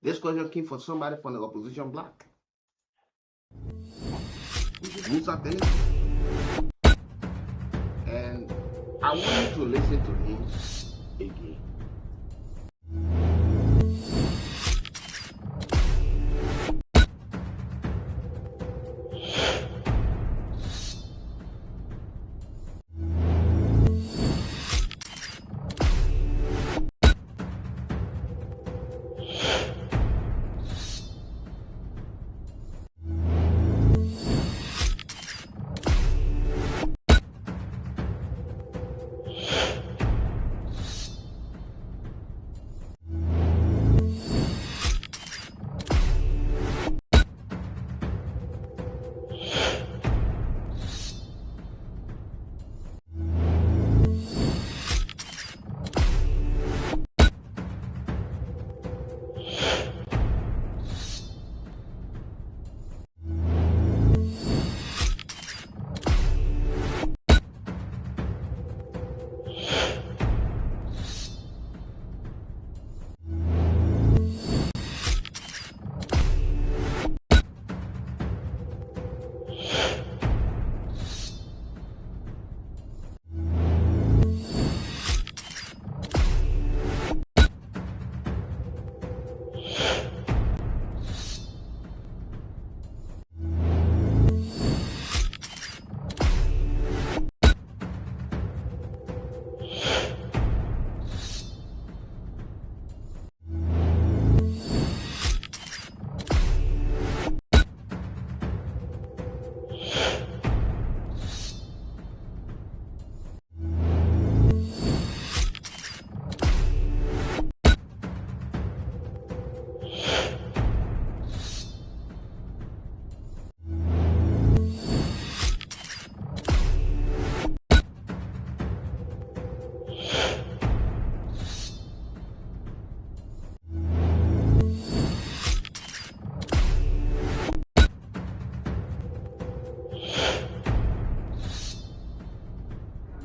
This question came from somebody from the opposition bloc. We should do something. And I want you to listen to me again.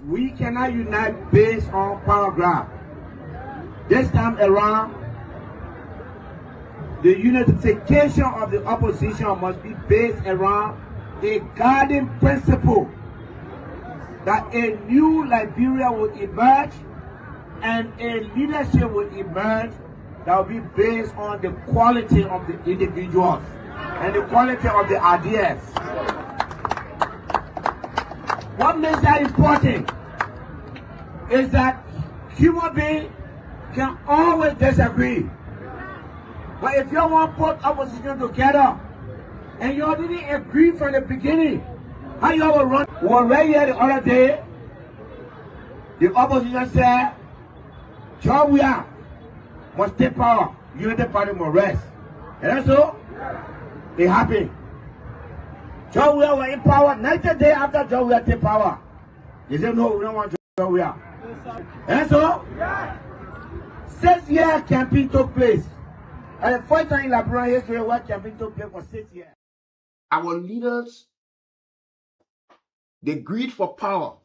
We cannot unite based on paragraph. This time around, the unification of the opposition must be based around a guiding principle that a new Liberia will emerge and a leadership will emerge that will be based on the quality of the individuals and the quality of the ideas. What makes that important is that human beings can always disagree. But if you want to put opposition together and you didn't agree from the beginning, how you will run? We were right here the other day. The opposition said, John Weah must take power. Unity Party must rest. And that's so it happened. John Weah was in power 90 days after John Weah took power. They said, no, we don't want John Weah. And so, 6 year campaign took place. And the first time in Liberian history where campaign took place for 6 years. Our leaders, the greed for power,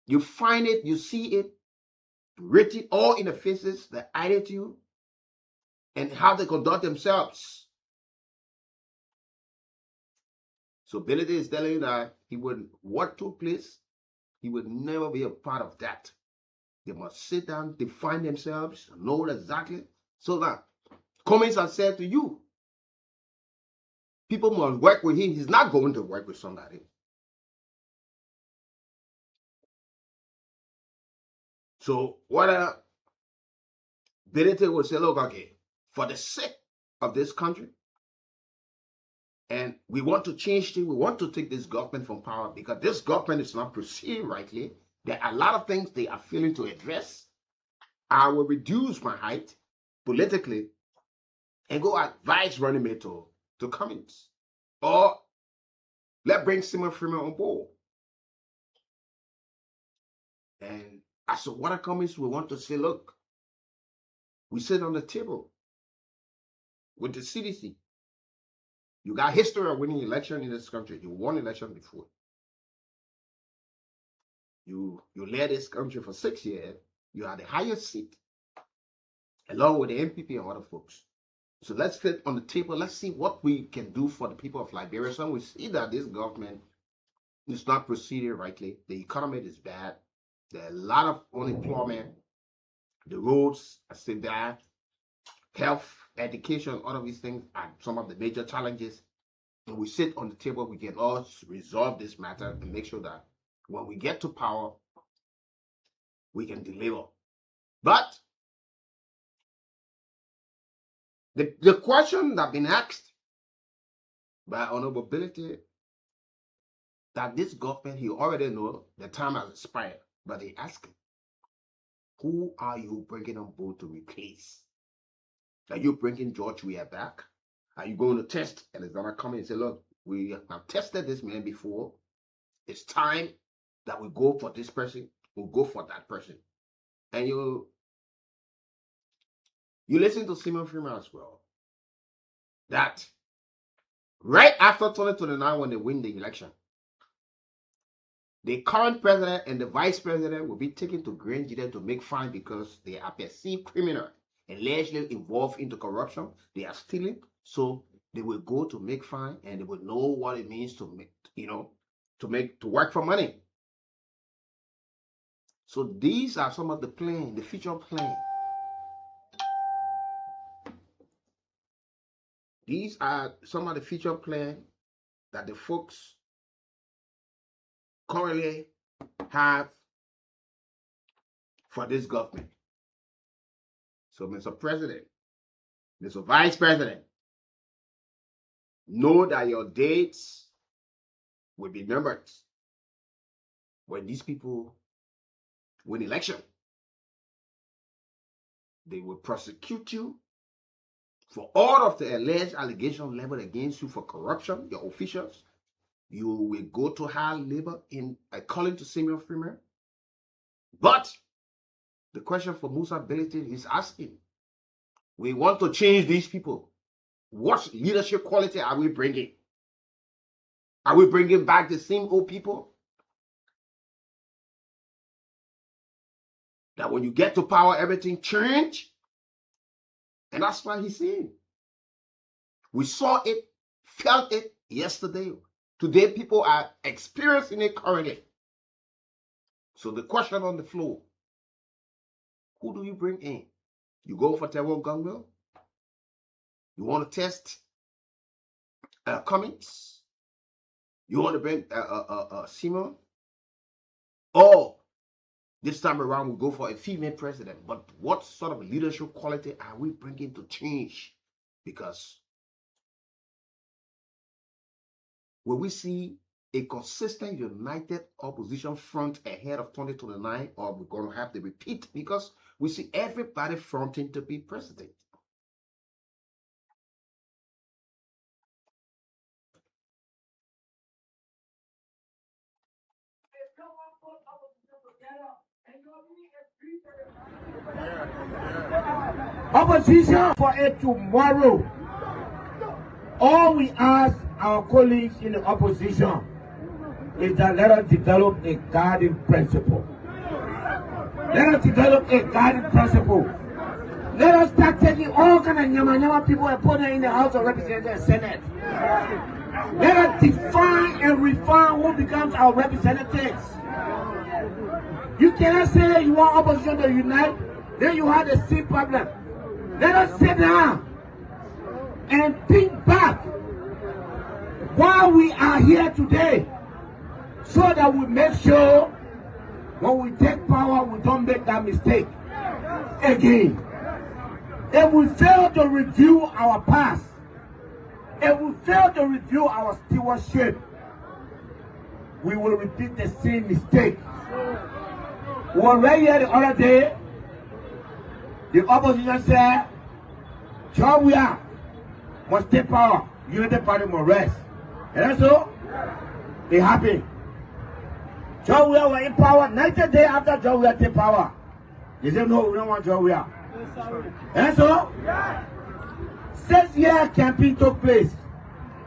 you find it, you see it, written all in the faces, the attitude, and how they conduct themselves. So Billy is telling you that what took place, he would never be a part of that. They must sit down, define themselves, know exactly. So that comments are said to you. People must work with him. He's not going to work with somebody. So what Billy will say, look, okay, for the sake of this country, and we want to change things, we want to take this government from power because this government is not perceived rightly. There are a lot of things they are failing to address. I will reduce my height politically and go advise running mate to Cummings. Or let's bring Simon Freeman on board. And as a water Cummings, we want to say, look, we sit on the table with the CDC. You got history of winning election in this country. You won election before. You led this country for 6 years. You had the highest seat, along with the MPP and other folks. So let's sit on the table. Let's see what we can do for the people of Liberia. So we see that this government is not proceeding rightly. The economy is bad. There are a lot of unemployment. The roads are still bad. Health, education, all of these things are some of the major challenges. And we sit on the table, we can all resolve this matter and make sure that when we get to power, we can deliver. But the question that been asked by Honorable Ability, that this government, he already know the time has expired, but they ask him, who are you bringing on board to replace? Are you bringing George Weah back? Are you going to test? And it's going to come in and say, look, we have tested this man before. It's time that we go for this person. We'll go for that person. And you listen to Simon Freeman as well. That right after 2029, when they win the election, the current president and the vice president will be taken to grand jury to make fine because they are perceived criminal, allegedly involved into corruption. They are stealing, so they will go to make fine and they will know what it means to make, to work for money. So these are some of the plan, the future plan. These are some of the future plan that the folks currently have for this government. So, Mr. President, Mr. Vice President, know that your dates will be numbered when these people win election. They will prosecute you for all of the alleged allegations leveled against you for corruption, your officials. You will go to hard labor in according to Samuel Freeman. But the question for Musa Ability is asking, we want to change these people. What leadership quality are we bringing? Are we bringing back the same old people? That when you get to power, everything change? And that's why he's saying. We saw it, felt it yesterday. Today, people are experiencing it currently. So the question on the floor, who do you bring in? You go for Terrell Gunwell? You want to test Cummings? You want to bring Simon? Or this time around, we go for a female president. But what sort of leadership quality are we bringing to change? Because will we see a consistent, united opposition front ahead of 2029, or we're going to have the repeat? Because we see everybody fronting to be president. Opposition for it tomorrow. All we ask our colleagues in the opposition is that let us develop a guiding principle. Let us develop a guiding principle. Let us start taking all kind of nyama people and put them in the House of Representatives and Senate. Let us define and refine who becomes our representatives. You cannot say you want opposition to unite, then you have the same problem. Let us sit down and think back why we are here today, so that we make sure when we take power, we don't make that mistake again. If we fail to review our past, if we fail to review our stewardship, we will repeat the same mistake. We were right here the other day. The opposition said, John Weah must take power. United Party must rest. And that's so it happened. John Weah was in power. 90 days after John Weah take power, they said, no, we don't want John Weah. And so 6-year campaign took place.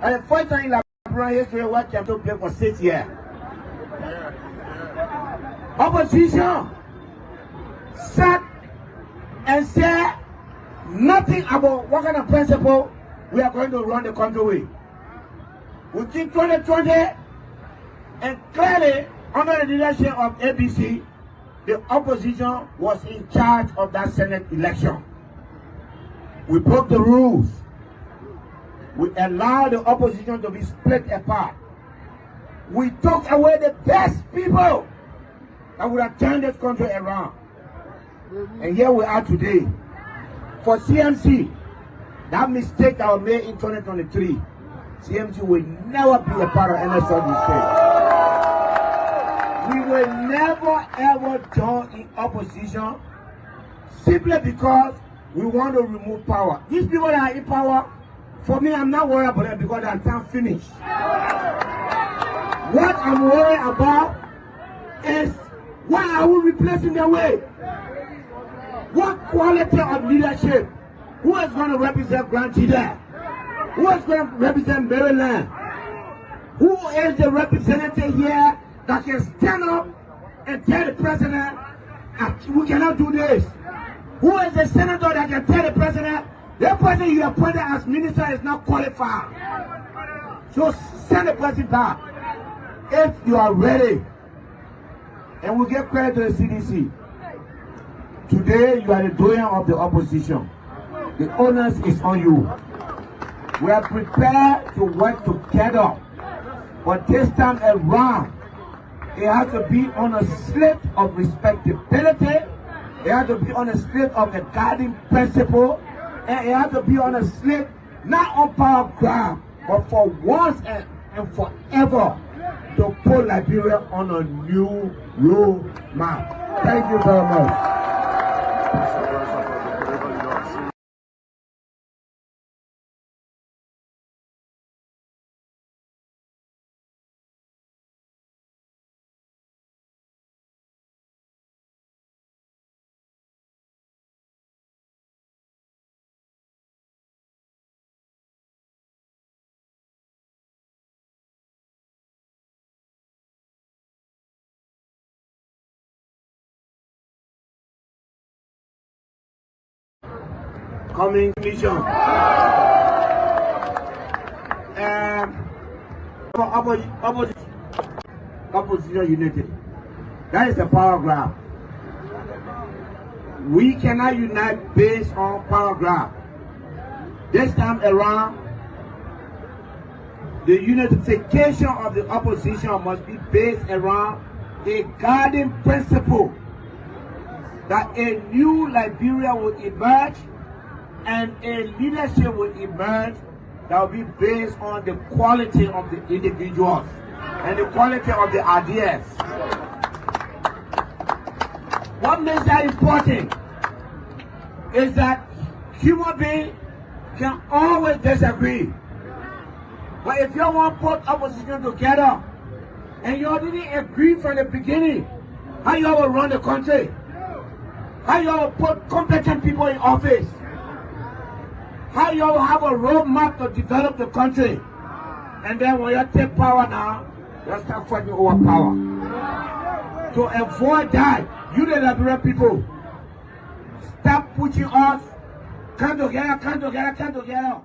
And the first time in Liberian history, what campaign took place for 6 years. Opposition sat and said, nothing about what kind of principle we are going to run the country with. We keep 2020, and clearly, under the leadership of ABC, the opposition was in charge of that Senate election. We broke the rules. We allowed the opposition to be split apart. We took away the best people that would have turned this country around. And here we are today. For CMC, that mistake that was made in 2023, CMC will never be a part of any such mistake. We will never ever join in opposition simply because we want to remove power. These people that are in power, for me, I'm not worried about them because their time finished. What I'm worried about is why are we replacing their way? What quality of leadership? Who is going to represent Grand Chile? Who is going to represent Maryland? Who is the representative here that can stand up and tell the president, we cannot do this? Who is the senator that can tell the president, the person you appointed as minister is not qualified? So send the president back. If you are ready, and we give credit to the CDC. Today you are the doyen of the opposition. The onus is on you. We are prepared to work together, but this time around, it has to be on a slate of respectability. It has to be on a slate of the guiding principle, and it has to be on a slate not on power grab, but for once and forever to put Liberia on a new road map. Thank you very much. Coming mission. Opposition unity. That is the power grab. We cannot unite based on power grab. This time around, the unification of the opposition must be based around a guiding principle that a new Liberia will emerge and a leadership will emerge that will be based on the quality of the individuals and the quality of the ideas. What makes that important is that human beings can always disagree. But if you want to put opposition together and you didn't agree from the beginning, how you will run the country? How you will put competent people in office? How you will have a roadmap to develop the country? And then when you take power now, you start fighting over power. To avoid that, you the Liberian people, stop pushing us, come together, come together, come together.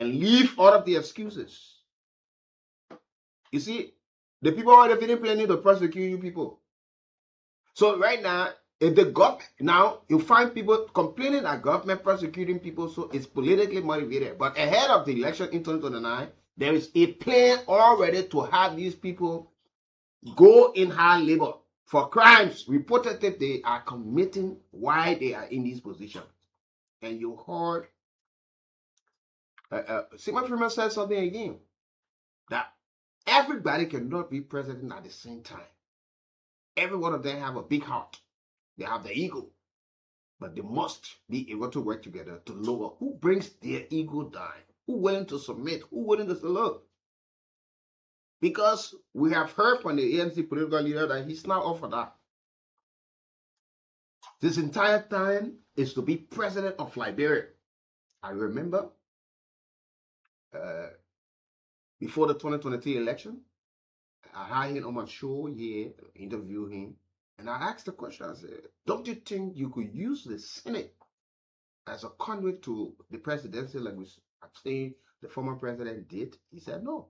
And leave all of the excuses. You see, the people already feeling planning to prosecute you people. So right now, if the government, now you find people complaining that government prosecuting people, so it's politically motivated. But ahead of the election in 2029, there is a plan already to have these people go in hard labor for crimes reported that they are committing while they are in these positions. And you heard, Sigmund Freeman said something again. everybody cannot be president at the same time. Every one of them have a big heart. They have the ego. But they must be able to work together to lower who brings their ego down, who willing to submit, who willing to say, look. Because we have heard from the ANC political leader that he's not up for that. This entire time is to be president of Liberia. I remember before the 2023 election, I had him on my show here, interview him, and I asked the question, I said, don't you think you could use the Senate as a conduit to the presidency like I'm saying the former president did? He said, no.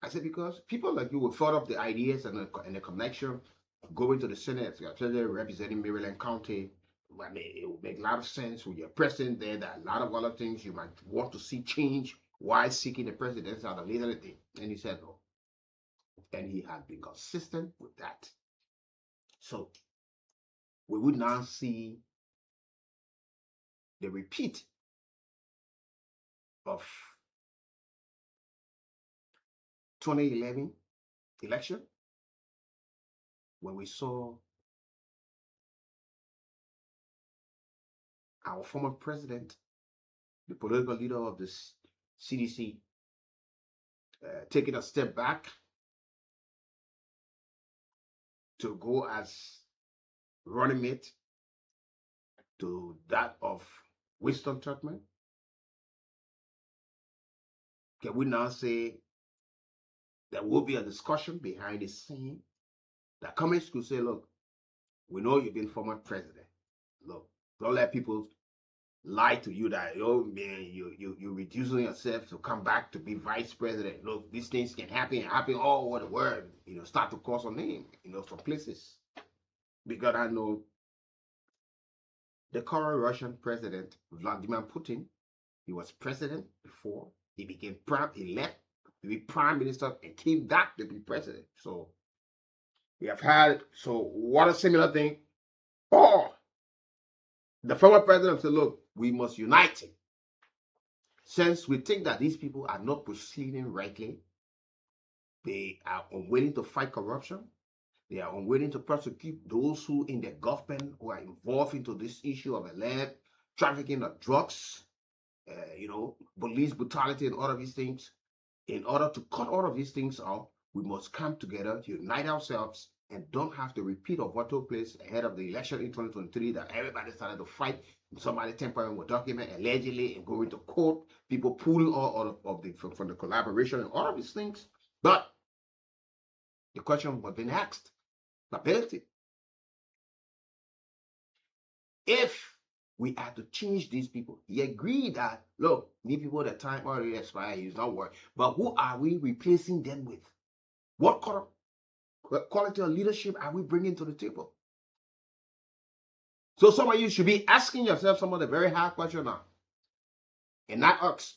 I said, because people like you would thought of the ideas and the connection going to the Senate, especially representing Maryland County. I mean, it would make a lot of sense when you're president there, that a lot of other things you might want to see change while seeking the presidency at a later date. And he said, no. And he has been consistent with that. So we would now see the repeat of 2011 election, when we saw our former president, the political leader of the CDC, taking a step back to go as running mate to that of Winston Churchill. Can we now say there will be a discussion behind the scene that communists could say, look, we know you've been former president. Look, don't let people lie to you that, oh man, you're reducing yourself to come back to be vice president. Look, these things can happen all over the world. Start to cause a name, some places. Because I know the current Russian president, Vladimir Putin, he was president before he became he left to be prime minister and came back to be president. So we have had, what a similar thing. Oh, the former president said, look, we must unite him. Since we think that these people are not proceeding rightly, they are unwilling to fight corruption, they are unwilling to prosecute those who in the government who are involved into this issue of alleged trafficking of drugs, police brutality and all of these things. In order to cut all of these things out, we must come together, unite ourselves, and don't have to repeat of what took place ahead of the election in 2023, that everybody started to fight, somebody tampering with documents allegedly and going to court, people pulling all of from the collaboration and all of these things. But the question was being asked, ability. If we had to change these people, he agreed that, look, these people, the time already expired, it's not work. But who are we replacing them with? What quality of leadership are we bringing to the table? So some of you should be asking yourself some of the very hard questions now. And not us.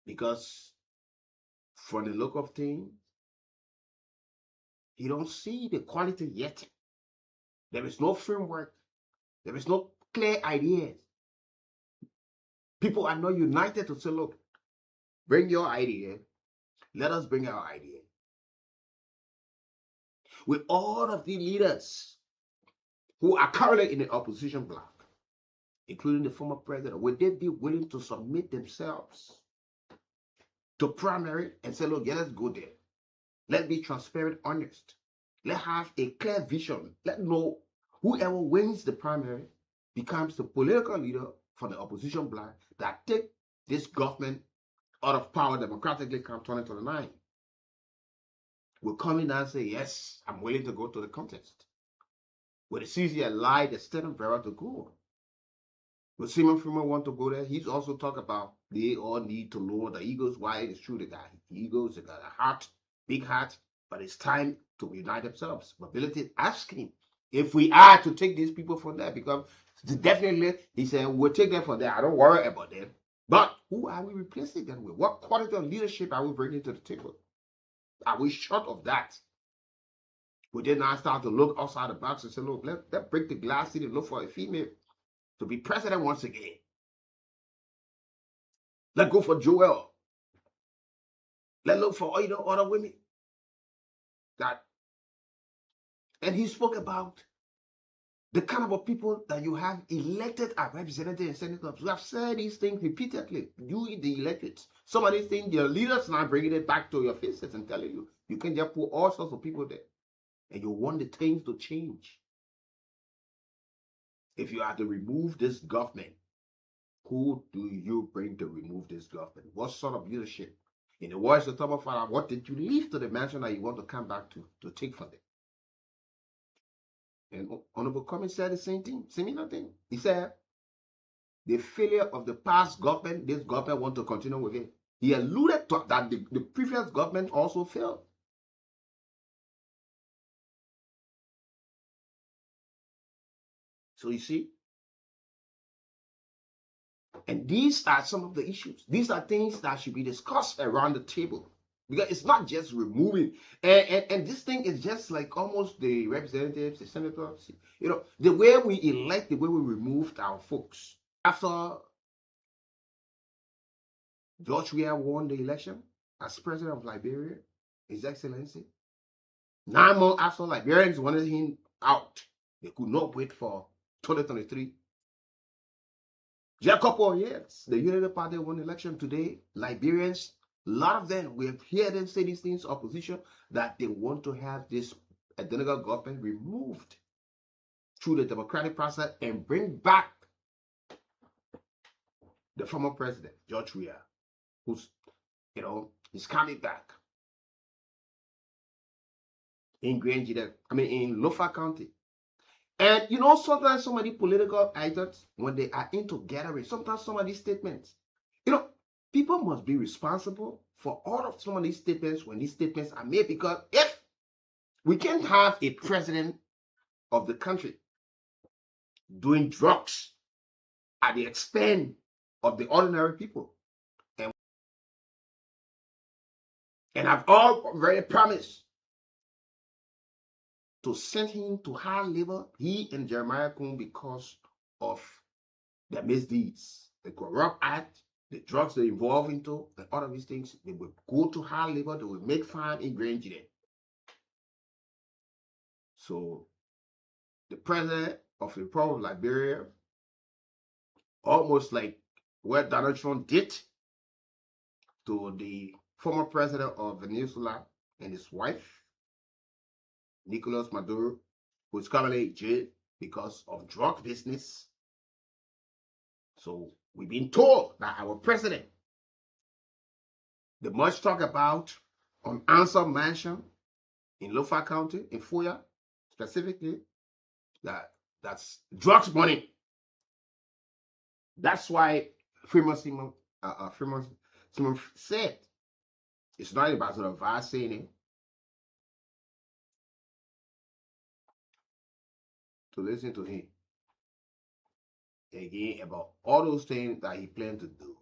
Because from the look of things, you don't see the quality yet. There is no framework. There is no clear ideas. People are not united to say, look, bring your idea. Let us bring our idea. With all of the leaders who are currently in the opposition bloc, including the former president, would they be willing to submit themselves to primary and say, look, yeah, let's go there. Let's be transparent, honest. Let's have a clear vision. Let's know whoever wins the primary becomes the political leader for the opposition bloc that take this government out of power democratically come 2029. Will come in and say, yes, I'm willing to go to the contest. Will the CZ lie the state of Vera to go? Will Simon Freeman want to go there? He's also talked about they all need to lower the egos. Why? It's true, they got egos, they got a heart, big heart, but it's time to unite themselves. Mobility asking if we are to take these people from there, because definitely he said we'll take them from there. I don't worry about them. But who are we replacing them with? What quality of leadership are we bringing to the table? Are we short of that? We did not start to look outside the box and say, look, let's break the glass ceiling and look for a female to be president once again. Let's go for Joel. Let's look for other women. And he spoke about the kind of people that you have elected as representatives and senators. We have said these things repeatedly. You, the electeds. Some of these things, your leaders now bringing it back to your faces and telling you, you can just put all sorts of people there. And you want the things to change. If you are to remove this government, who do you bring to remove this government? What sort of leadership? In the words of Thomas Father, what did you leave to the mansion that you want to come back to take from them? And Honorable Cummings said the same thing, similar thing. He said, the failure of the past government, this government want to continue with it. He alluded to that the previous government also failed. So you see, and these are some of the issues. These are things that should be discussed around the table. Because it's not just removing. And this thing is just like almost the representatives, the senators. You know, the way we elect, the way we removed our folks. After George Weah won the election as president of Liberia, His Excellency, 9 months after Liberians wanted him out, they could not wait for 2023. Just a couple of years, the Unity Party won the election today. Liberians, a lot of them, we have heard them say these things, opposition, that they want to have this identical government removed through the democratic process and bring back the former president, George Weah, who's, is coming back in in Lofa County. And sometimes some of the political items, when they are into gathering, sometimes some of these statements, people must be responsible for all of some of these statements when these statements are made, because if we can't have a president of the country doing drugs at the expense of the ordinary people, and I've already promised to send him to high level, he and Jeremiah Kool, because of the misdeeds, the corrupt act, the drugs they involved into, and all of these things. They will go to high level, they will make fine in Grand Jide. So the president of the Republic of Liberia, almost like what Donald Trump did to the former president of Venezuela and his wife, Nicolas Maduro, who is currently in jail because of drug business. So we've been told that our president, the much talk about unanswered mansion in Lofa County, in Foya, specifically, that's drugs money. That's why Freeman Simon said, it's not about sort of us saying it. To listen to him again about all those things that he planned to do.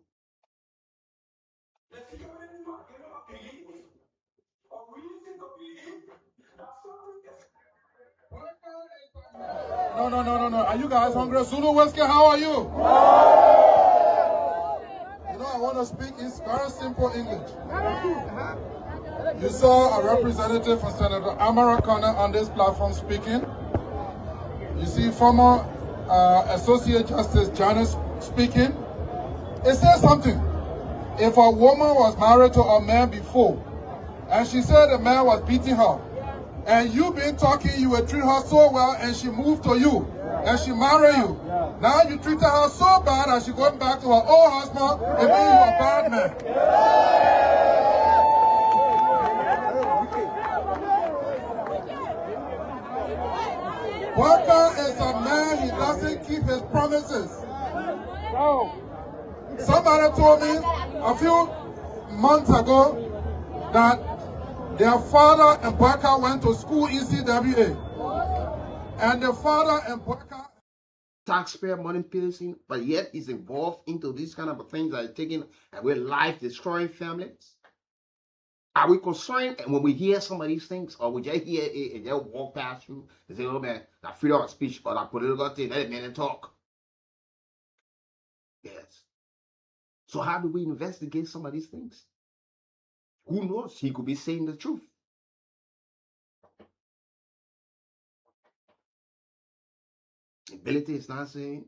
No. Are you guys hungry? Zulu Whiskey, how are you? I want to speak in very simple English. You saw a representative from Senator Amara Connor on this platform speaking. You see former Associate Justice Janice speaking. It says something. If a woman was married to a man before, and she said the man was beating her, and you been talking, you were treating her so well, and she moved to you, and she married you. Now you treated her so bad, and she going back to her old husband, and being you a bad man. Walker is a man, he doesn't keep his promises. Somebody told me a few months ago that their father and Walker went to school in CWA. And the father and Walker... taxpayer money pills, but yet is involved into these kind of things that are taking away life, destroying families. Are we concerned when we hear some of these things, or we just hear it and just walk past through and say, oh man, that freedom of speech or that political thing, let a man talk? Yes. So how do we investigate some of these things? Who knows? He could be saying the truth. Ability is not saying.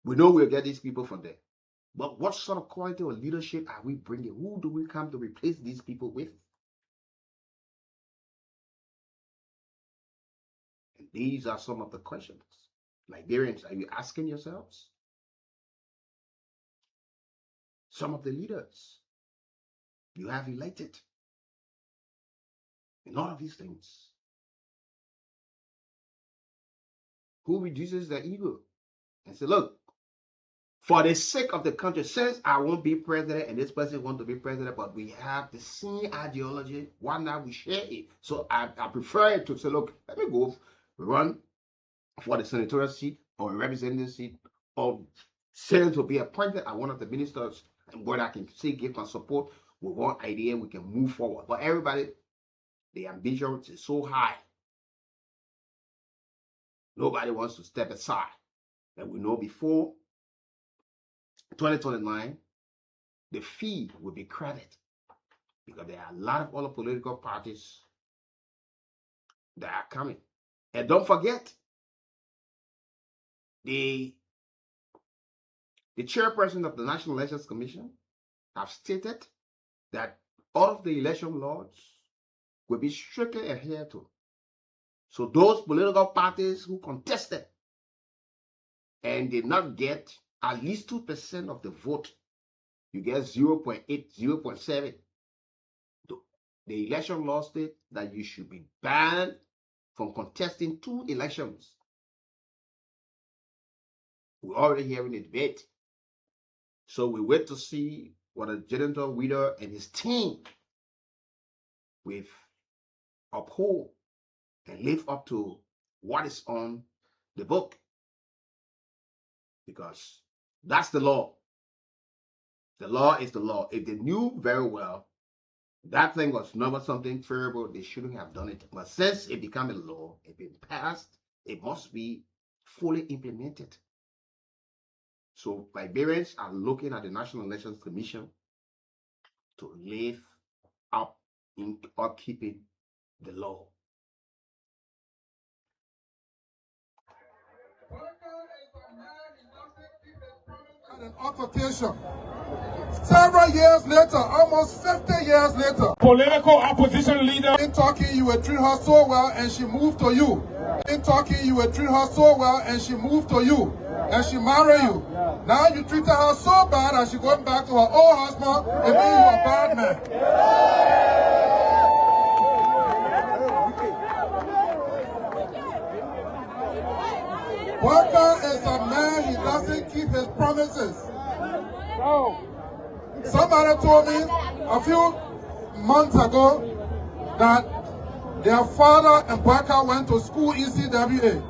We know we'll get these people from there. But what sort of quality or leadership are we bringing? Who do we come to replace these people with? And these are some of the questions. Liberians, are you asking yourselves? Some of the leaders you have elected in all of these things. Who reduces their ego and say, look, for the sake of the country, since I won't be president and this person wants to be president, but we have the same ideology, why not we share it? So I prefer to say, look, let me go run for the senatorial seat or a representative seat or send to be appointed as one of the ministers, and where I can say give my support with one idea, we can move forward. But everybody, the ambition is so high. Nobody wants to step aside. And we know before 2029, the fee will be credited because there are a lot of other political parties that are coming. And don't forget, the chairperson of the National Elections Commission have stated that all of the election laws will be strictly adhered to. So those political parties who contested and did not get at least 2% of the vote, you get 0.8, 0.7. The election law states that you should be banned from contesting 2 elections. We're already hearing a debate. So we wait to see what a General Wider and his team will uphold and live up to what is on the book. Because that's the law. The law is the law. If they knew very well that thing was never something favorable, they shouldn't have done it. But since it became a law, it's been passed, it must be fully implemented. So Liberians are looking at the National Elections Commission to live up in upkeeping the law. An altercation. Several years later, almost 50 years later, Political opposition leader. in talking, you were treating her so well and she moved to you. In talking, you were treating her so well and she moved to you. And she married you. Now you treated her so bad and she going back to her old husband and being you a bad man. Walker is a man, he doesn't keep his promises. Somebody told me a few months ago that their father and Walker went to school in CWA.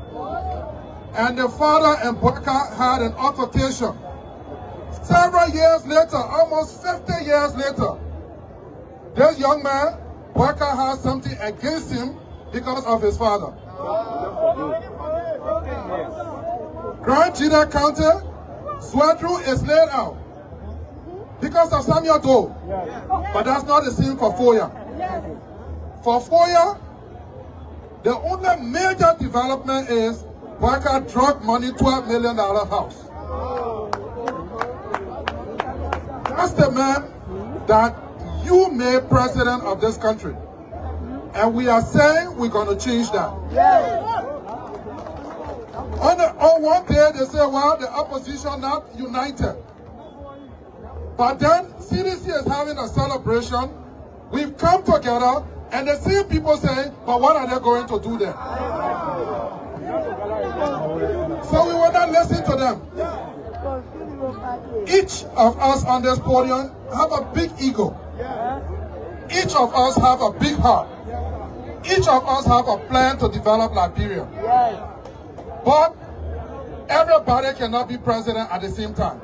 And the father and Walker had an altercation. Several years later, almost 50 years later, this young man, Walker, has something against him because of his father. Grand Junior County, Swedru is laid out because of Samuel Doe. But that's not the same for Foya. For Foya, the only major development is Walker drug money, $12 million house. That's the man that you made president of this country. And we are saying we're going to change that. On one day they say, well, the opposition not united. But then CDC is having a celebration. We've come together and the same people say, but what are they going to do there? So we will not listen to them. Each of us on this podium have a big ego. Each of us have a big heart. Each of us have a plan to develop Liberia. But everybody cannot be president at the same time.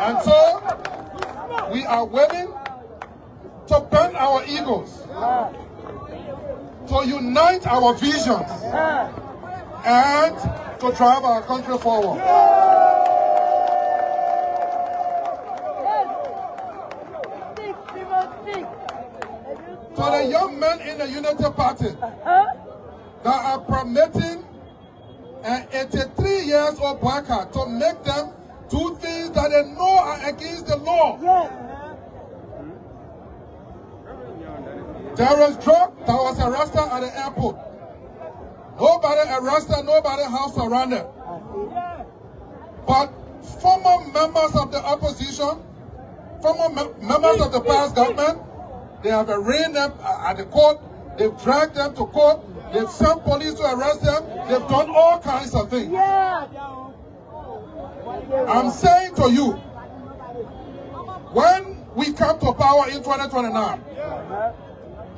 And so we are willing to bend our egos, to unite our visions, and to drive our country forward. for the young men in the Unity Party that are permitting an 83-year-old worker to make them do things that they know are against the law. There was drug that was arrested at the airport. Nobody arrested, nobody house surrounded. But former members of the opposition, former members of the past government, they have arraigned them at the court, they've dragged them to court, they've sent police to arrest them, they've done all kinds of things. I'm saying to you, when we come to power in 2029,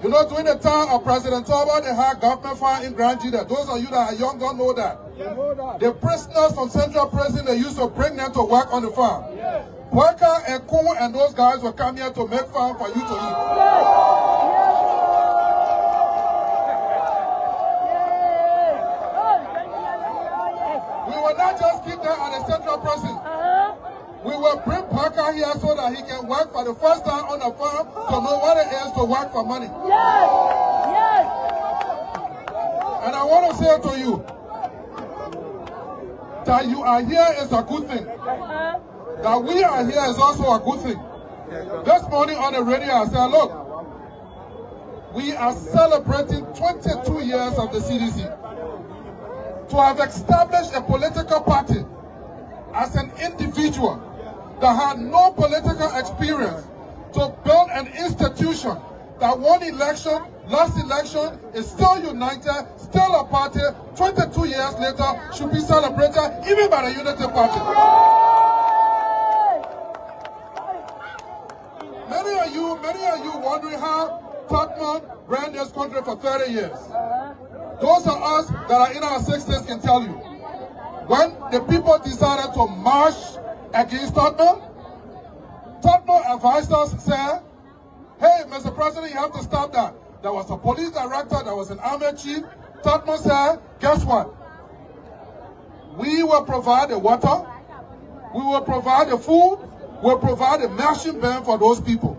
you know, during the time of President Toba, they had government fire in Grand Jida. Those of you that are young don't know that. The prisoners from Central Prison, they used to bring them to work on the farm. Worker and Kool and those guys will come here to make farm for you to eat. We will not just keep them at the Central Prison. We will bring Parker here so that he can work for the first time on the farm to know what it is to work for money. And I want to say to you, that you are here is a good thing. That we are here is also a good thing. This morning on the radio I said, look, we are celebrating 22 years of the CDC. To have established a political party as an individual that had no political experience, to build an institution that won election, last election, is still united, still a party, 22 years later, should be celebrated even by the Unity Party. Many of you wondering how Totman ran this country for 30 years. Those of us that are in our 60s can tell you, when the people decided to march against Totman, Totman advised us, said, hey, Mr. President, you have to stop that. There was a police director, there was an army chief. Totman said, guess what? We will provide the water, we will provide the food, we'll provide the marching band for those people.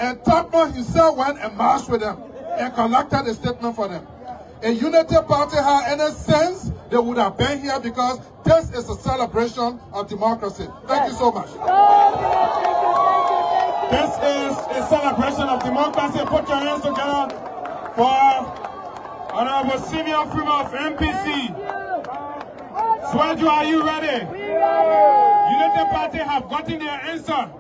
And Totman himself went and marched with them and collected a statement for them. If Unity Party had any sense, they would have been here, because this is a celebration of democracy. Thank you so much. This is a celebration of democracy. Put your hands together for Honorable Simeon Freeman of MPC. Sweju, are you ready? Unity Party have gotten their answer.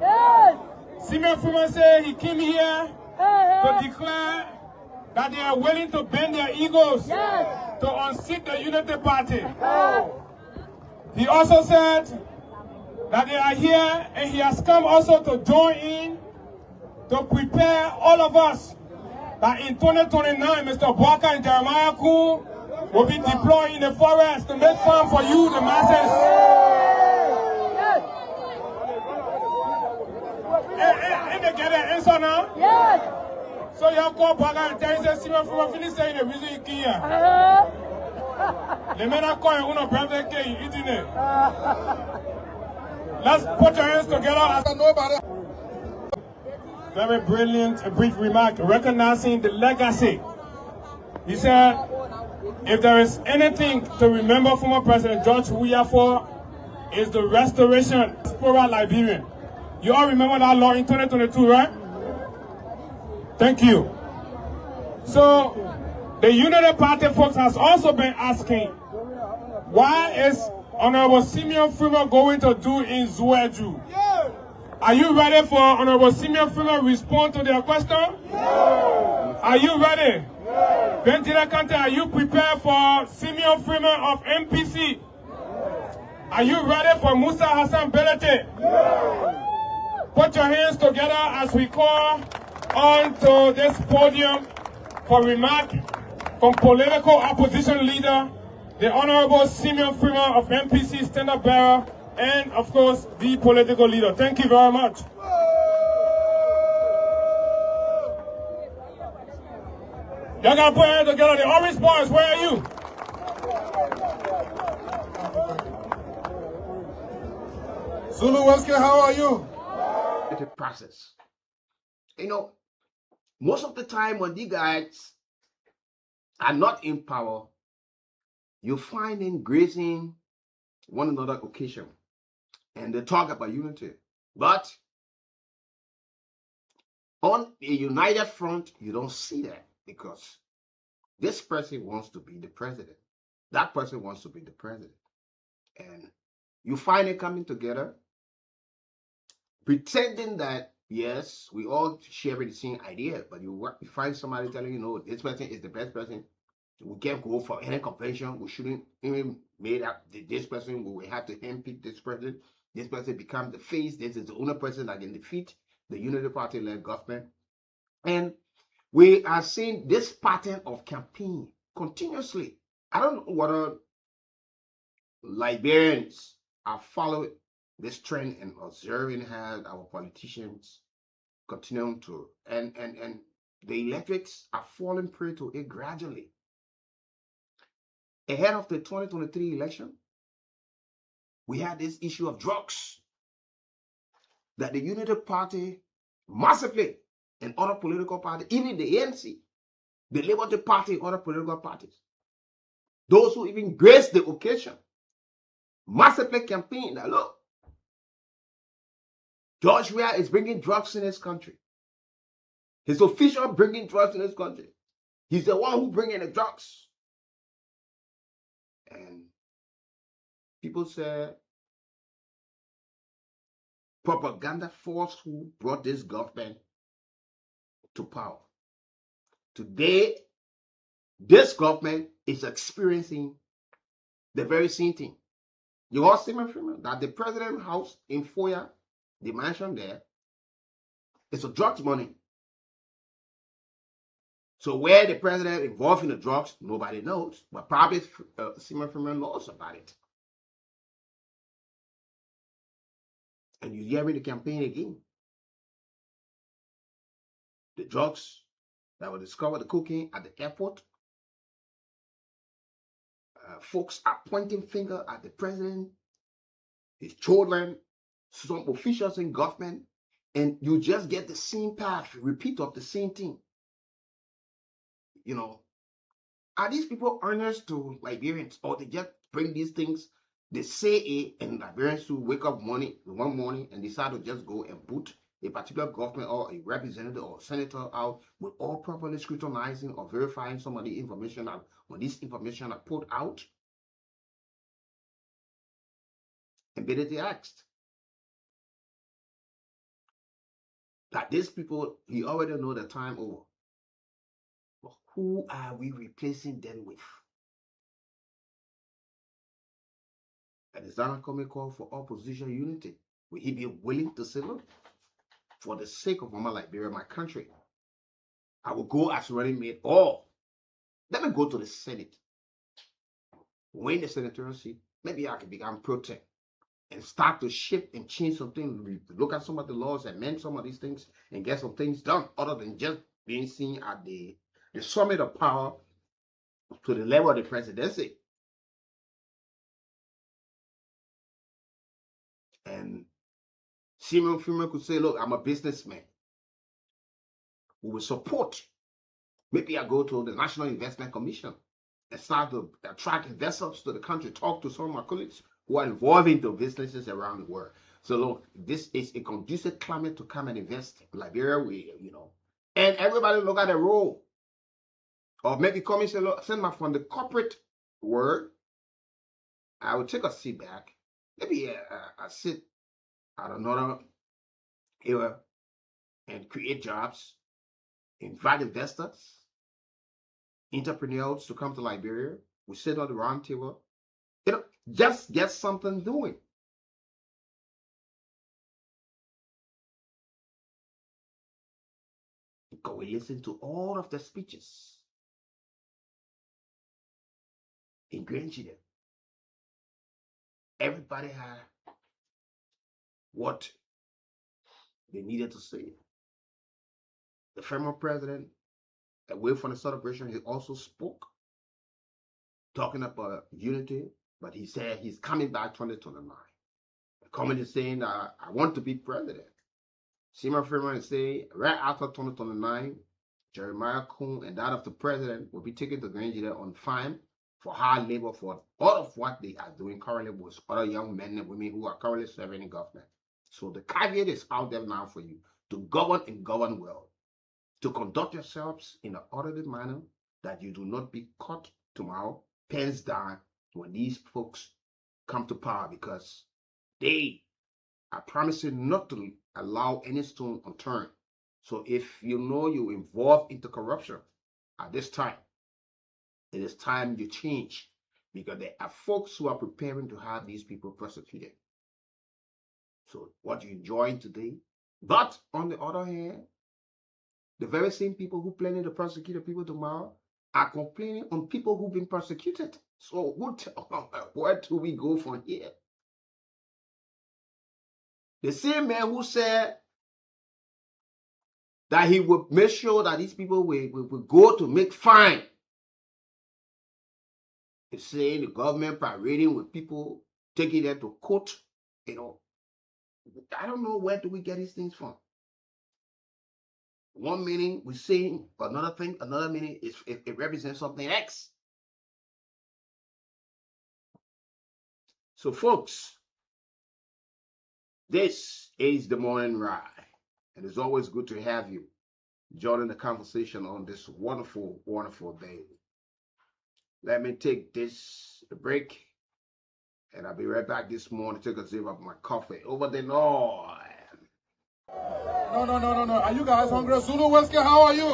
Simeon Freeman said he came here to declare that they are willing to bend their egos to unseat the Unity Party. He also said that they are here, and he has come also to join in to prepare all of us that in 2029, Mr. Walker and Jeremiah Kool will be deployed in the forest to make farm for you, the masses. And they get an answer now? Yes. So you call Walker and tell you, Simon, from finish saying the reason you came here. The men are calling one of them, eating it. Let's put your hands together as nobody. Very brilliant, a brief remark, recognizing the legacy. He said, if there is anything to remember former President George Weah for, is the restoration of diaspora Liberian. You all remember that law in 2022, right? Thank you. So, the Unity Party folks has also been asking, why is Honorable Simeon Freeman going to do in Zouejou? Yeah. Are you ready for Honorable Simeon Freeman to respond to their question? Yeah. Are you ready? Yeah. Benjamin Kante, are you prepared for Simeon Freeman of MPC? Yeah. Are you ready for Musa Hassan Belete? Yeah. Put your hands together as we call on to this podium for remark from political opposition leader, the Honorable Simeon Freeman of MPC, stand-up bearer, and of course, the political leader. Thank you very much. Y'all gotta put your hands together. The orange boys, where are you? Zulu Wesley, how are you? It's a process. You know, Most of the time when these guys are not in power, you find them grazing one another occasion and they talk about unity. But on a united front, you don't see that because this person wants to be the president. That person wants to be the president. And you find it coming together, pretending that, yes, we all share the same idea, but you find somebody telling you, no, this person is the best person. We can't go for any convention. We shouldn't even made up this person. We will have to handpick this person. This person becomes the face. This is the only person that can defeat the Unity Party-led government. And we are seeing this pattern of campaign continuously. I don't know whether Liberians are following this trend and observing how our politicians continue to, and the electorates are falling prey to it gradually. Ahead of the 2023 election, we had this issue of drugs that the Unity Party massively and other political parties, even the ANC, the Liberty Party, other political parties, those who even graced the occasion, massively campaign that, look, George Weah is bringing drugs in his country. His official bringing drugs in his country. He's the one who bringing the drugs. And people say propaganda force who brought this government to power. Today, this government is experiencing the very same thing. You all see, my friend, that the president's house in Foya, the mansion there, is a drugs money. So where the president involved in the drugs, nobody knows, but probably Simon Freeman knows about it. And you hear me the campaign again. The drugs that were discovered, the cocaine at the airport. Folks are pointing finger at the president, his children, some officials in government, and you just get the same path, repeat of the same thing. You know, are these people earnest to Liberians, or they just bring these things, they say it, and Liberians who wake up one morning and decide to just go and put a particular government or a representative or senator out with all properly scrutinizing or verifying some of the information that when this information are put out? And Benedict asked that these people, he already know the time over. But who are we replacing them with? And is that a common call for opposition unity? Will he be willing to say, look, for the sake of Mama Liberia, my country, I will go as running mate, or let me go to the Senate, win the senatorial seat, maybe I can become pro tem and start to shift and change something, look at some of the laws, amend some of these things, and get some things done, other than just being seen at the summit of power to the level of the presidency. And Simon Freeman could say, look, I'm a businessman. We will support. Maybe I go to the National Investment Commission and start to attract investors to the country, talk to some of my colleagues who are involved in the businesses around the world. So look, this is a conducive climate to come and invest in Liberia, and everybody look at the role. Or maybe come and say, look, send my from the corporate world, I will take a seat back. Maybe I sit at another area and create jobs, invite investors, entrepreneurs to come to Liberia. We sit on the round table, just get something doing. Go and listen to all of the speeches in Grandchildren. Everybody had what they needed to say. The former president, away from the celebration, he also spoke, talking about unity, but he said he's coming back 2029. Coming and saying, I want to be president. Simon Freeman is saying, right after 2029, Jeremiah Kool and that of the president will be taken to grand jury on fine for hard labor for all of what they are doing currently with other young men and women who are currently serving in government. So the caveat is out there now for you to govern and govern well, to conduct yourselves in an orderly manner that you do not be caught tomorrow, pens down when these folks come to power, because they are promising not to allow any stone unturned. So if you know you're involved into corruption at this time, it is time you change, because there are folks who are preparing to have these people prosecuted. So what you're enjoying today, but on the other hand, the very same people who planning to prosecute the people tomorrow are complaining on people who've been persecuted. So where do we go from here? The same man who said that he would make sure that these people will go to make fine is saying the government parading with people, taking them to court. I don't know where do we get these things from. One meaning we're saying another thing, another meaning is it represents something X. So folks, this is the morning ride, and it's always good to have you joining the conversation on this wonderful, wonderful day. Let me take this break, and I'll be right back this morning to take a sip of my coffee. Over the north. No. Are you guys hungry? Zulu Whiskey, how are you? You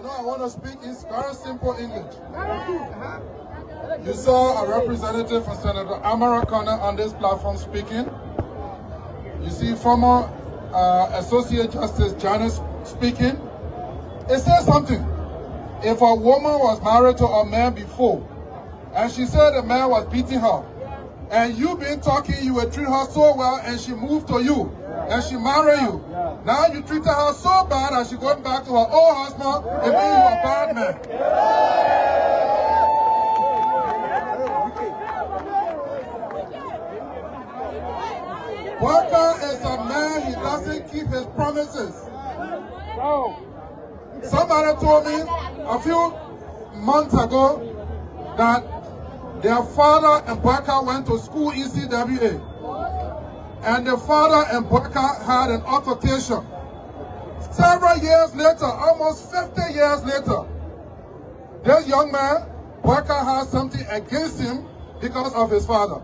know, I want to speak in very simple English. You saw a representative from Senator Americana on this platform speaking. You see former Associate Justice Janice speaking. It says something. If a woman was married to a man before, and she said the man was beating her, and you been talking, you would treat her so well, and she moved to you, and she married you. Now you treated her so bad that she going back to her old husband, and being you a bad man. Walker is a man, he doesn't keep his promises. Somebody told me a few months ago that their father and Walker went to school in CWA. And the father and Walker had an altercation. Several years later, almost 50 years later, this young man, Walker, has something against him because of his father.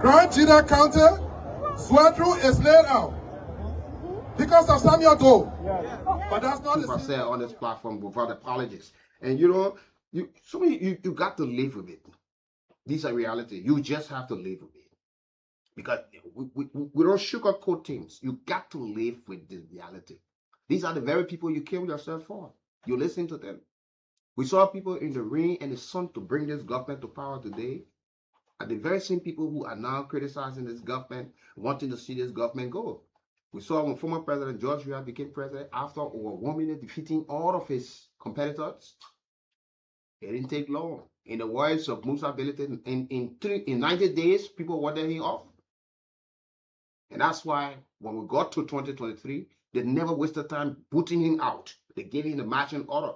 Grand Jida County, Swedru is laid out because of Samuel Doe. But that's not I said on this platform without apologies. And you know, you got to live with it. These are reality. You just have to live with it. Because we don't sugarcoat things. You got to live with the reality. These are the very people you kill yourself for. You listen to them. We saw people in the rain and the sun to bring this government to power today. Are the very same people who are now criticizing this government, wanting to see this government go. We saw when former President George Weah became president, after over 1 minute defeating all of his competitors. It didn't take long. In the words of Musa Billiton, in 90 days, people wanted him off. And that's why when we got to 2023, they never wasted time putting him out. They gave him the marching order.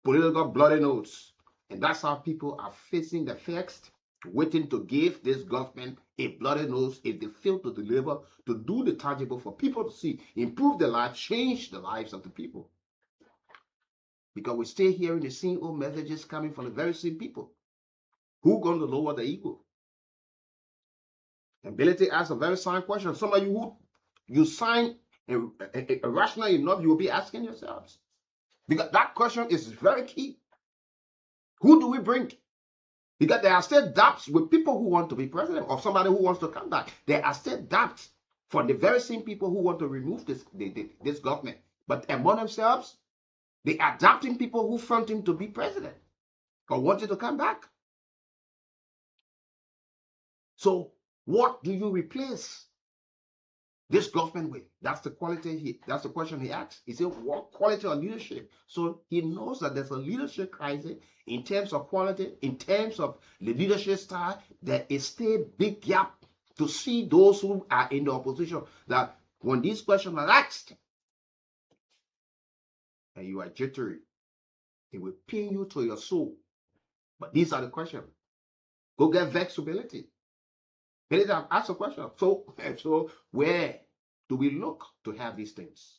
Political bloody nose. And that's how people are facing the facts, waiting to give this government a bloody nose if they fail to deliver, to do the tangible for people to see, improve their lives, change the lives of the people. Because we stay hearing the same old messages coming from the very same people who going to lower the ego. And Billy asked a very sound question. Some of you who you sign irrational enough, you will be asking yourselves. Because that question is very key. Who do we bring? Because there are still doubts with people who want to be president or somebody who wants to come back. There are still doubts for the very same people who want to remove this government. But among themselves, they are doubting people who front him to be president or wanted to come back. So what do you replace this government with? That's the that's the question he asks. He said, what quality of leadership? So he knows that there's a leadership crisis in terms of quality, in terms of the leadership style. There is still a big gap to see those who are in the opposition, that when these questions are asked and you are jittery, it will pain you to your soul. But these are the questions. Go get vexability. Anytime, ask a question. So where do we look to have these things?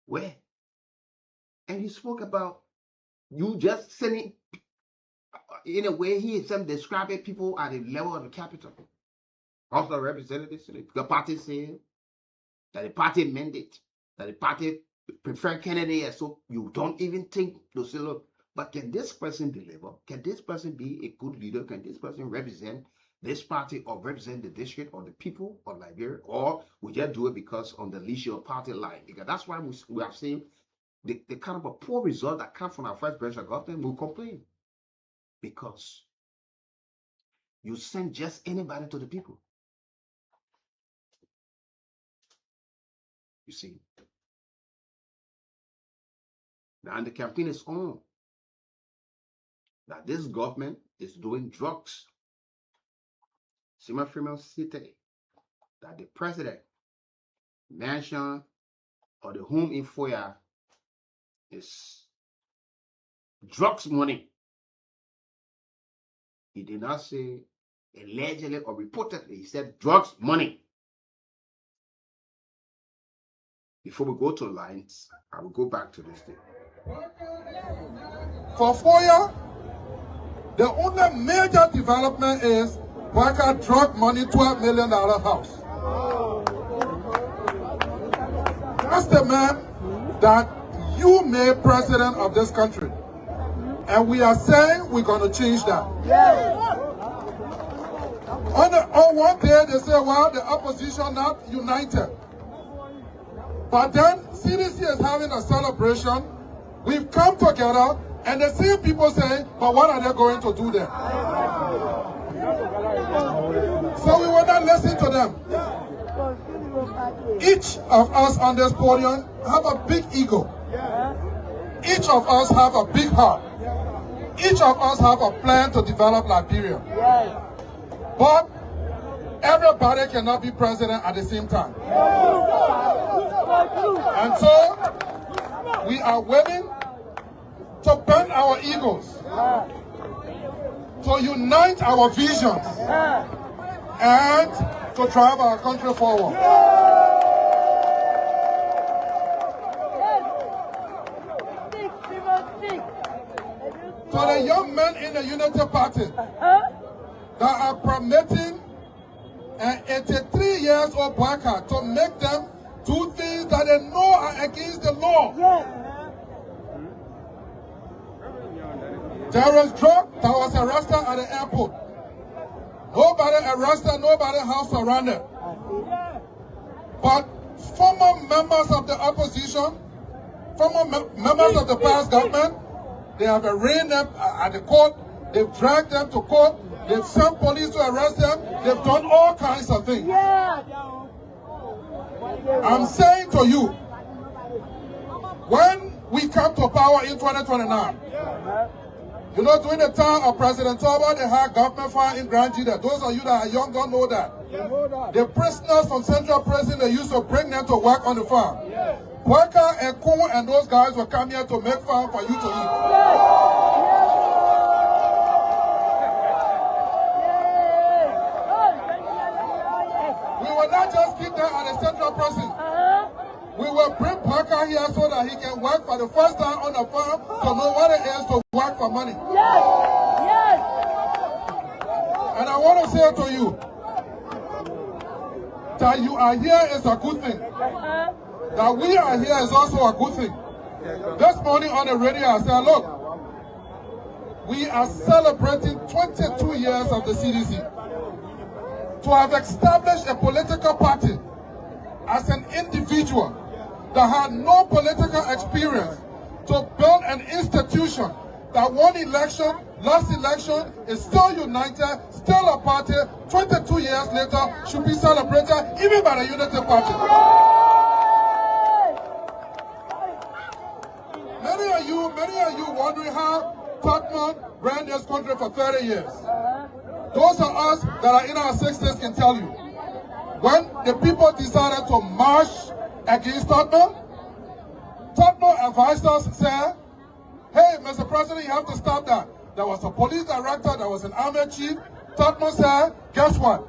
Where? And he spoke about you just sending, in a way, he himself describing people at the level of the capital. Also representatives, the party saying that the party mandate, that the party prefer Kennedy, and so you don't even think to say, look, but can this person deliver? Can this person be a good leader? Can this person represent this party or represent the district or the people of Liberia? Or we just do it because on the leisure party line? Because that's why we have seen the kind of a poor result that comes from our first branch of government. We complain because you send just anybody to the people. You see. Now the campaign is on. That this government is doing drugs. Sima Freeman City, that the president mentioned or the home in Foya is drugs money. He did not say allegedly or reportedly, he said drugs money. Before we go to lines, I will go back to this thing. For Foya, the only major development is Waka drug money $12 million house. That's the man that you made president of this country. And we are saying we're going to change that. On one day they say, well, the opposition not united. But then CDC is having a celebration. We've come together, and the same people say, but what are they going to do there? So we will not listen to them. Each of us on this podium have a big ego. Each of us have a big heart. Each of us have a plan to develop Liberia. But everybody cannot be president at the same time. And so we are willing to bend our egos, to unite our visions, and to drive our country forward. To the young men in the Unity Party that are permitting an 83 years old Baka to make them do things that they know are against the law. There is drug that was arrested at the airport. Nobody arrested, nobody house surrounded. But former members of the opposition, former members of the past government, they have arraigned them at the court, they've dragged them to court, they've sent police to arrest them, they've done all kinds of things. I'm saying to you, when we come to power in 2029, you know, during the time of President Toba, they had government fire in Grand Jida. Those of you that are young don't know that. The prisoners from Central Prison, they used to bring them to work on the farm. Worker and Kool and those guys will come here to make farm for you to eat. We will not just keep them at the Central Prison. We will bring Parker here so that he can work for the first time on the farm to know what it is to work for money. And I want to say to you that you are here is a good thing. That we are here is also a good thing. This morning on the radio I said, look, we are celebrating 22 years of the CDC. To have established a political party as an individual that had no political experience, to build an institution that won election, last election, is still united, still a party, 22 years later, should be celebrated even by the Unity Party. Many of you wondering how Tottenham Jonathan ran this country for 30 years. Those of us that are in our 60s can tell you, when the people decided to march against Tottenham advised us, said, hey, Mr. President, you have to stop that. There was a police director, there was an army chief. Tottenham said, guess what?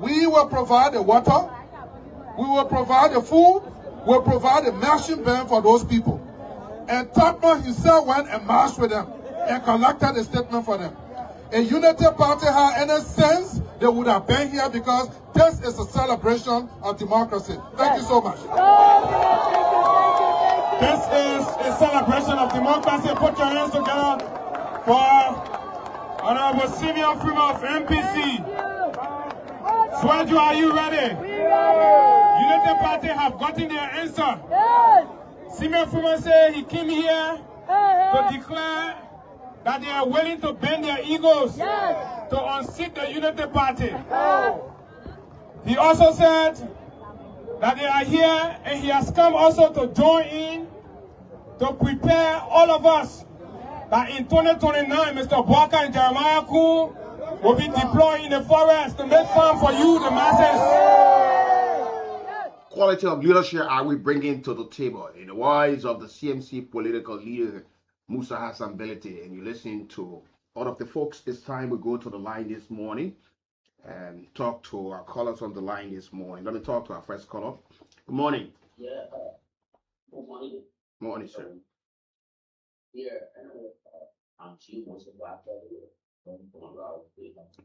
We will provide the water, we will provide the food, we'll provide the marching band for those people. And Tottenham himself went and marched with them and collected a statement for them. If Unity Party had any sense, they would have been here, because this is a celebration of democracy. Thank you so much. This is a celebration of democracy. Put your hands together for Honorable Simeon Freeman of MPC. Swaju, are you ready? Unity Party have gotten their answer. Simeon Freeman said he came here to declare that they are willing to bend their egos to unseat the Unity Party. He also said that they are here, and he has come also to join in to prepare all of us that in 2029, Mr. Walker and Jeremiah Kool will be deployed in the forest to make fun for you, the masses. Quality of leadership are we bringing to the table? In the words of the CMC political leader, Musa Hassan Belete, and you listen to all of the folks. It's time we go to the line this morning and talk to our callers on the line this morning. Let me talk to our first caller. Good morning. Yeah, good morning. Morning, sir. I'm Chief Musa Black.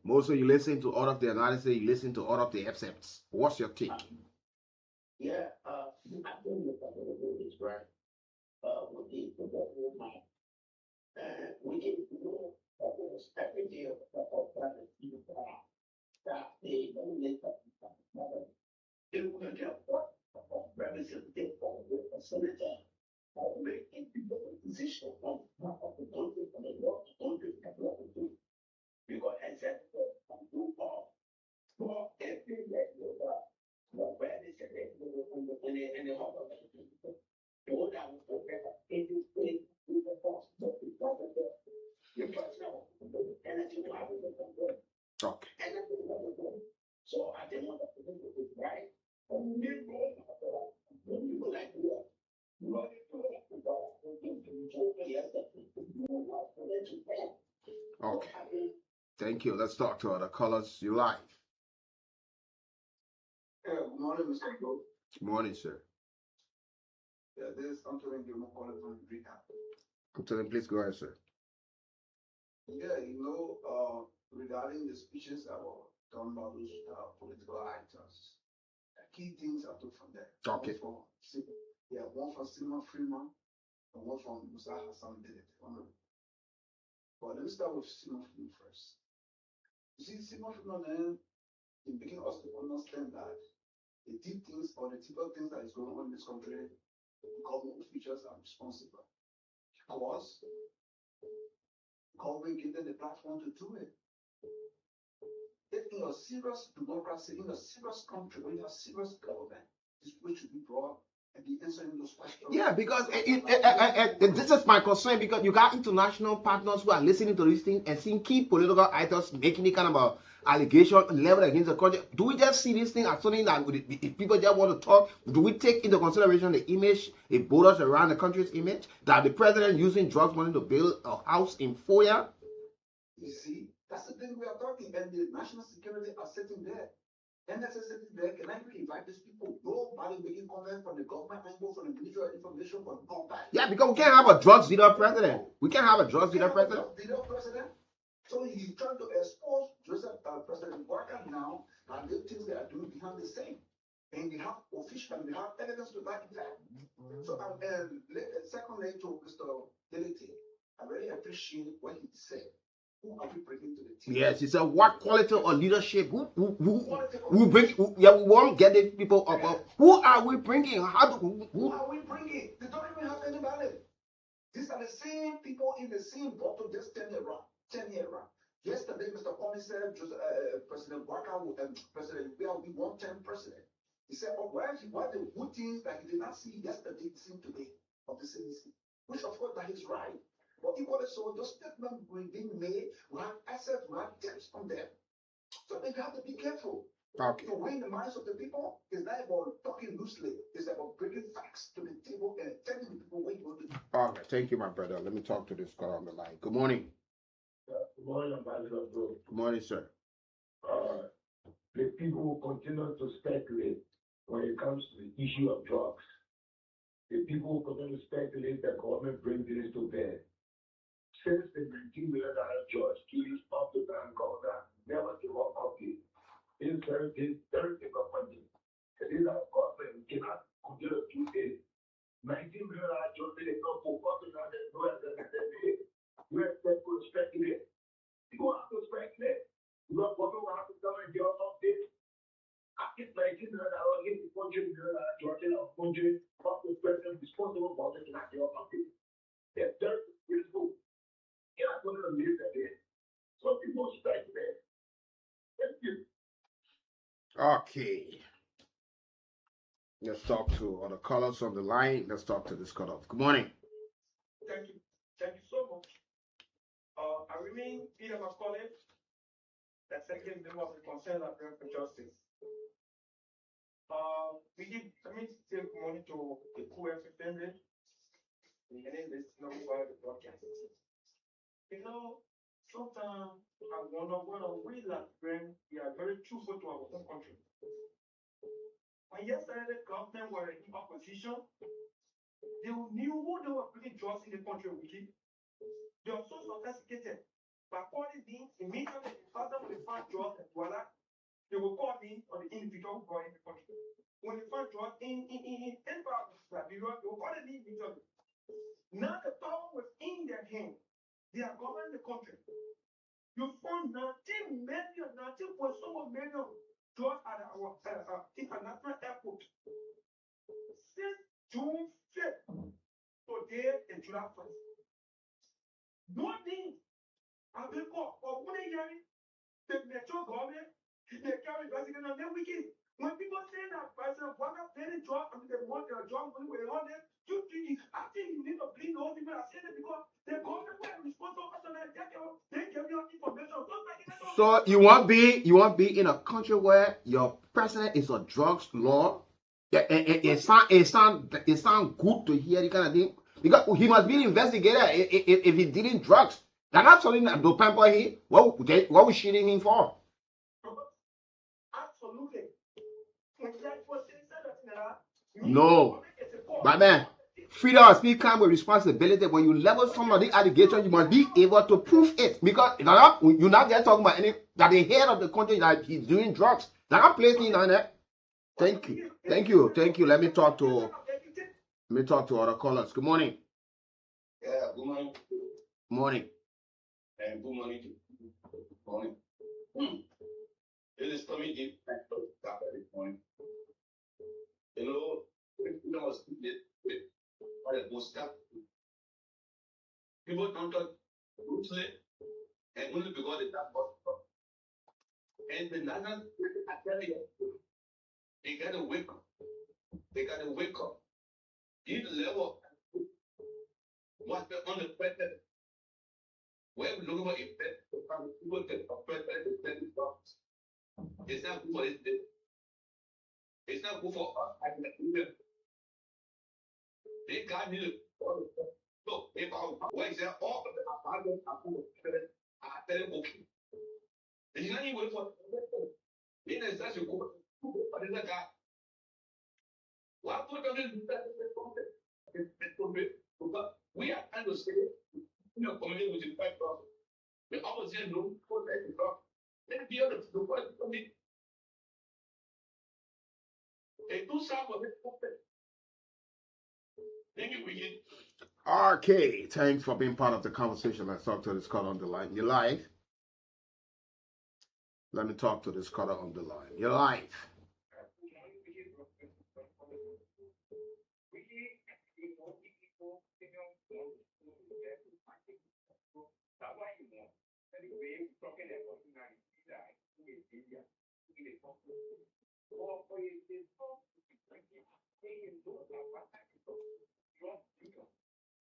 Most of you listen to all of the analysis, you listen to all of the excerpts. What's your take? I think the government is right. With the whole mind. We can do almost every day of that they don't make up. They will get what representative or a senator or make in the position of the country for the law country because executive do all for every regular where they say they do and the whole of it. Go down for anything with the force of the government. You first know anything to happen with the government. Okay. So I didn't want to do it right. People like what? Okay. Thank you. Let's talk to other callers. You live. Good morning, Mr. Kool. Good morning, sir. Yeah, this is Anthony Gilmore calling from Recap. Please go ahead, sir. Yeah, regarding the speeches that were done by those political actors, the key things I took from there. Okay. One for Simon Freeman and one from Musa Hassan Belete. But let me start with Simon Freeman first. You see, Simon Freeman is making us to understand that the deep things or the typical things that is going on in this country, the government officials are responsible. Because government gave them the platform to do it. If in a serious democracy, in a serious country, when you have serious government, this way should be brought and be answering those questions. Yeah, because this is my concern, because you got international partners who are listening to this thing and seeing key political actors making any kind of a allegation level against the country. Do we just see this thing as something that if people just want to talk? Do we take into consideration the image, the borders around the country's image, that the president using drugs money to build a house in Foya? You see, that's the thing we are talking, and the national security are sitting there. NSS sitting there, can I really invite these people? Nobody making comment from the government angle, from the Ministry of Information, from nobody. Yeah, because we can't have a drugs dealer president. We can't have a drugs dealer president. So he's trying to expose President Walker now, and the things they are doing behind the scene. And we have official, we have evidence to back it up. So, secondly, to Mr. Delete, I really appreciate what he said. Who are we bringing to the team? Yes, he said, what quality of leadership? We won't get the people up. Who are we bringing? Who are we bringing? They don't even have anybody. These are the same people in the same bottle just 10 years around. Yesterday, Mr. Comey said President Walker, President will be 110 president. He said, why the good things that he did not see yesterday, he seen today of the CDC? Which of course that is right. But equally so, those statements being made will have assets, will have debts on them. So they have to be careful. Okay. To win the minds of the people is not about talking loosely. It's about bringing facts to the table and telling the people what you want to do. All right. Thank you, my brother. Let me talk to this guy on the line. Good morning. Good morning, Ambassador. Good morning, sir. The people will continue to speculate when it comes to the issue of drugs. The people will continue to speculate that government brings this to bear. Since the $19 million judge keeps up to the governor, never give up copy. It's very disappointing. It is our government. We cannot continue to do this. $19 million judge, they don't go up to that. You expect to speculate. You have to speculate. You are going to have to come and give up this. I get $19 million, get the $100 million judge in a country, but the president responsible for it cannot give up this. They're very useful. You're not going to live that day. So people speculate. Thank you. Okay. Let's talk to other callers on the line. Let's talk to this caller. Good morning. Thank you. Thank you so much. I remain Peter McCollum, the second member of the Concerned Librarian for Justice. We give take money to the Kool family, and then this number the broadcast. You know, sometimes I wonder whether we Librarians we are very truthful to our own country. When yesterday the government were in opposition, they knew who they were putting drugs in the country with. They are so sophisticated. By calling me immediately, after when they found drugs and voila, they will call me on the individual who brought in the country. When they found drugs in Liberia, they will call me immediately. Now the power was in their hand. They are governing the country. You found 19 million drugs at our international airport. Since June 5th, today and July 1st. No need. I've been called for 1 year. The metro government, they carry investigation on their weekend. When people say that President Waka paid a job and they want their job when we were on there, I think you need to bring those people that say that because the government were responsible for that. They give you information. So you won't be in a country where your president is a drugs law. Yeah, it sound good to hear the kind of thing because he must be an investigator if he dealing drugs. They're not telling him to pamper him. What we shooting him for? Absolutely. No, but man, freedom of speech comes with responsibility. When you level somebody allegation, you must be able to prove it because you're not there talking about any that the head of the country that he's doing drugs. They're not placing on that. Thank you. Let me talk to other callers. Good morning. Yeah, good morning. Morning. And good morning to you. Good morning. It is coming deep at this point. You know, people don't talk loosely and only because they talk about. And the national academy, they gotta wake up. This level what's on the president. Where we look for effect, people get affected by the problems. It's not good for it. It's not good for us as a people. They got me to look. If I is there all of the apartments are terrible. It's not even for in a such a good, but it's a guy. What put them in we are trying to say, community with the 5,000. The opposition no for that talk. Let be able to do what it. They do some of it. Thank you, Wicked. Okay, thanks for being part of the conversation. Let's talk to this caller on the line. You're live. Let me talk to this caller on the line. You're live.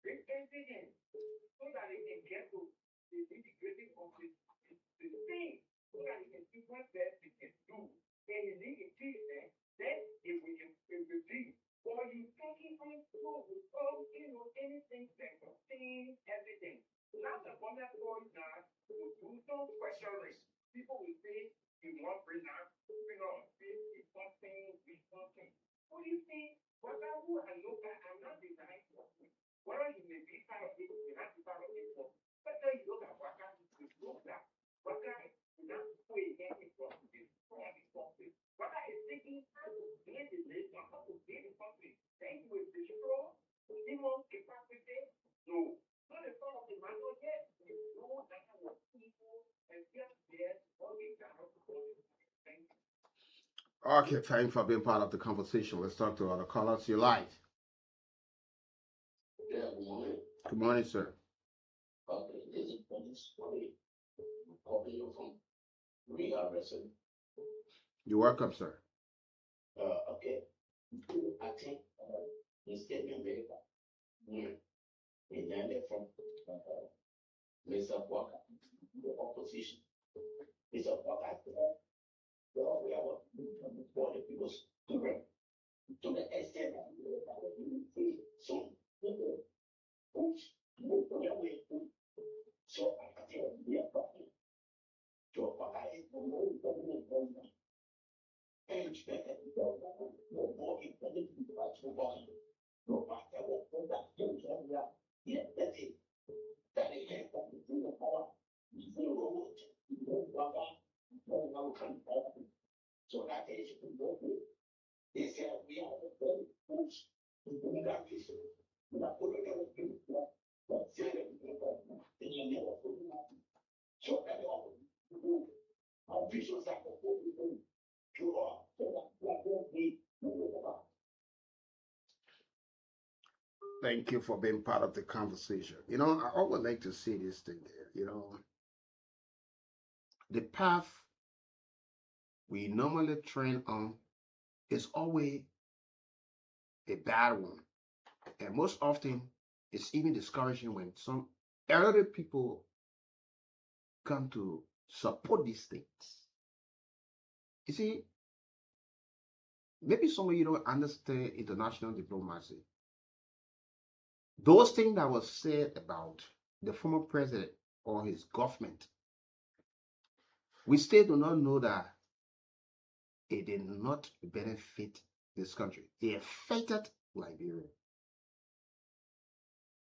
bring evidence so that they can get to the nitty-gritty of the thing, so that they can see what best they can do. And you need to teach them, then it will be. Or you taking on through without, anything that contains evidence. Now the one that goes now will do some questioning. People will say, you want bring up, this is something, this something. What do you think? What I will and look at, I'm not denying something. Whether you may be part of it, you may not be part of it. But then you look at what kind of look at what kind of not way getting from this something. What I is thinking, how to gain the nation, how to gain the country. Then you will destroy human capacity. No. Not the part of the manual yet. You know that our people and just there, all these are thank you. Okay, thanks for being part of the conversation. Let's talk to other callers. You're live. Yeah, good morning. Good morning, sir. Okay, this is Police Money. Calling you from Rehab Resident. You're welcome, sir. Okay. I think the statement made by Emmanuel from Mr. Walker, the opposition. Mr. Walker, we are for the people's children to the extent that some people push their way. So I think we are talking to Walker is more important and more important to Walker. No matter what that things are, yeah, that's it. That is it. Zero power, zero road, no Walker, no mountain. So that is important. They said we are the very push to bring that vision. We are putting everything but saying then you never put it up. So that our visions are what we do to all so that we are going to be moving about. Thank you for being part of the conversation. I always like to see this thing here. The path we normally train on is always a bad one. And most often, it's even discouraging when some elderly people come to support these things. You see, maybe some of you don't understand international diplomacy. Those things that were said about the former president or his government, we still do not know that it did not benefit this country. It affected Liberia.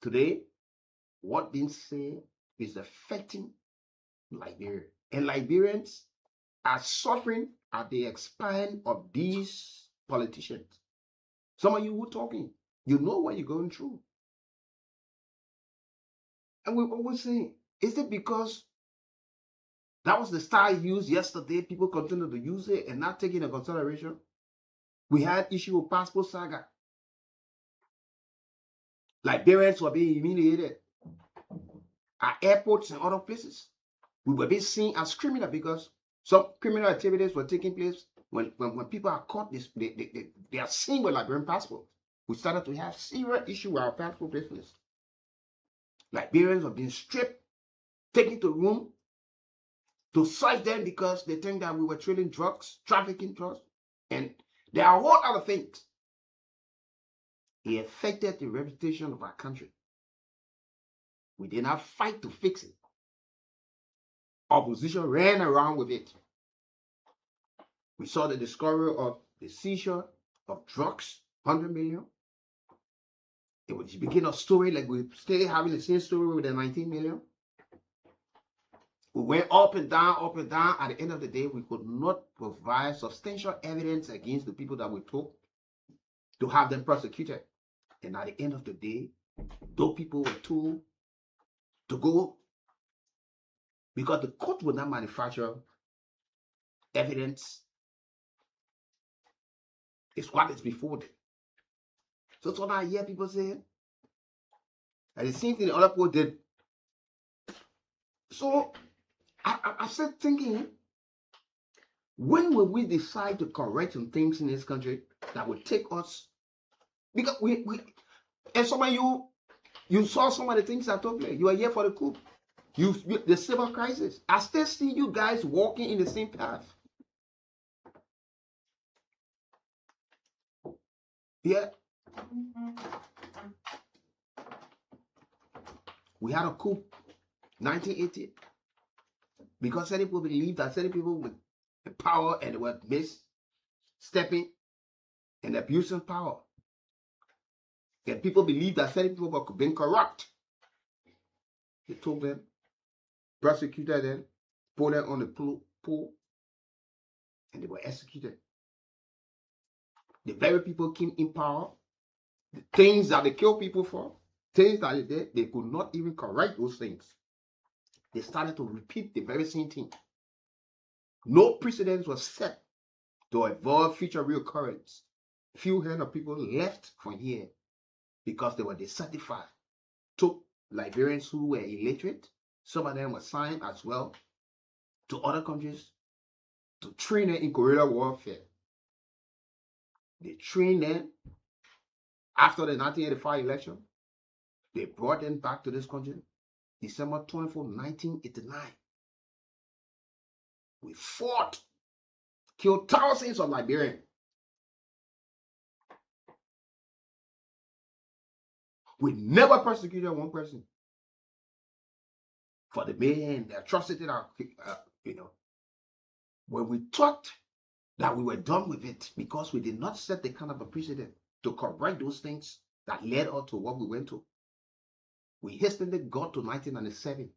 Today, what being said is affecting Liberia. And Liberians are suffering at the expense of these politicians. Some of you who are talking, you know what you're going through. And we always say, is it because that was the style used yesterday, people continue to use it and not taking into consideration? We had issue with passport saga. Liberians were being humiliated at airports and other places. We were being seen as criminal because some criminal activities were taking place when people are caught. They are seen with Liberian passports. We started to have serious issue with our passport business. Liberians were being stripped, taken to room to search them because they think that we were trading drugs, trafficking drugs, and there are a whole other things. It affected the reputation of our country. We did not fight to fix it. Opposition ran around with it. We saw the discovery of the seizure of drugs, 100 million. It was the beginning of story, like we're still having the same story with the 19 million. We went up and down, up and down. At the end of the day, we could not provide substantial evidence against the people that we took to have them prosecuted. And at the end of the day, those people were told to go because the court would not manufacture evidence. It's what is before them. So what I hear people saying, and the same thing the other people did. So I started thinking, when will we decide to correct some things in this country that will take us? Because we and some of you, You saw some of the things that took place. You were here for the coup. The civil crisis. I still see you guys walking in the same path. Yeah. We had a coup 1980 because certain people believed that certain people with power and were misstepping and abusing power. And people believed that certain people were being corrupt. They took them, prosecuted them, put them on the pool, and they were executed. The very people came in power, the things that they killed people for, things that they did, they could not even correct those things. They started to repeat the very same thing. No precedents was set to avoid future reoccurrence. Few hundred people left from here because they were desertified. Took Liberians who were illiterate, some of them were signed as well to other countries to train them in guerrilla warfare. They trained them after the 1985 election. They brought them back to this country, December 24, 1989. We fought, killed thousands of Liberians. We never persecuted one person for the mayhem, the atrocity that, when we thought that we were done with it because we did not set the kind of a precedent to correct those things that led us to what we went to. We hastily got to 1997.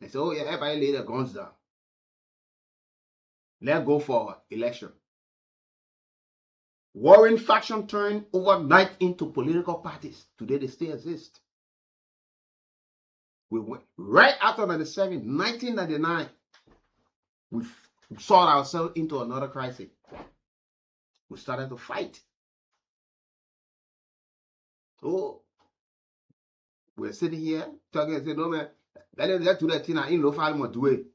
They said, oh yeah, everybody lay their guns down. Let's go for election. Warring faction turned overnight into political parties. Today they still exist. We went right after 97, 1999. We saw ourselves into another crisis. We started to fight. So we're sitting here talking and saying, no man, let's do that thing in low file must do it.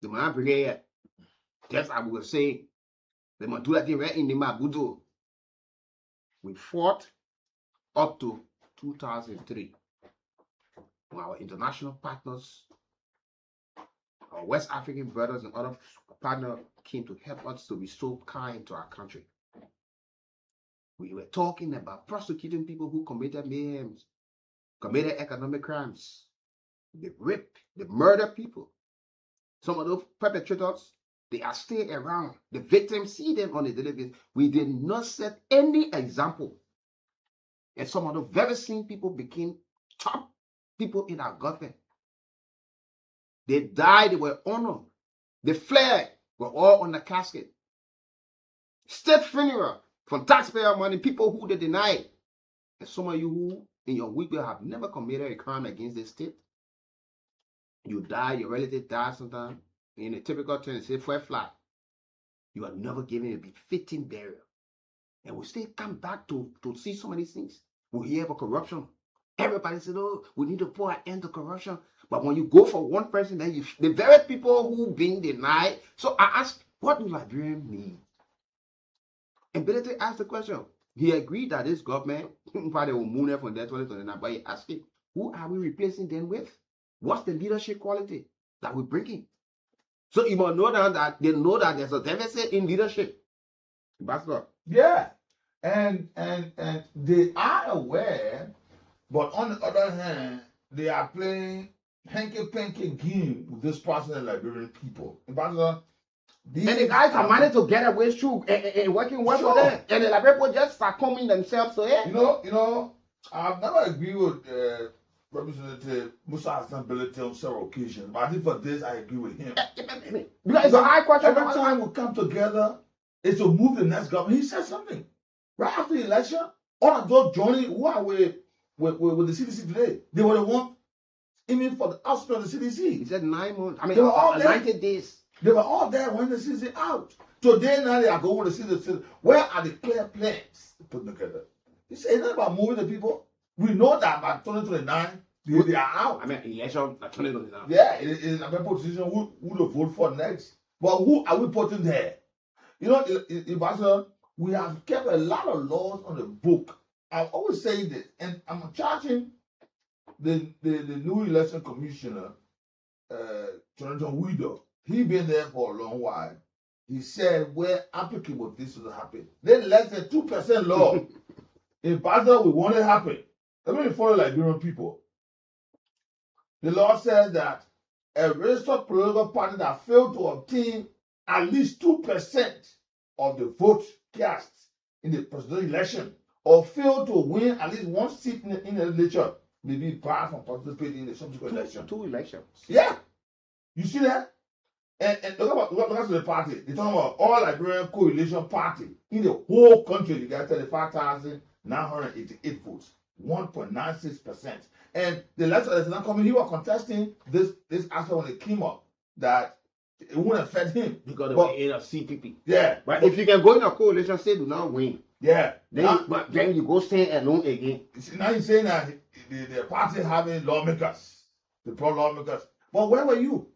The man bring it here. Just as we were saying, they must do that thing right in the Mabudo. We fought up to 2003. When our international partners, our West African brothers and other partners came to help us to restore kind to our country. We were talking about prosecuting people who committed mayhem, committed economic crimes. They rape, they murder people. Some of those perpetrators, they are still around. The victims see them on a daily basis. We did not set any example. And some of the very same people became top people in our government. They died, they were honored. They fled, were all on the casket. State funeral from taxpayer money, people who they denied. And some of you who in your week have never committed a crime against the state. You die, your relative dies sometimes. In a typical term, say for a flat. You are never given a befitting burial. And we still come back to see so many things. We hear about corruption. Everybody said, oh, we need to put an end to corruption. But when you go for one person, then the very people who being denied. So I asked, what do Liberians need? And Benedict asked the question. He agreed that this government, probably will move there from there 2029, but he asked him, who are we replacing them with? What's the leadership quality that we're bringing? So you must know that they know that there's a deficit in leadership. Ambassador. Yeah. And they are aware, but on the other hand, they are playing hanky-panky game with this person and Liberian people. Ambassador, and the guys are managed to get away through and working well for them. And the Liberian people just start coming themselves to it. You know, I've never agreed with Representative Musa Hassan's ability on several occasions, but I think for this I agree with him. It's a high question. Every time we come together, it's to move the next government. He said something. Right after the election, all of those joining who are with the CDC today, they were the ones aiming for the outside of the CDC. He said 9 months. I mean, they were all 90 days. They were all there when the CDC out. Today now they are going to the CDC. Where are the clear plans to put together? He said it's not about moving the people. We know that by 2029, they are out. I mean, election 2029. Yeah, it is a position who to vote for next. But who are we putting there? You know, Ambassador, we have kept a lot of laws on the book. I'm always saying this, and I'm charging the new election commissioner, Jonathan Widow, he been there for a long while. He said where applicable this will happen. Then less than 2% law in Basel we want it to happen. Let me follow Liberian people. The law says that a registered political party that failed to obtain at least 2% of the votes cast in the presidential election or failed to win at least one seat in the legislature may be barred from participating in the subsequent election. Two elections. Yeah. You see that? And look at the party. They're talking about all Liberian coalition party in the whole country. They got 35,988 votes, 1.96%. And the election that's not coming, he was contesting this aspect when it came up that it wouldn't affect him because they were in a CPP. Yeah, but if you can go in a coalition, say do not win. Yeah, then you go stand alone again. Now you're saying that the party having lawmakers, the pro lawmakers. But where were you?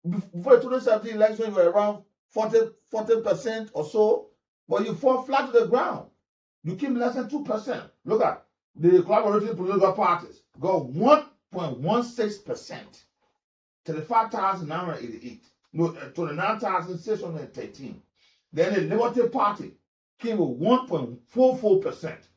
Before the 2017 election, you were around 40% or so, but you fall flat to the ground. You came less than 2%. Look at the collaborative political parties got 1.16%, 35,988. No, 29,613. Then the Liberty Party came with 1.44%.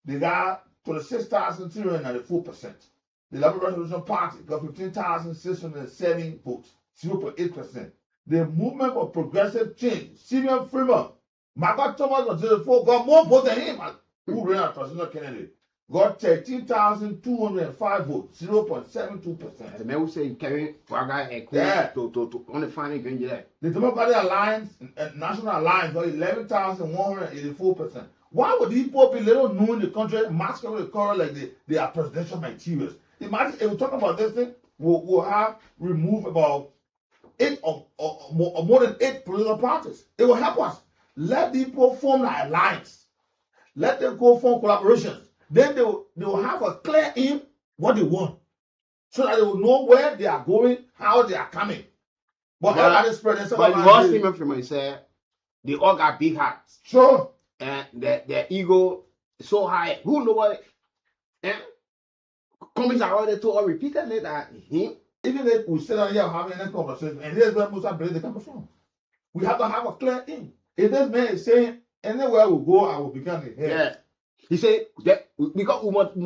They got 26,394%. The Liberal Revolution Party got 15,607 votes, 0.8%. The Movement for Progressive Change, Simeon Freeman, Margaret Thomas was 04, got more votes than him, who ran as President Kennedy. Got 13,205 votes, 0.72%. The man who say carry Waga and Kool to only find it going there. The Democratic Alliance and National Alliance got 11,184%. Why would these people be little known in the country, masquerade with color like they are presidential materials? Imagine if we talk about this thing, we'll have removed about 8 or more than 8 political parties. It will help us. Let people form an alliance. Let them go form collaborations. Then they will have a clear aim what they want, so that they will know where they are going, how they are coming. But you lost him from he said they all got big hearts. Sure. And their ego is so high. Who know what? And companies are already told repeatedly that him. Even if we sit down here having a conversation, and here's where most of the come from. We have to have a clear aim. If this man is saying anywhere we go, I will become the head. Yeah. He said that because we want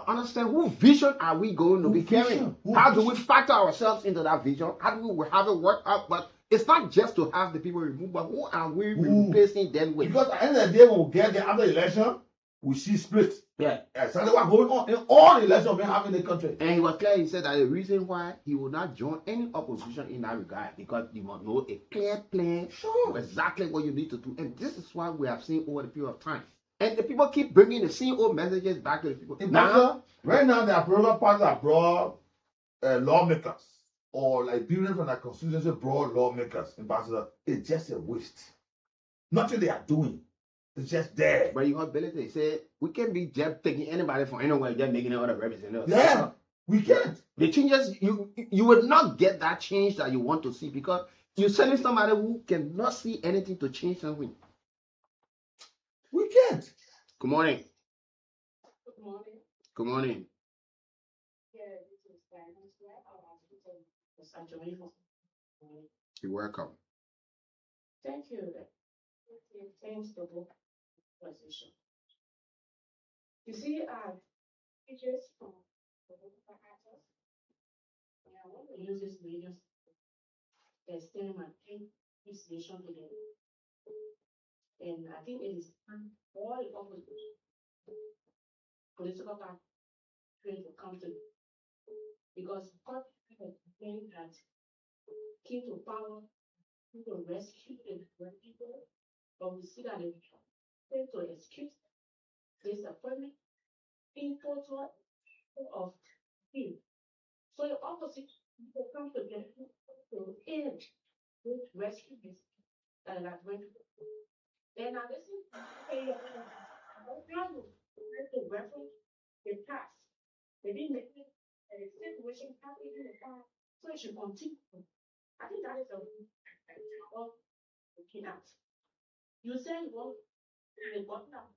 understand who vision are we going to be carrying? How do we factor ourselves into that vision? How do we have it work out? But it's not just to have the people removed, but who are we replacing them with? Because at the end of the day, when we get there after the election, we see split. Yeah. Exactly what's going on in all the elections we have in the country. And he was clear, he said that the reason why he will not join any opposition in that regard, because you must know a clear plan, sure, exactly what you need to do. And this is why we have seen over the period of time. And the people keep bringing the same old messages back to the people. Right now, the political parties are broad lawmakers, or like building from the constituency broad lawmakers. Ambassador, it's just a waste. Nothing they are doing. It's just there. But you heard Billy say we can't be just taking anybody from anywhere, just making it other representatives. Yeah, we can't. The changes you will not get that change that you want to see because you're sending somebody who cannot see anything to change something. We can't. Good morning. Good morning. Good morning. Yeah, this is You're welcome. Thank you. Thanks to both position. You see, pictures from the political actors. And I want to use this video to extend my appreciation to them. And I think it is all opposition political parties to come to because God has claimed that key to power, key to rescue the people, but we see that they tend to excuse disappointment in total of him. So the opposition people come together to aid with rescue this and that went. Then I listen to reference the past. They didn't make it a situation happen in the past, so it should continue. I think that is a well looking at. You said well the bottom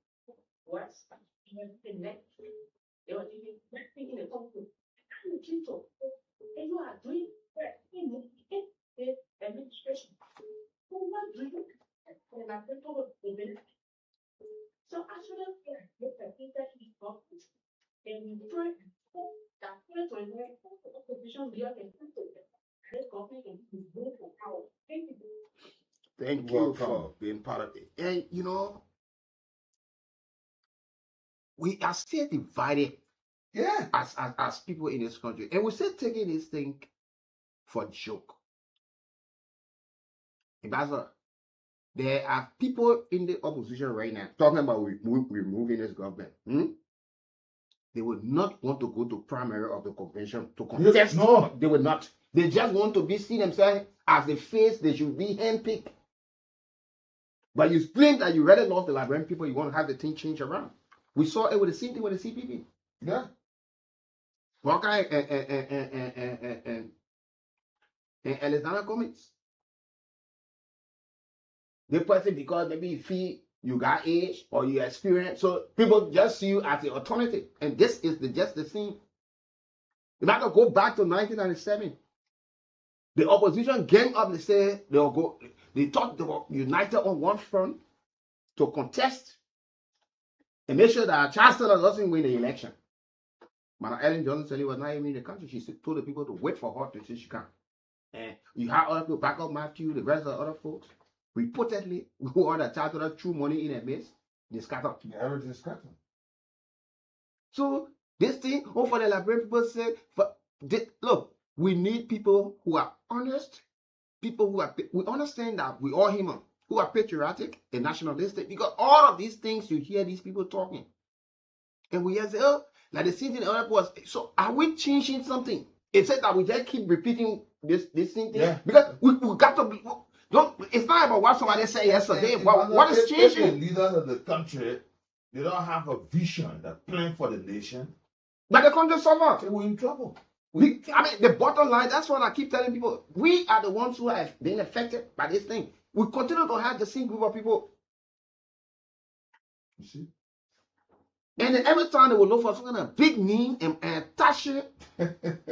works, the next they were investing in the company. you treat you, and you are doing in the administration. So what do you and I think over the minute. So actually, get the thing that he got, and we try and hope that to a position we are in this government and move for power. Thank you. Thank you for being part of it. And you know, we are still divided as people in this country. And we're still taking this thing for joke. Ambassador, there are people in the opposition right now talking about removing this government. They would not want to go to primary of the convention to contest. No, they would not. They just want to see themselves as the face they should be handpicked. But you explain that you rather lost the Liberian people, you want to have the thing change around. We saw it with the same thing with the CPP. Yeah. Walker and Alexander Cummings. They person because maybe you feel you got age or you experience, so people just see you as the alternative. And this is just the same. If I could go back to 1997, the opposition came up and said they thought they were united on one front to contest and make sure that Chancellor doesn't win the election. Madam Ellen Johnson said he was not even in the country. She told the people to wait for her to see she come. And you have other people back up Matthew, the rest of the other folks. Reportedly, who are the Chancellor threw money in a mess, they scattered. Everything scattered. So this thing, for the Liberian people said, look, we need people who are honest, people who are, we understand that we all human, who are patriotic and nationalistic, because all of these things you hear these people talking. And we just say, oh, like the same thing the other was. So are we changing something? It said that we just keep repeating this same thing. Yeah. Because we got to be, it's not about what somebody said yesterday. What is changing? If the leaders of the country, they don't have a vision, a plan for the nation. But the country suffer. We're in trouble. The bottom line, that's what I keep telling people. We are the ones who have been affected by this thing. We continue to have the same group of people. You see? And then every time they will look for some kind of big name and attach it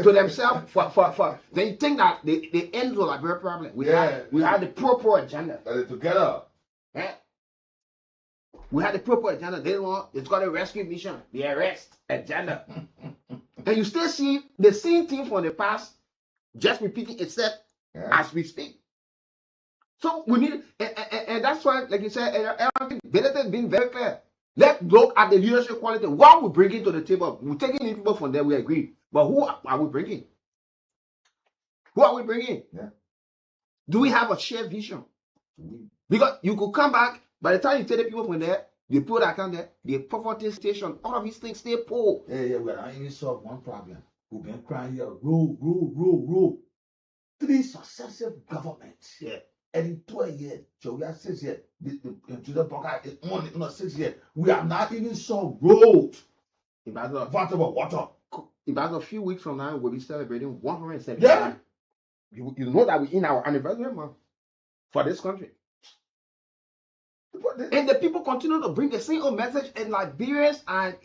to themselves for they think that they end the Liberian problem. We had the proper agenda. Got it together. Yeah. We had the proper agenda. It's got a rescue mission, the arrest agenda. And you still see the same thing from the past just repeating itself as we speak. So we need, and that's why, like you said, Benedict has been very clear. Let's look at the leadership quality. What we bringing to the table? We're taking in people from there, we agree. But who are we bringing? Who are we bringing? Yeah. Do we have a shared vision? Because you could come back, by the time you take the people from there, the people that come there, the poverty station, all of these things stay poor. Yeah, we're not even solve one problem. We've been crying here, rule. 3 successive governments. Yeah. And in 12 years, so we are 6 years. The Boga is only 6 years. We have not even saw road. Water. About a few weeks from now, we'll be celebrating 170. Yeah. You know that we're in our anniversary month for this country. And the people continue to bring the same old message, and Liberians, and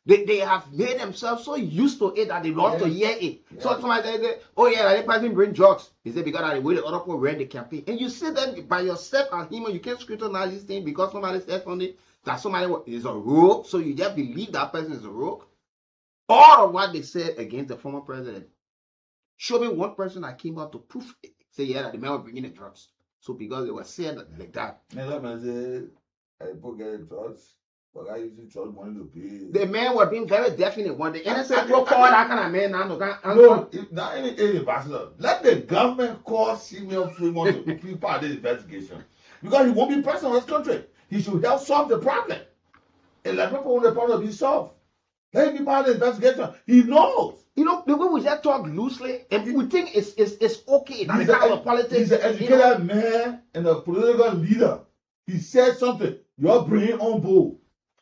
they have made themselves so used to it that they lost to hear it. Yeah. So somebody said, oh yeah, that person bring drugs. He said because of the way the other people ran the campaign. And you see that by yourself as human, you can't scrutinize this thing because somebody said something that somebody is a rogue. So you just believe that person is a rogue. All of what they said against the former president. Show me one person that came out to prove it. Say yeah, that the man was bringing the drugs. So because they were saying like that. But I used to charge money to pay. The men were being very definite. When the innocent people call that kind of man, no, not any ambassador. Let the government call Simeon Fremont to be part of the investigation. Because he won't be president of this country. He should help solve the problem. And let people want the problem be solved. Let him be part of the investigation. He knows. The way we just talk loosely, and we think it's okay. He's an educated man and a political leader. He said something. You're bringing on board.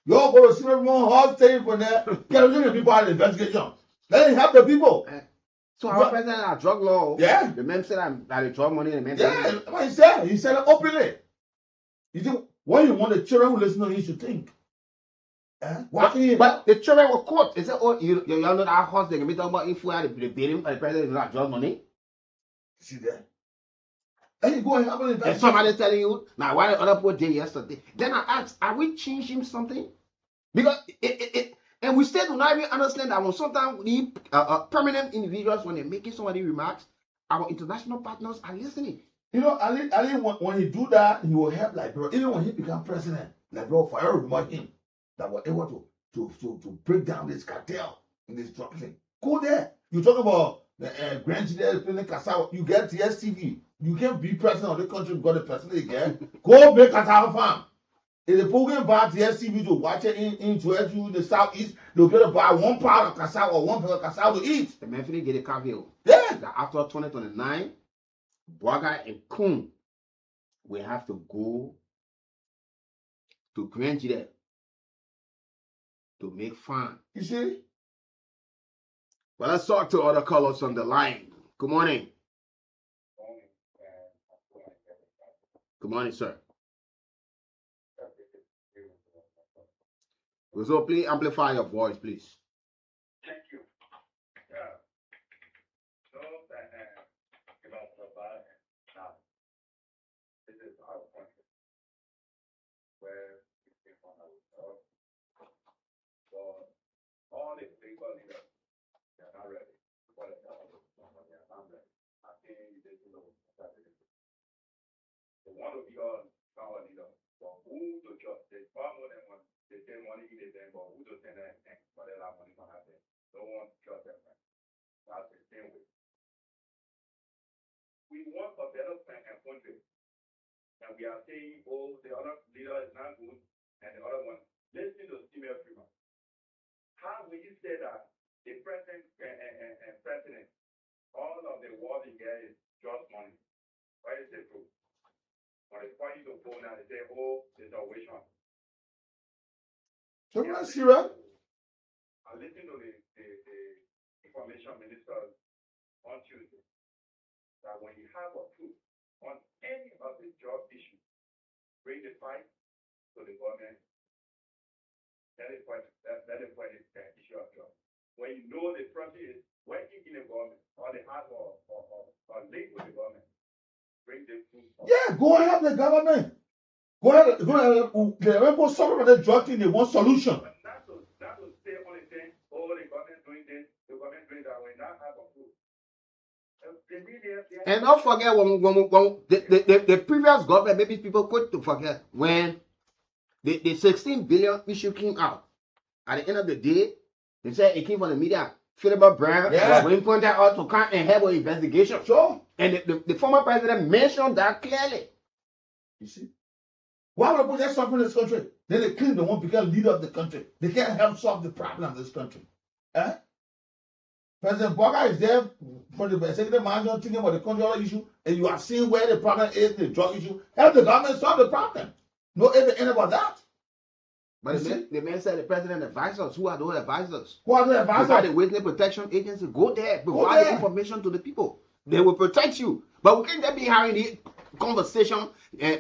You're going to see everyone hard staying from there. Get the people out of the investigation. Let him help the people. So our president had drug law. Yeah. The men said that they drug money. The men what he said it openly. You think what you want the children who listen to him should think. Walking in. But the children were caught. They said, oh, you know that horse, they can be talking about info at the bidding, and the president is not just money. See that? And you go and have an And investigation. somebody telling you, now why the other people did yesterday. Then I asked, are we changing something? Because and we still do not even understand that when sometimes we permanent individuals, when they're making somebody remarks, our international partners are listening. You know, Ali when he do that, he will help like bro. Even when he become president, like bro, forever remember him that was able to break down this cartel in this drug thing. Go there. You talk about the Grand Chile, you get TSTV. You can't be president of the country because the president you get. Go make Cassava farm. If the program buy TSTV to watch it in the southeast, they'll get to buy one part of cassava or one part of cassava to eat. The man finna get a caveat. Yeah. That after 2029, Boaga and Kool will have to go to Grand Chile to make fun. You see? Well, let's talk to other colors on the line. Good morning. Good morning, sir. So please amplify your voice, please. Thank you. This is our country where we came from ourselves. For all the people leaders, they are not ready. For the government, they are not ready. I think they know that it is. They want to be all power leaders. But who to trust? They far more than one. They say money in the bank, but who to send anything? But they have money for nothing. No one trust them. That's the same way. We want a better plan and country. And we are saying, oh, the other leader is not good, and the other one. Listen to Senior Freeman. How will you say that the president and president, all of the word in there is just money? Why is it true? But it's funny to go now and say, oh, it's a wish on. So let's see, right? I listened to the information minister on Tuesday that when you have a proof on any of the job issues, bring the fight to the government. That is what the issue of job. When you know the person is working in the government or they have or linked with the government, bring the proof. Yeah, go ahead, the government. Go ahead. The people suffering from the drug thing, they want solution. But not to say only thing, oh, the government doing this, the government doing that, when not have a proof. And don't forget when the previous government, maybe people could to forget when the 16 billion issue came out. At the end of the day, they said it came from the media. Philip Brown was pointed out to come and have an investigation. Sure. And the former president mentioned that clearly. You see? Why would I put that suffering in this country? Then they claim they want to become leader of the country. They can't help solve the problem of this country. Eh? President Boga is there for the executive manager thinking about the country issue, and you are seeing where the problem is, the drug issue. Help the government solve the problem. No end about that. But the man said the president advised us. Who are those advisors? Who are the advisors? The Witness Protection Agency. Go there. Provide the information to the people. They will protect you. But we can't just be having the conversation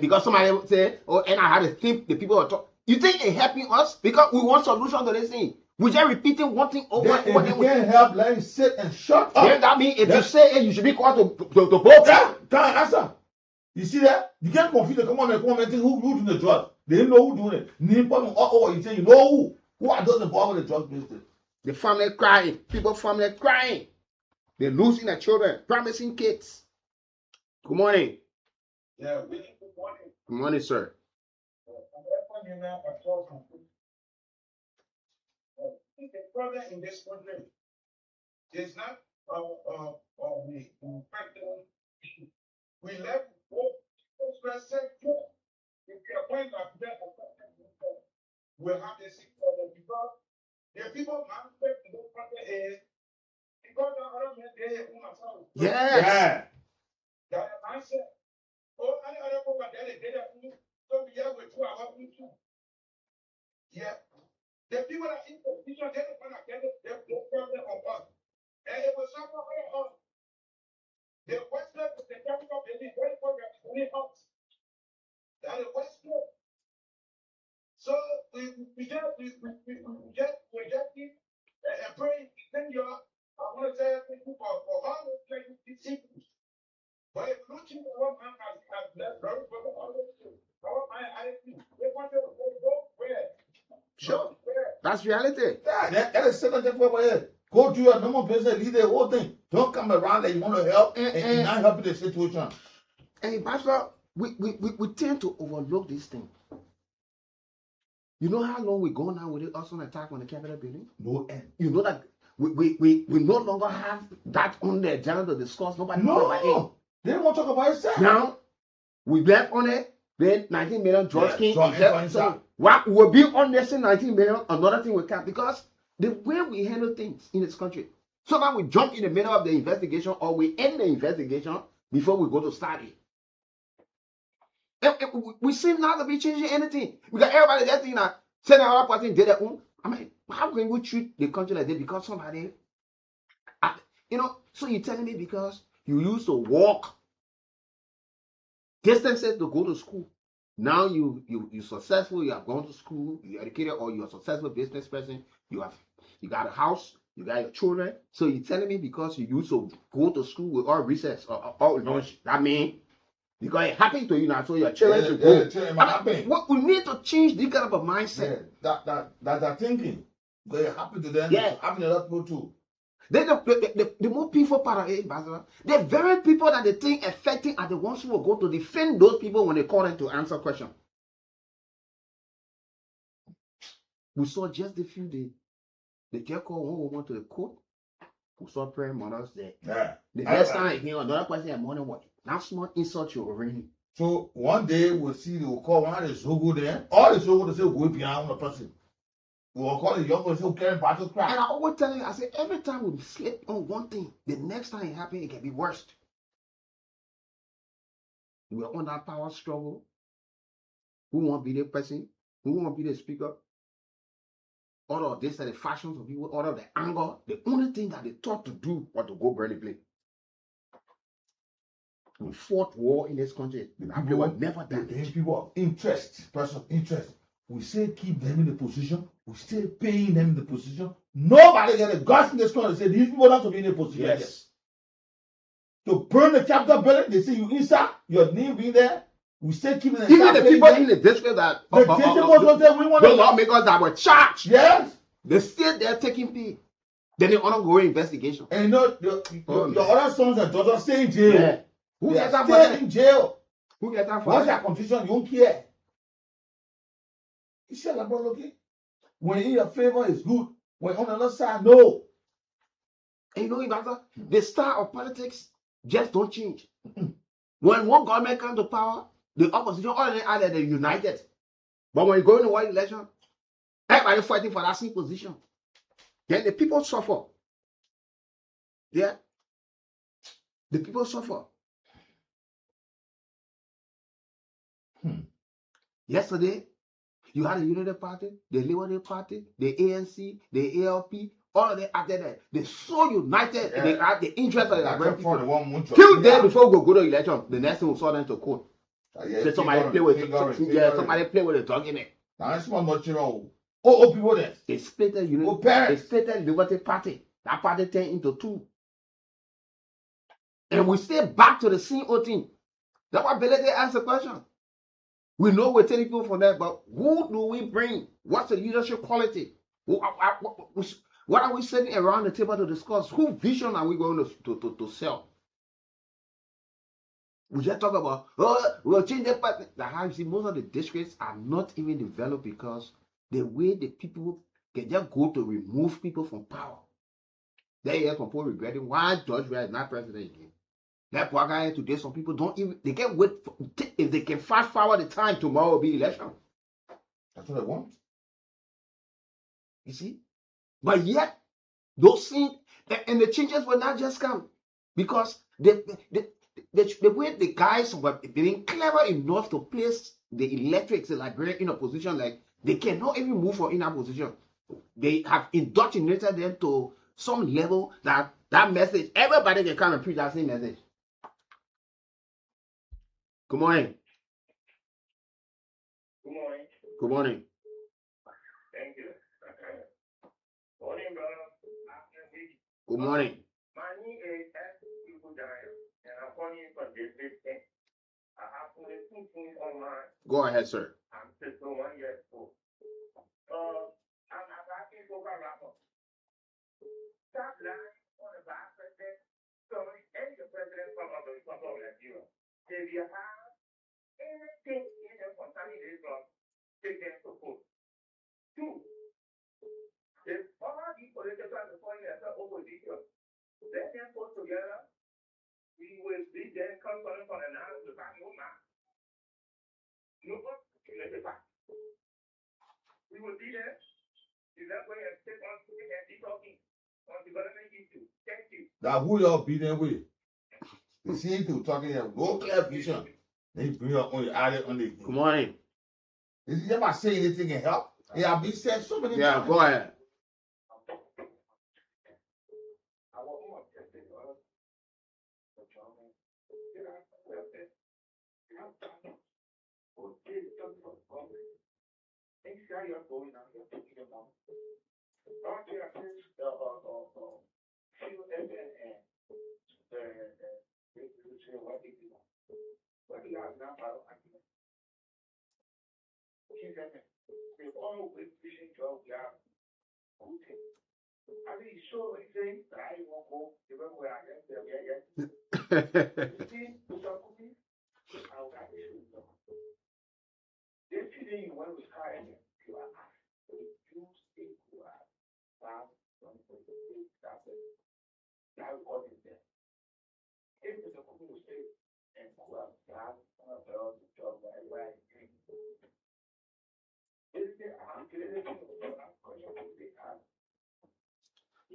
because somebody say, oh, and I had to think the people are talking. You think it's helping us? Because we want solution to this thing. We're just repeating one thing over and over. If you can't help, let him sit and shut up. Then that means if you say it, you should be called to vote. Can't answer. You see that? You can't confuse the comment who doing the drugs. They didn't know who doing it. You say you know who are those involved with the drug business. The family crying. People family crying. They're losing their children, promising kids. Good morning. Yeah, good morning. Good morning, sir. The problem in this country is not the practical issue. We left both sector. If we are going to that, we'll have the same problem because the people manufacture in this country is because the other men they own. Yes. Yeah. That answer. Oh, any other people that they did so we have with 2 hours too. Yeah. The people that in position, they don't want to get the problem on us. And it was something on us. The Western is the capital of the very program is only us. That is Western. So we we just keep and pray. Then you I want to say people for how to play with these people. But if you look at what man has left, very they want to go where? Sure. That's reality. Yeah, that is second thing for my head. Go to your normal business, leave the whole thing. Don't come around that you want to help and not helping the situation. Hey, Pastor, we tend to overlook this thing. You know how long we go now with the Austin attack on the Capitol building? No end. You know that we no longer have that on the agenda to discuss. Nobody knows about it. They don't want to talk about it. Now, we left on it. Then 19 million George King. So what will be unnecessary 19 million? Another thing will come because the way we handle things in this country. So now we jump in the middle of the investigation or we end the investigation before we go to start it. We seem not to be changing anything because everybody just thinking that saying another person did their own. I mean, how can we treat the country like that because somebody, so you're telling me because you used to walk distances to go to school. Now you're successful, you have gone to school, you're educated, or you're a successful business person, you got a house, you got your children. So you're telling me because you used to go to school with all recess or all lunch, that means because it happened to you now, so your children should go. What we need to change this kind of a mindset. Yeah, that's thinking. Because it happened to them, yeah. It happened to other people too. Then the more people part of it, the very people that they think affecting are the ones who will go to defend those people when they call them to answer questions. We saw just a few days. They just called one woman to the court. We saw prayer mothers there. Yeah. The next time I hear another person at morning watch. Now small insult you already. So one day we'll see they will call one of the Zogo there. All the Zogo they say go behind one person. We will call the young person who carry battle cry. And I always tell you, I say every time we slip on one thing, the next time it happens, it can be worse. We're on that power struggle. Who won't be the person? Who won't be the speaker? All of this are the fashions of people, all of the anger. The only thing that they thought to do was to go burn the place. We fought war in this country. People were never damaged. People of interest, person of interest. We say keep them in the position. We still paying them in the position. Nobody get the guts in this country to say these people have to be in a position. Yes. To burn the Capitol building, they say you inside, your name being there. We still keep them. Even the people in the district that the lawmakers that were charged. Yes. They still there taking pay. Then the ongoing investigation. And you know the other sons and daughters stay in jail. Yeah. Who they get that for in jail? Who get that for? What's your confusion? You don't care. You see, like, okay? When in your favor is good, when on the other side, no. And you know, the style of politics just don't change. When one government comes to power, the opposition, all of them are they're united. But when you go into one election, everybody fighting for that same position. Then the people suffer. Yeah. The people suffer. Yesterday, you had the United Party, the Liberal Party, the ANC, the ALP, all of them out there. They're so united. Yeah. They have the interest of the people. Till day before we go to election, the next thing we saw them to court. So somebody play with somebody play with the document. That's one much wrong. Oh, people there. They split the United. They split the Liberty Party. That party turned into two. And we stay back to the same old thing. That's why Billy asked the question. We know we're taking people from there, but who do we bring? What's the leadership quality? What are we sitting around the table to discuss? Whose vision are we going to sell? We just talk about, we'll change the party. You see, most of the districts are not even developed because the way the people can just go to remove people from power. They hear some people regretting why George is not president again. That poor guy today, some people don't even, they can't wait. If they can fast forward the time, tomorrow will be election. That's what I want. You see? But yet, those things, and the changes will not just come. Because the way the guys were being clever enough to place the electrics, the Liberian in a position like they cannot even move from in that position. They have indoctrinated them to some level that message, everybody can come and preach that same message. Good morning. Good morning. Good morning. Good morning. My name is S. People Giant, and I'm calling you from this district. I have only 2 things on my. Go ahead, sir. I'm 61 years old. I'm asking for a rapper. Stop lying on the vice president, sorry, and the president of the Republic of Nigeria. If you have anything in the concerning this law, take them to court. 2, if all these politicians are calling themselves opposition, let them put together. We will be there, come from the land to back no man. No one to let it back. We will be there. Is that way and take on to and be talking on development issue. Thank you. That who y'all be there with? The same thing talking here, no clear vision. Then you bring up on your added on the. Good morning. Is he ever say anything can help? It have been said so many times. Yeah, go ahead. Yesterday, when we hired him, you are asked to use a that what is there. If the company will say, and job where I agree.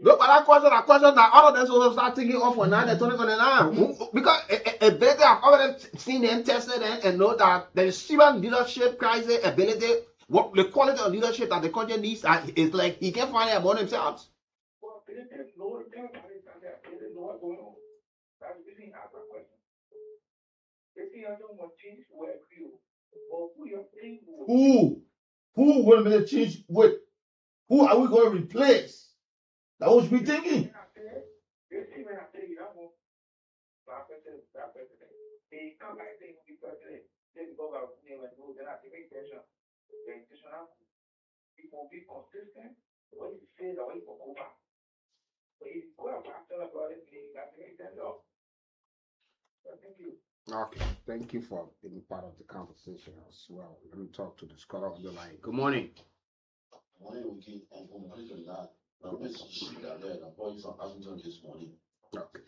Look at that question that all of them will start taking off for 2029. Because a better have already seen them, tested them, and know that there is serious leadership crisis ability. What the quality of leadership that the country needs is like he can't find it about himself. Who will be the change with? Who are we going to replace? That was me thinking. It will be consistent when you say that way for over. But if you go after the body, that's make sense of. Thank you. Okay, thank you for being part of the conversation as well. Let me talk to the scholar on the line. Good morning. Good morning, Wiki, and good morning to that. I'm going to see that there. I'm calling from Ashington this morning. Okay.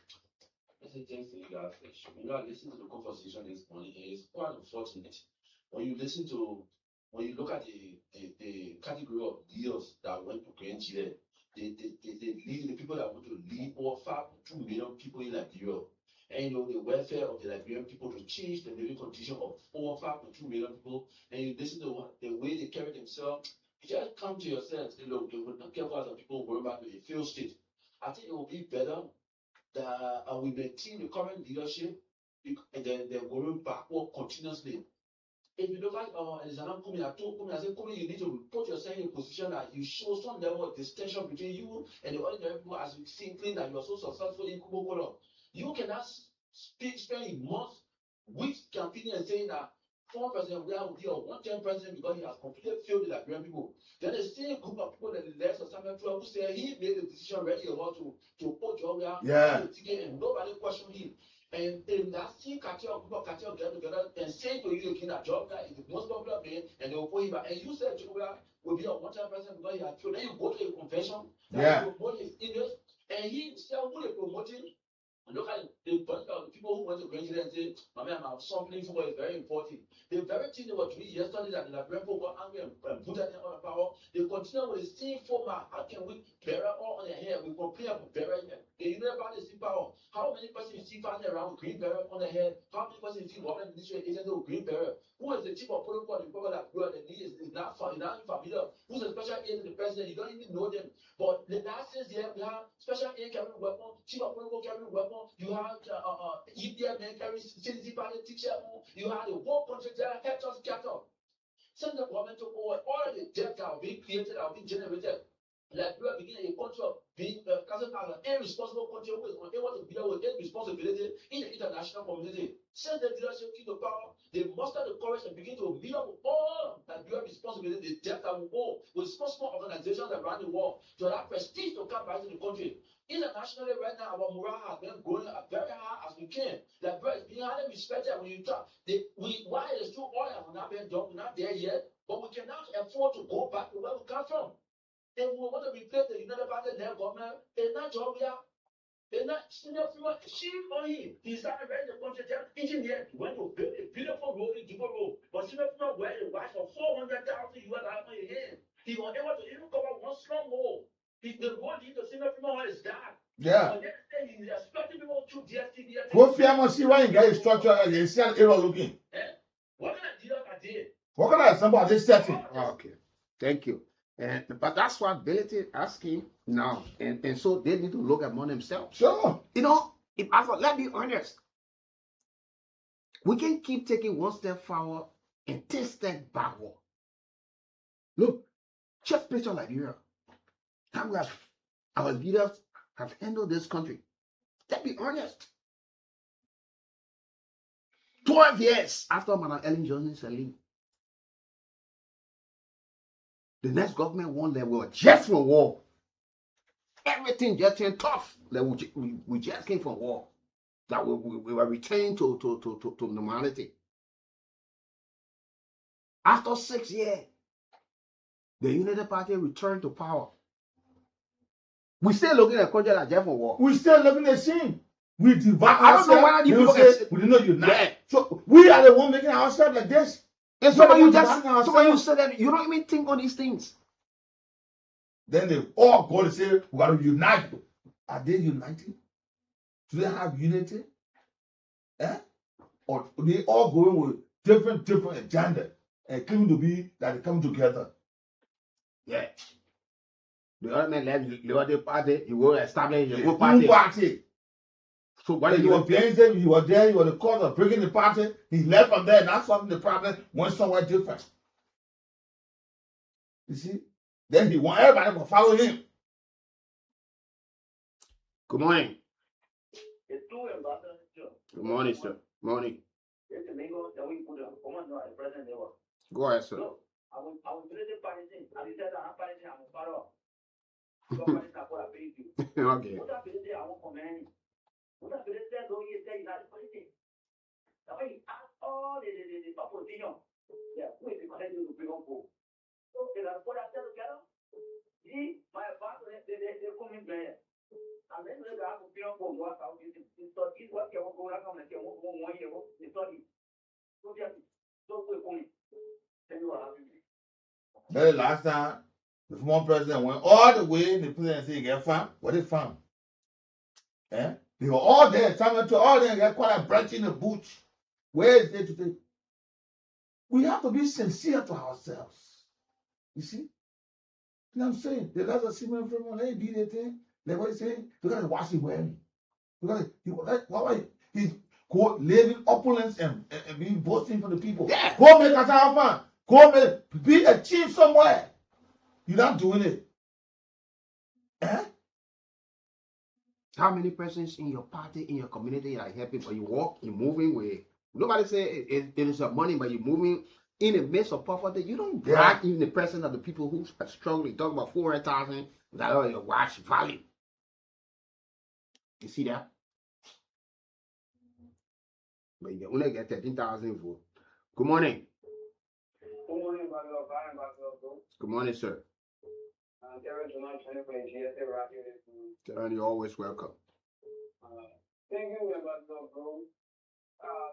I say thanks to you guys. You know, I listened to the conversation this morning. It's quite unfortunate when you look at the category of leaders that went to Grand Chile, they lead the people that want to lead over 2 million people in Nigeria. And you know the welfare of the Nigerian people to change the living condition of over 2 million people. And you listen to the way they carry themselves. You just come to yourself and look, they will not care about the people going back to a failed state. I think it will be better that we maintain the current leadership and then they're going backward continuously. If you look at Alexander Kool, I said, Kool, you need to put yourself in a position that you show some level of distinction between you and the ordinary people as you think that you are so successful in Kool. You cannot spend months, weeks campaigning and saying that former President William will be a one-term president because he has completely failed the Liberian people. Then the same group of people that the left of Samuel 12 who say he made the decision ready about to put Georgia on the ticket and nobody questioned him. And that same group of cartel get together and say to you again that Georgia is the most popular man and they will put him back. And you said Georgia will be a one-term president because he has failed. Then you go to a convention that will promote his image and he himself who they promoting. Look at the people who went to Grand Chile and say, "Mommy, I'm something for is very important." The very thing they were doing yesterday that the Liberian people got angry and put them on the power, they continue with the same format. How can we bury all on their hair? We complain about burying them. You know about the same power. How many persons you see flying around with green barrel on their head? How many persons you see government ministry agents with green barrel? Who is the chief of protocol? The people that go and the knee is not familiar. Who's the special agent to the president? You don't even know them. But the last 6 years, we have special agent carrying weapon, chief of protocol carrying weapon. You have EPM men carrying citizen party teacher. You have the war country there, head us cattle. Send the government to over all the debt that are being created, that are being generated. Liberia begin a country of being considered as an irresponsible country who is unable to deal with irresponsibility in the international community. Since the leadership came to power, they mustered the courage and begin to deal with all Liberian responsibility, the debt that we owe with small organizations around the world to have prestige to come back to the country. Internationally, right now, our morale has been going very high as we can. Liberia is being highly respected when you talk. Why is true oil has not been done, we're not there yet, but we cannot afford to go back to where we come from. If we want to replace the United Party-led government, it's not Georgia. It's not senior female. She or he started running the country just engineer. He went to build a beautiful road in Juba Road. But senior female wear a watch for $400,000 US on his hand. He was able to even cover one slum hole. The road into senior female is dark. Yeah. But then he's expecting people to DSTV. What family see why you get structure and you see an area looking? What kind of deal I did? What kind of somebody setting? Okay, thank you. But that's what ability asking now, and so they need to look at more themselves. Sure. You know, let's be honest. We can keep taking one step forward and 10 steps backward. Look, just picture Liberia. How our leaders have handled this country. Let's be honest. 12 years after Madam Ellen Johnson Sirleaf, the next government won that we were just from war. Everything just turned tough. That we just came from war. That we were returning to normality. After 6 years, the United Party returned to power. We still looking at country that just from war. We still looking at the same. We divide I don't know why these people say we did not unite. Yeah. So we are the one making ourselves like this. And so when you say that, you don't even think on these things. Then they all go to say we got to unite. Are they united? Do they have unity? Or they all going with different agenda and claiming to be that they come together? Yeah. The other man left the other party, he will establish his own party. party. So why you were against him, you were there, you were the cause of breaking the party. He left from there, not solving the problem, went somewhere different. You see? Then he want everybody to follow him. Good morning. Good morning, sir. Morning. Go ahead, sir. I was really panicking. I said I'm panicking. I'm far off. Okay. What happened there? I won't comment. What happened there? Don't you say that panicking? Now when you ask all the opposition, yeah, who is the connected to bring on board? So they are put that together. See, my father, they come in there. And then they have to bring on board what I was using. They study what they want to go like I'm like, they want 1 year. They study. So they have to. So we're going. Then you are having me. Very last time, the former president went all the way in the presidency to get found. What they found? They were all there, some to all there, get quite a branch in the bush. Where is they today? We have to be sincere to ourselves. You see? You know what I'm saying? The guys are similar from when they do their thing. They what say? Look at the watch he wearing. Look at it. He's living opulence and being boasting for the people. Yeah. Go make a fun. Go be a chief somewhere. You're not doing it. How many persons in your party, in your community are helping, but you walk, you're moving with? Nobody say it is your money, but you're moving in the midst of poverty. You don't brag even the presence of the people who are struggling. Talk about 400,000 that are your watch value. You see that? But you only get 13,000 votes. Good morning. Good morning, Good morning, sir. Karen, you're always welcome. Thank you, Ambassador, bro.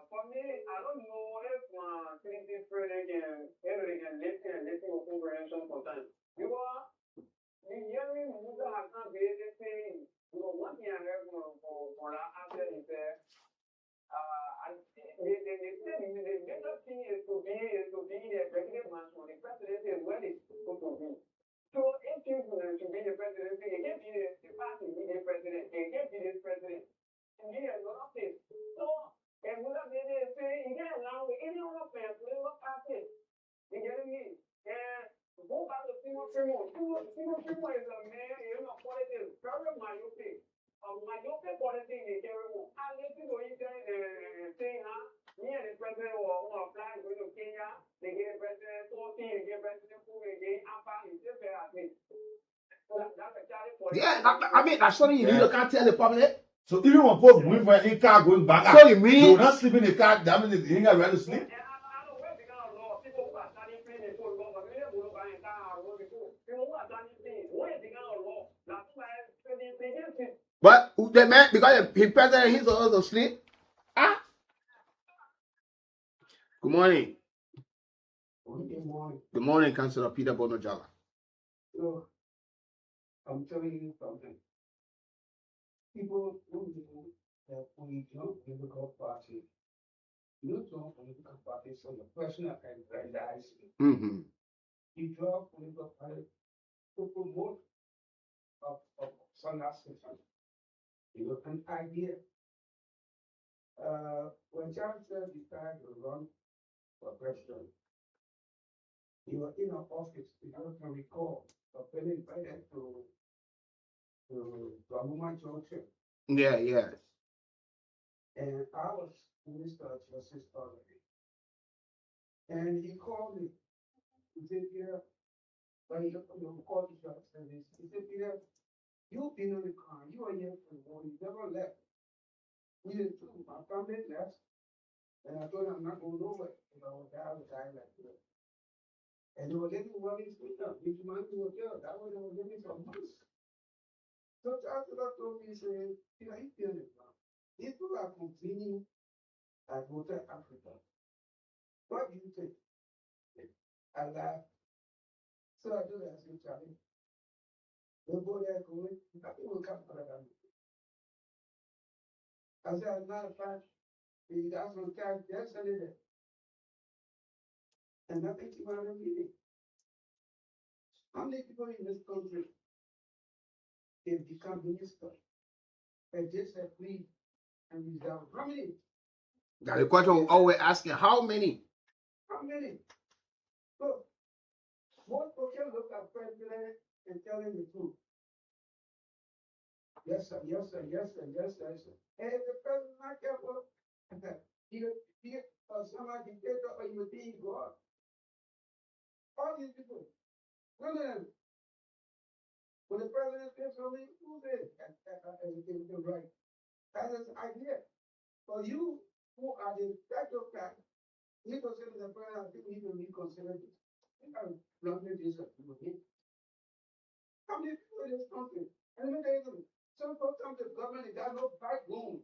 For me, I don't know if my Trinity Spirit can listen with comprehension sometimes. You are the hearing Musa has not been able to say, one thing I heard for that answer is that they said the major thing is to be the executive mansion. The presidency is where it's supposed to be. So if you to be the presidency, it can't be the party be the president. It can't be the president. And he has not things. So, and what I did is say, you can't allow any other family, any other party. You get me? And go back to female is a man, you know, politics, very myopic. Myopic politics in Kenya. And this is what you say, huh? Me and the president were applying going to Kenya. They gave president 14, they gave president 4, they gave APA, it's just fair, I think. That's a challenge for Yeah, I mean, that's something you need to can't tell the public. So even when folks move for a car going back, So you they mean will not sleep in the car, that means they ain't got ready to sleep. but the man, because he president, he's also asleep. Ah, good morning. Good morning, Councillor Peter Bonojala. So, I'm telling you something. People who know that we join political party, you join political party for your personal aggrandizement. Mm-hmm. You join political party to promote of some aspect. You know, an idea. When Chancellor decided to run for president, you were in an office, if you can recall, of being invited to Ramuma Junction. Yeah, yes. And I was Minister of Justice already. And he called me. He said, Peter, when you called the shop service, he said, Peter, you've been on the car, you are here for the war, you never left. We didn't too. My family left. And I told him I'm not going nowhere. If I would die, I would die like this. And they were living well in Sweden, which man was there. That was they were living for months. So Chancellor told me, he said, Peter, you feel it now. These people are complaining at Hotel Africa. What do you think? I laughed. So I told her, I said, Charlie, we'll go there, going, nothing will come out of that. I said, as a matter of fact, he got some cash yesterday. And nothing came out of the meeting. How many people in this country have become ministers and disagree and resign? How many? That's the question we're always asking. How many? How many? Look, most people can look at president and tell him the truth. Yes, sir, yes, sir, yes, sir, yes, sir, yes, sir. And if the president not careful, he somebody dictator or you think God. All these people, none of them. When the president says something, who's it? The right. That is the idea. For you who are the technocrat, you consider the president, I think we need to reconsider this. How many people in this country? And let me tell you something. Some folks come to government, they got no backbone.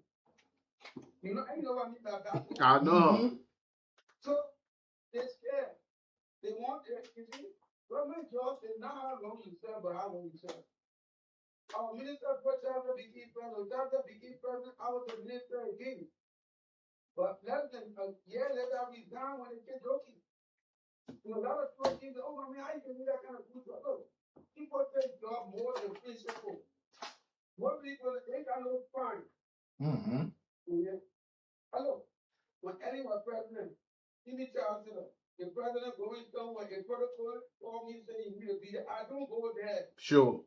You know what I mean by backbone? I know. So they're scared. They want their, you see, government jobs is not how long you serve, but how long you serve. Our minister, for example, became president. After became president, I was the minister again. But less than a year later, I resigned when they kept joking. You know, a lot of people think, oh, I mean, how you can do that kind of good job? Look, people take job more than principle. What people, they got no fine. Mm-hmm. Yeah. Hello, when Eddie was president, he be chancellor. The president going somewhere, a protocol call me saying you will be there. I don't go there. Sure.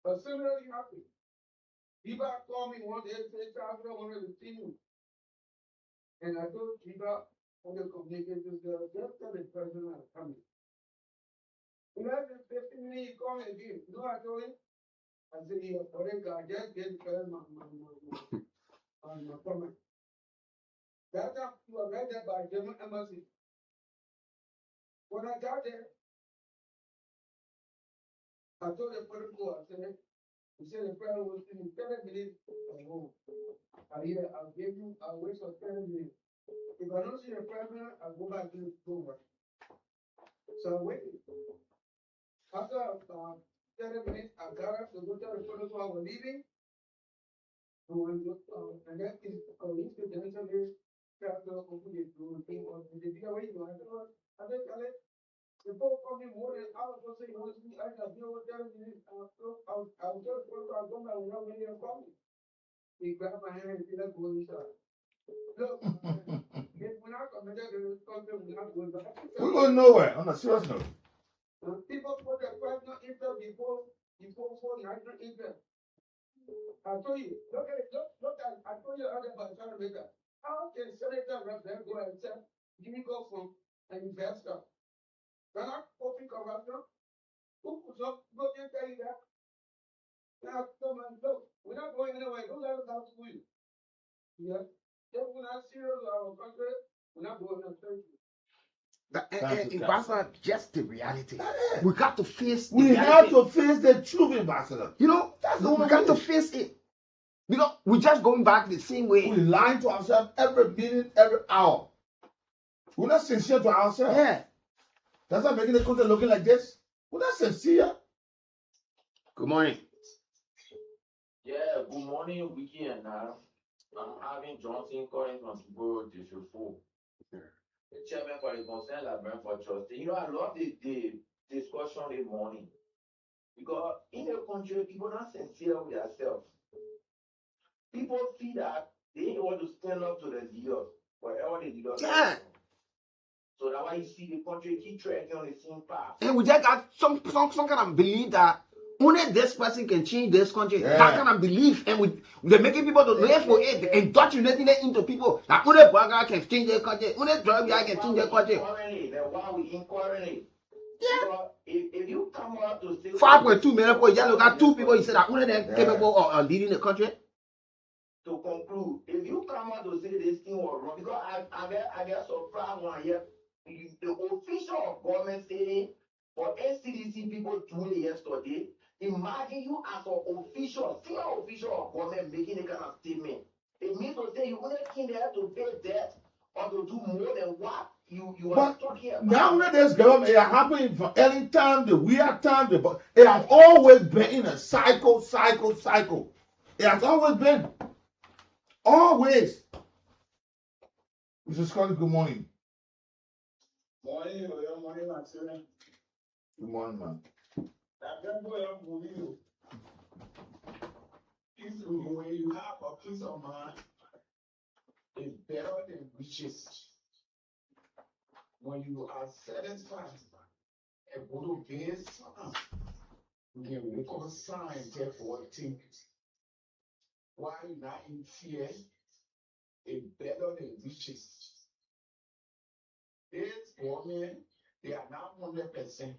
But similarly happy. People call me one day and say, Chancellor, I wanted to see you. And I told people on the communications girl, just tell the president I'm coming. Less than 15 minutes, he called me again. You know what I told him? I said, yeah, for that guy, just get the president my comment. That time, you were right there by German embassy. When I got there, I told the protocol, I said, he said the president was in 30 minutes. Oh, I'll give you, I'll wait for 30 minutes. If I don't see the president, I'll go back to the school. So I waited. After 30 minutes, I got up to go tell the protocol I was leaving. And then he's the answer is, Chancellor, open the door, thing on the video. Where you go? I said, the poor probably more than I was going to say, I got deal with 30 minutes. I was just going to go back without waiting for me. He grabbed my hand and said, let's go inside. Look, if we're not committed to this country, we're not going back. We're going nowhere, on a serious note. People put their personal interest before national interest. I told you, look at, I told you earlier about Senator. How can Senator represent go and say, give me go from an investor? When I open corruption, who was up, go and tell you that? Now, someone, look, we're not going anywhere, don't let us out to you. Yeah. If we're not serious about our country, we're not going to church. Ambassador, just the reality. We got to face We have to face the truth, Ambassador. You know, that's the we got to face it. Because we're just going back the same way. We lying to ourselves every minute, every hour. We're not sincere to ourselves. Yeah. That's why making the country looking like this. We're not sincere. Good morning. Yeah, good morning, Wiki and I'm having Johnson calling from Kiboro District 4. The chairman for the concerned librarian for trustee. You know, I love the discussion this morning. Because in the country, people are not sincere with themselves. People feel that they want to stand up to the leaders, whatever the leaders are. So that's why you see the country keep treading on the same path. And we just got some kind of belief that only this person can change this country. Yeah. That kind of belief, and they're making people to live for it, indoctrinating it into people. That only Burger can change their country, only drug guy can change their country. That's why we incorporate. Yeah. So if you come out to say 5.2 million people, you just look at 2 people, you said that only they're capable of leading the country. To conclude, if you come out to say this thing was wrong, because I get surprised when I hear the official of government saying for NCDC people doing it yesterday. Imagine you as an official, senior official of government making a kind of statement. It means to say you only came there to pay debt or to do more than what you are talking about. Now when this government, it happening for any time, the weird time, it has always been in a cycle. It has always been. Always. Mr. Scott, good morning. Morning, Maxine. Good morning, man. When you have a peace of mind, it's better than riches. When you are satisfied and go to bed, you can wake up and therefore think. Why not in fear? It's better than riches. This woman, they are not 100%.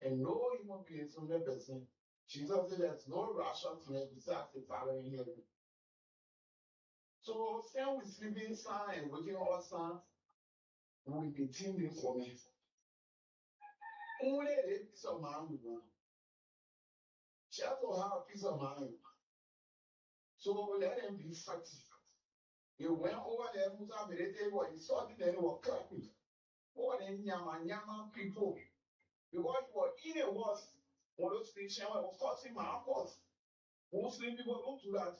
And no human being is 100%. Jesus said there's no rational man besides the Father in heaven. So, same with sleeping sign and waking up sign, we be teaming for me. Only a piece of mind we want. Just to have a piece of mind. So let them be fatty. He went over there, Musa Berete, he saw it, then he was clapping. Over the Nyama people. Because you were in a was one of those stations was causing my cause. Muslim people don't do that.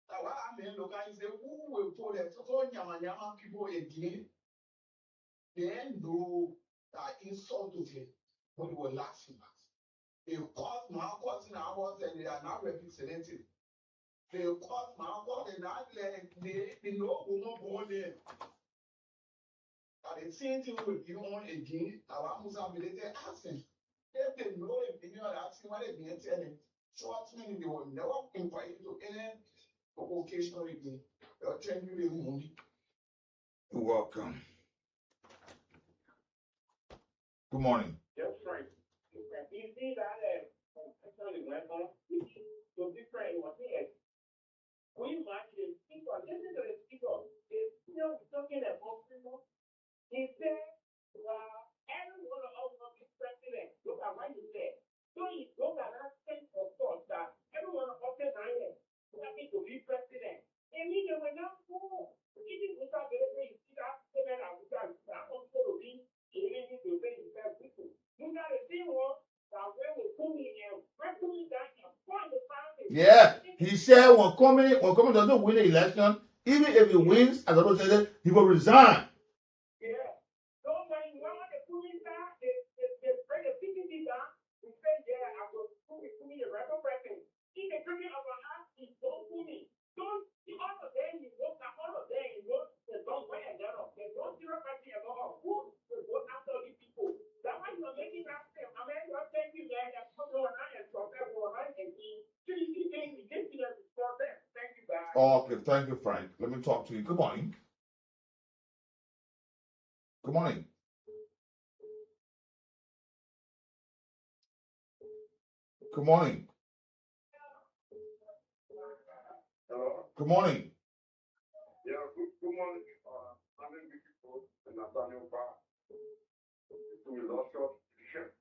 That's why I mean, look, I say, who will put it? So Nyama people again, they know that insulted him, but they were laughing at. They caused my cause in our house and they are not represented. They caused my cause and they know who not born there. And the same thing will be on again. Our Muslim military asking. If they know if they are asking what they're being telling, trust me, they will never invite you to any occasion again. They'll train you with money. You're welcome. Good morning. Just Frank. You see that actually went on so different was here. We match the speaker, listen to the speaker. It's still talking about people. He said, every one of us will be president. Look at what he said. So he look at that sense of thought that every one of us is here. We have to be president. And he will not go. He didn't look at the way you see that statement and look at that also to be giving you the way you said people. You got to see what that when we put me and put me down and point the family. Yeah, he said when coming doesn't win the election, even if he wins, as I was saying, he will resign. Yeah. So when you want to put me down, they bring the PPP down. We say, yeah, I will put me the record person. If they bring it up on us, he don't put me. Don't the other day you vote, the other day you vote, they don't wear that up. They don't see a party about who will vote after these people. That's why you're making that Okay, thank you, Frank. Let me talk to you. Good morning. Good morning. Good morning. Hello? Good morning. Yeah, good morning. I'm in Mexico, in Nathaniel Park. We lost your ship.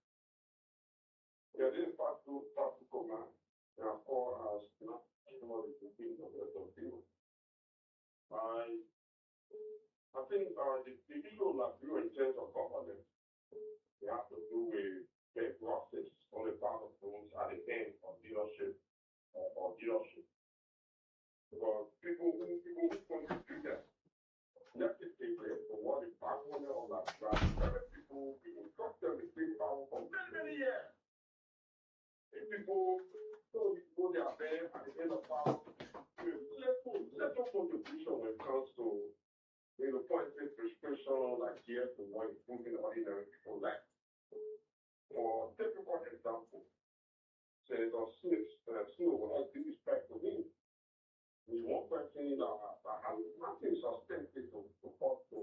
Yeah, this is part two command. And of course, as not anybody to be of the field. I think the issue like you in terms of government, they have to do with the process on the part of those at the end of leadership or leadership. Because people who contribute that negatively to what is happening on that track, other people trust them with big power for many, many years. If people so people they are there at the end of power, little contribution when it comes to policy prescription like here to what improving ordinary people like. For typical example, Senator Snow, when I do respect to him, we one person that has nothing substantive to offer to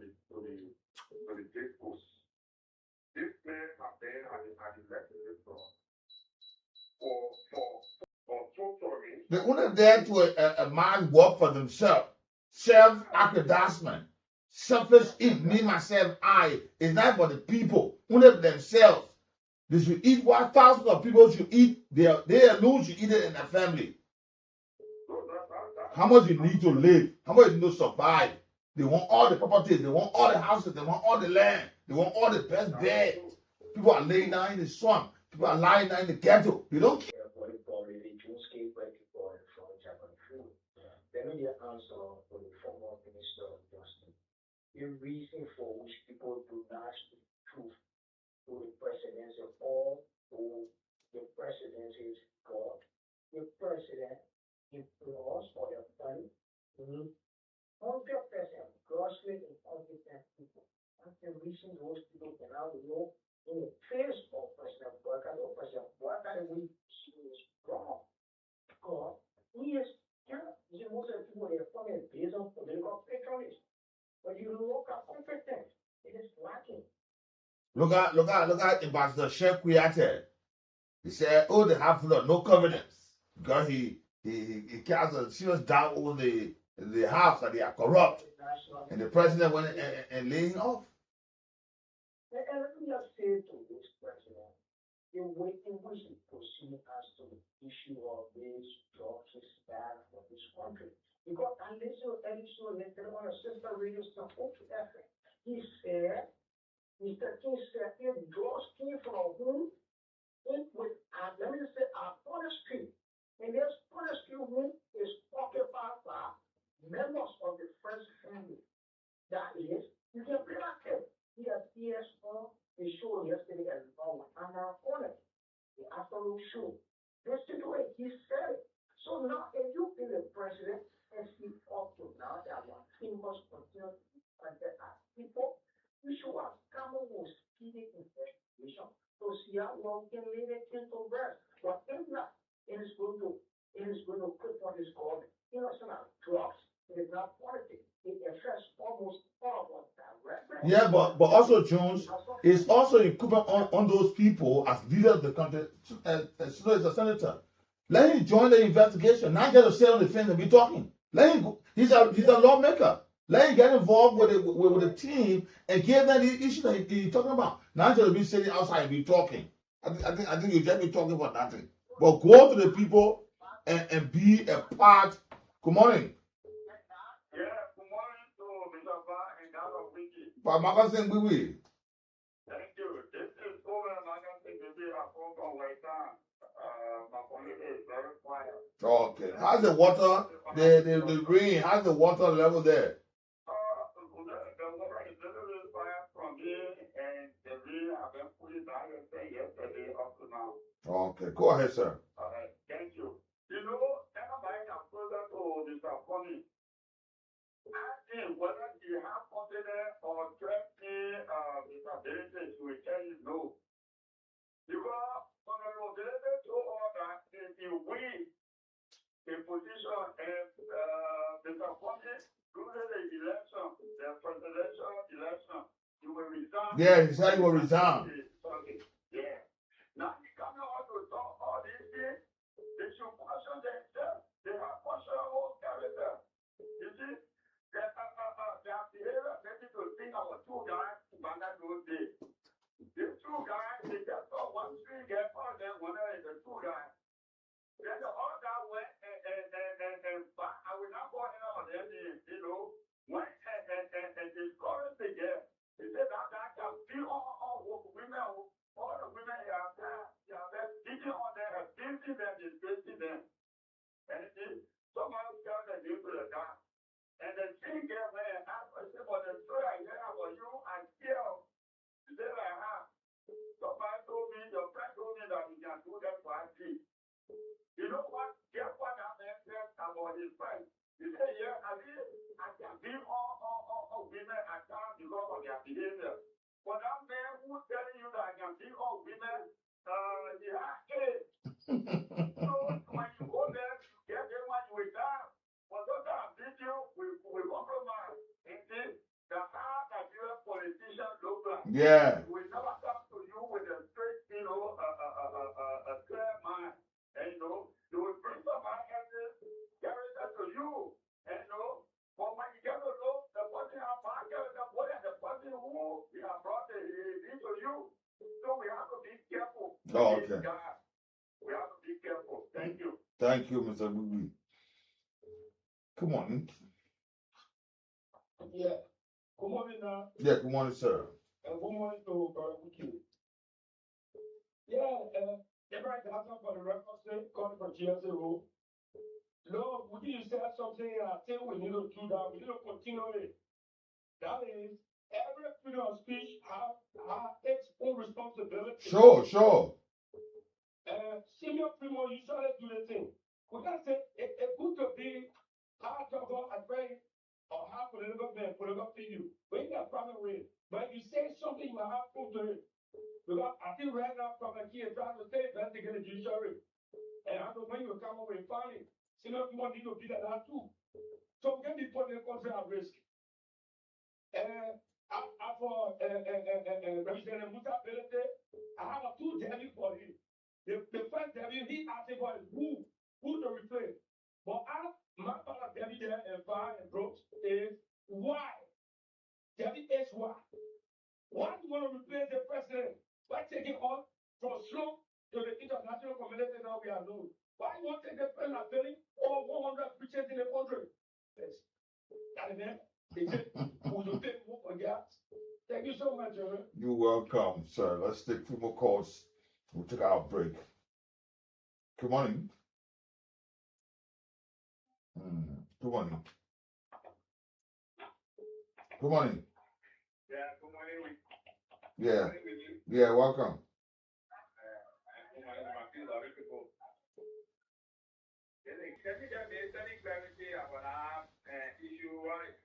the Cape Coast. This man has been at the legislature for tutoring. They wouldn't dare to a man work for themselves. Self-aggrandizement. Selfish in me, myself, I. It's not for the people. Only themselves. They should eat what thousands of people should eat. They alone should eat it in their family. How much you need to live? How much you need to survive? They want all the properties. They want all the houses. They want all the land. They want all the best beds. People are laying down in the swamp. People are lying down in the ghetto. They don't care. Let me answer for the former Minister of Justice. The reason for which people do not speak truth to the presidency or to the presidency's God. The president employs for the fund 100% grossly incompetent people. That's the reason those people cannot know in the face of President Boyka or President Boyka we see is wrong. God, he is most of the people they are funded based on political patronage. But you look at competence, it is lacking. Look at Ambassador Sheikh Kuyate. He said, oh, they have no confidence because he casts a serious doubt on the house that they are corrupt. And the president went and laying off. And let me just say to this president, the way in which he proceeds as to the issue of this drugs is bad for this country. Because I listen to Edison on a sister radio station, FM. He said, Mr. King said, if drugs came from whom? It would, let me say, our forestry. And this forestry room is occupied by members of the first family. That is, you can be like him. He has PS4, the show yesterday at Amara Corner, the afternoon show. This situation, he said it. So now, if you be the president and speak up to now that one thing must continue to be planted as people, you should have come up with speedy investigation to see how long can lead it into rest. But if not, it is going to cripple this government. You know, it's not drugs. It is not politics. It affects almost all of us directly. Yeah, but also Jones is also incumbent on those people as leaders of the country, as a senator. Let him join the investigation. Not just sit on the fence and be talking. Let him go. He's a lawmaker. Let him get involved with the team and give them the issue that he's talking about. Not just be sitting outside and be talking. I think you just be talking for nothing. But go to the people and be a part. Good morning. Yeah, good morning to Mr. Ba and Ghana Wiki. But Magasin Bibi. Thank you. This is over Magasin Bibi. I come from Waitan. My community is very quiet. Okay. How's the water, the rain, how's the water level there? The water is a little bit quiet from here, and the rain have been putting down yesterday up to now. Okay, go ahead, sir. All right, thank you. You know, everybody has closer to Mr. Funny. Asking whether he has confidence or trusting Mr. Benedict, he will tell you no. Because Honorable Benedict told us that if he wins the position and Mr. Kwame, during the election, the presidential election, you will resign. Yeah, he said he will resign. Yeah. Now you come out to talk all these things. They should question themselves. They have questioned our whole character. You see, their behavior maybe to think our two guys back at those days. The two guys, they just saw one street get all them, one is the two guys. Then the other went and I will not go in on them, you know, went and discouraged the girl. He said that can be all women, all the women they are beating on them, abusing them, disgracing them. And someone tell them you to the guy. And the thing girl went and asked her, say, but the story I hear about you and girl, she said like, somebody told me, your friend told me that you can do that for IT. You know what? Guess what that man said about his friend? He said, yeah, I can be all women at times because of their behavior. But that man who's telling you that I can be all women, he has AIDS. So when you go there, you get them when you were down. But those that beat you, we compromise. And see, the how that U.S. politicians look like. Yeah. We never come to you with a straight, you know, a clear mind. And you know, they will bring somebody else's character to you. And you know, but when you get to know the person has my character more than the person who he has brought it into you. So we have to be careful. Oh, okay. We have to be careful. Thank you. Thank you, Mr. Bubi. Come on. Yeah. Good morning now. Yeah, good morning, sir. Good morning to Wiki. Yeah, everybody has up for the record, calling for GSA. Lord, would you say something? I think we need to do that. We need to continue it. That is, every freedom of speech has its own responsibility. Sure. Senior Primo usually do the thing. We can say it's good to be hard to go advice or have political figure. We ain't got problem with it. But if you say something, you have proof to it. Because I think right now, from here, trying to say investigate the judiciary. And I know when you come up with finding, senior Primo need to be that too. So we can be put in the country at risk. For Representative Musa Belete, I have a two debut for him. The first debut, he asked about who to replace. But my part of debut there and Fire and Brooks is why. Debut is why. Why do you want to replace the president? By taking on from slow to the international community now we are known. Why you want to take the president filling over 100 preachers in the country? Yes. That is it. Thank you so much, sir. You're welcome, sir. Let's take 2 more calls. We'll take our break. Good morning. Good morning. Good morning. Yeah, good morning. Yeah. Yeah, welcome. Can you get me any clarity about that issue? What is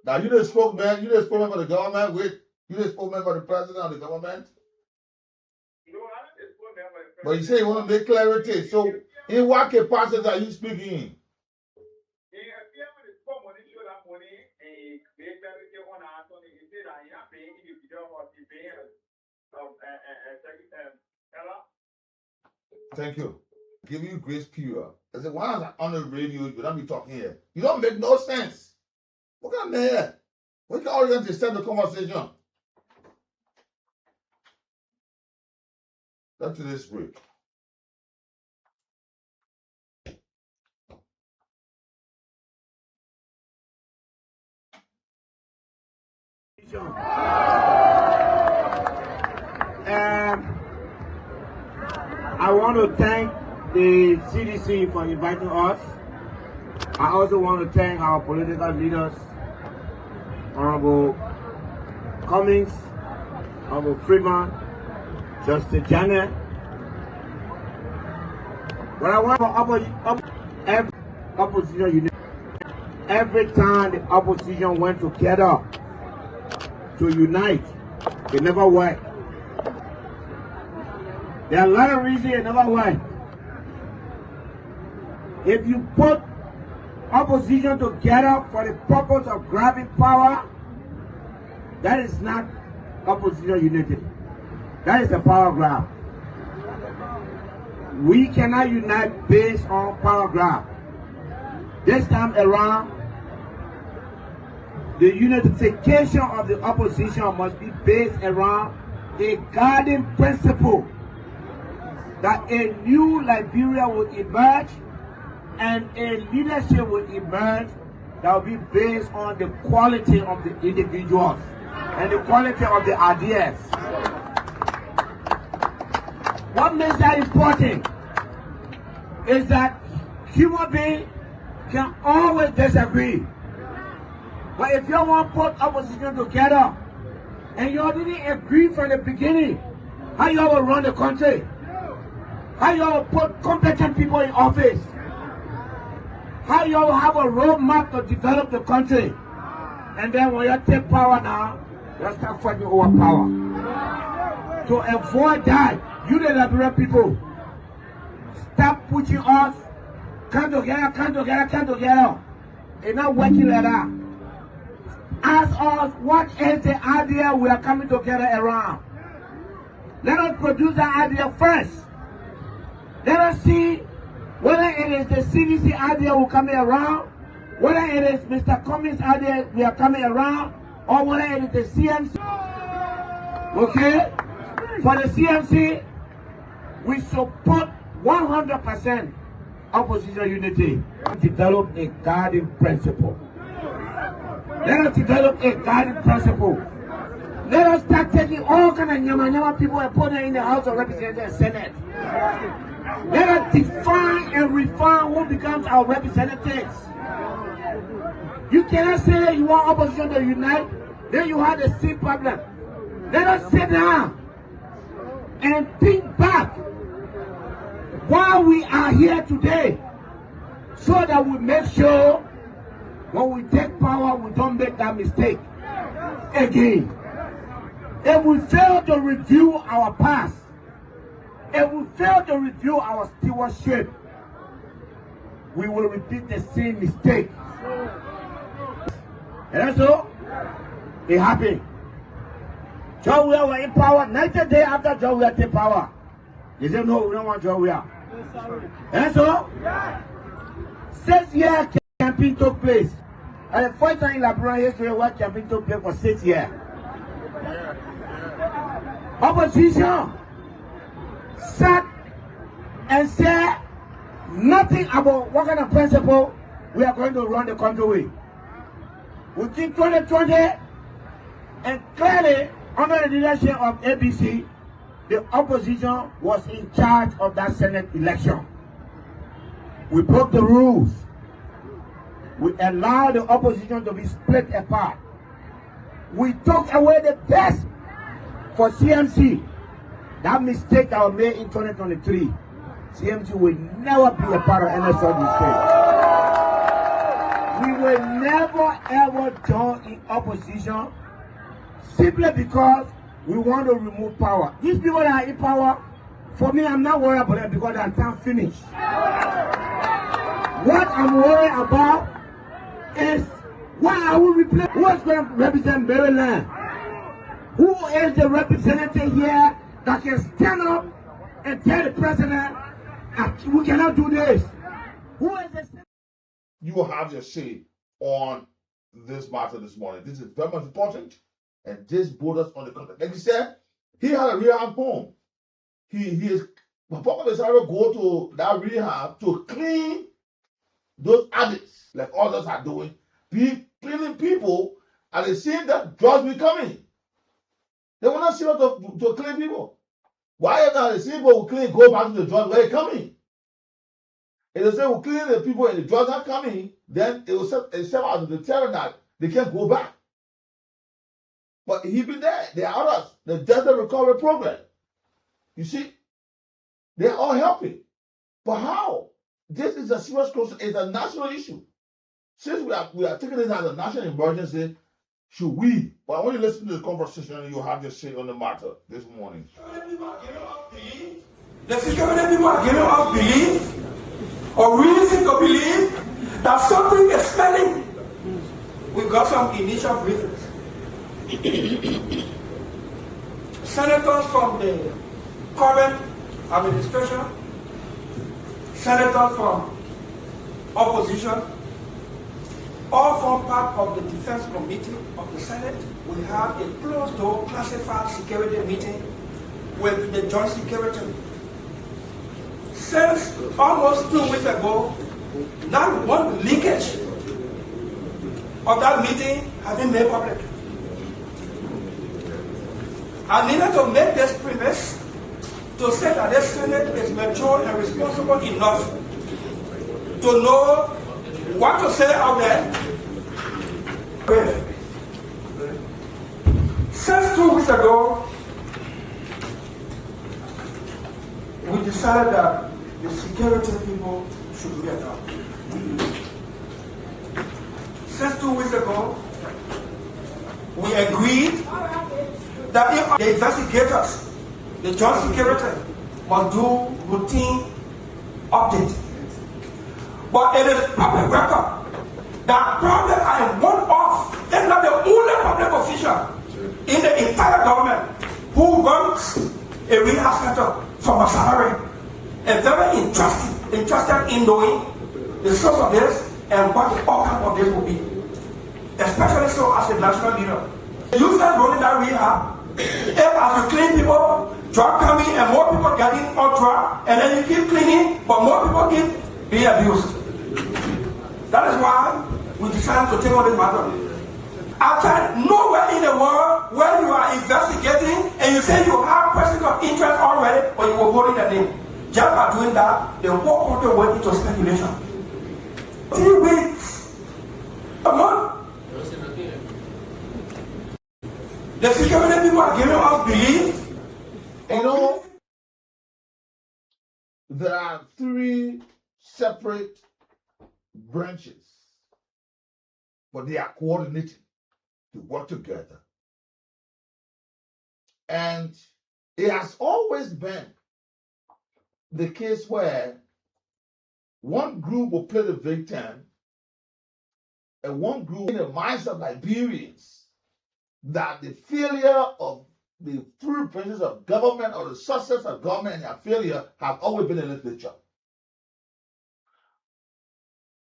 now you the spokesman. You the spokesman for the government. Wait, you the spokesman for the president of the government. No, I'm not the spokesman for the president. But you say you want to make clarity. So, in what capacity are you speaking? Thank you. Give you grace period. I said, why am I on the radio? You don't be talking here. You don't make no sense. Look at me here. We can orient to start the conversation. That's today's break. I want to thank the CDC for inviting us. I also want to thank our political leaders, Honorable Cummings, Honorable Freeman, Justice Janet. But I want for every opposition unit. Every time the opposition went together to unite, it never worked. There are a lot of reasons it never went. If you put opposition together for the purpose of grabbing power, that is not opposition unity. That is a power grab. We cannot unite based on power grab. This time around, the unification of the opposition must be based around a guiding principle that a new Liberia will emerge and a leadership will emerge that will be based on the quality of the individuals and the quality of the ideas. What makes that important is that human beings can always disagree. But if you want to put opposition together and you didn't agree from the beginning, how you will run the country? How you will put competent people in office? How you will have a roadmap to develop the country? And then when you take power now, you start fighting over power. To avoid that, you the Liberian people, stop pushing us, come together, come together, come together. It's not working like that. Ask us, what is the idea we are coming together around? Let us produce that idea first. Let us see whether it is the CDC idea we're coming around, whether it is Mr. Cummings' idea we are coming around, or whether it is the CMC. Okay? For the CMC, we support 100% opposition unity. Develop a guiding principle. Let us develop a guiding principle. Let us start taking all kind of nyama people and put them in the House of Representatives and Senate. Let us define and refine who becomes our representatives. You cannot say you want opposition to unite, then you have the same problem. Let us sit down and think back why we are here today, so that we make sure when we take power, we don't make that mistake again. If we fail to review our past, if we fail to review our stewardship, we will repeat the same mistake. And so, it happened. John Weah was in power. 90 days after John Weah took power, they said, no, we don't want John Weah. And so, 6 years campaign took place. And the first time in Liberian history where campaign took place for 6 years. Opposition sat and said nothing about what kind of principle we are going to run the country with. Within 2020, and clearly under the leadership of ABC, the opposition was in charge of that Senate election. We broke the rules. We allowed the opposition to be split apart. We took away the best for CMC. That mistake that was made in 2023, CMC will never be a part of any such mistake. We will never ever join in opposition simply because we want to remove power. These people that are in power, for me, I'm not worried about them because their time finished. What I'm worried about is why are we replacing? Who is going to represent Maryland? Who is the representative here that can stand up and tell the president, we cannot do this? Who is the... You will have your say on this matter this morning. This is very much important, and this borders on the content. Like you said, he had a rehab home. He is Papa decided to go to that rehab to clean those addicts, like others are doing, cleaning people, and they see that drugs be coming. They will not see how to clean people. Why not the people who clean go back to the drugs where they're coming? If they say we clean the people and the drugs are coming, then it will set out the terror that they can't go back. But he been there. There are others. The Death Recovery Program. You see, they're all helping. But how? This is a serious question. It's a national issue. Since we are taking this as a national emergency, should we? But I want you to listen to the conversation and you'll have your say on the matter this morning. The security people are giving us belief or reason to believe that something is smelling. We got some initial briefings. Senators from the current administration, senators from opposition, all form part of the Defense Committee of the Senate. We have a closed-door classified security meeting with the Joint Secretary. Since almost 2 weeks ago, not one leakage of that meeting has been made public. I needed to make this premise to say that the Senate is mature and responsible enough to know what to say out there. Since 2 weeks ago, we decided that the security people should get out. Since 2 weeks ago, we agreed that if the investigators, the Joint Secretary, must do routine update. But it is public record that probably I am one of, if not the only public official in the entire government who runs a rehab center from a salary. And very interested in knowing the source of this and what the outcome of this will be. Especially so as a national leader. You start running that rehab, if as you clean people, drug coming and more people getting on drug, and then you keep cleaning, but more people keep being abused. That is why we decided to take on this matter. After nowhere in the world where you are investigating and you say you have persons of interest already, or you were holding the name. Just by doing that, the whole country went into speculation. 3 weeks, a month. The security people are giving us belief. You know, there are 3 separate branches, but they are coordinating to work together. And it has always been the case where one group will play the victim and one group in the minds of Liberians that the failure of the 3 branches of government or the success of government and their failure have always been the legislature.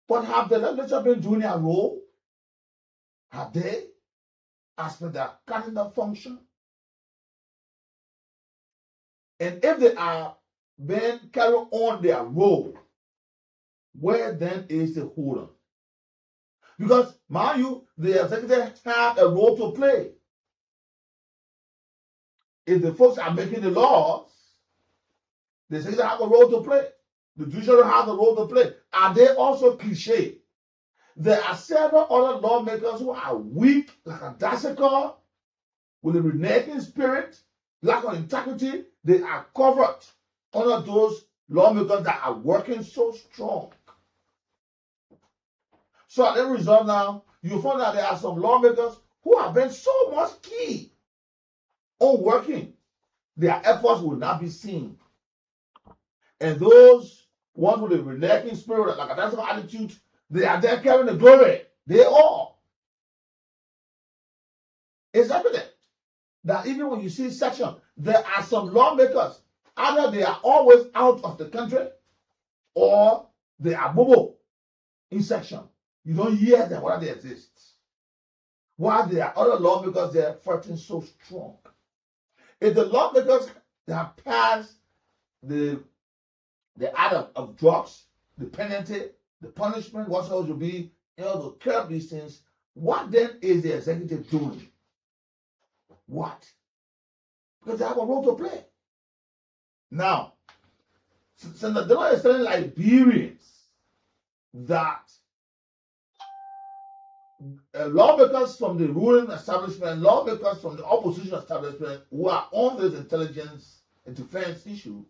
But have the legislature been doing their role? Have they? As per their cardinal function? And if they are being carry on their role, where then is the hold on? Because, mind you, the executive have a role to play. If the folks are making the laws, the executive have a role to play. The judiciary has a role to play. Are they also cliche? There are several other lawmakers who are weak, like a dassical, with a reneging spirit, lack of integrity. They are covered under those lawmakers that are working so strong. So as a result now, you find that there are some lawmakers who have been so much key on working. Their efforts will not be seen. And those ones with a reneging spirit, like a dassical attitude, they are there carrying the glory. They all. It's evident that even when you see section, there are some lawmakers, either they are always out of the country or they are bobo in section. You don't hear them whether they exist. While there are other lawmakers, they are fighting so strong. If the lawmakers have passed the item of drugs, the penalty, the punishment, whatsoever will be, to curb these things, what then is the executive doing? What? Because they have a role to play. Now, Senator Dillon is telling Liberians that lawmakers from the ruling establishment, lawmakers from the opposition establishment who are on this intelligence and defense issue,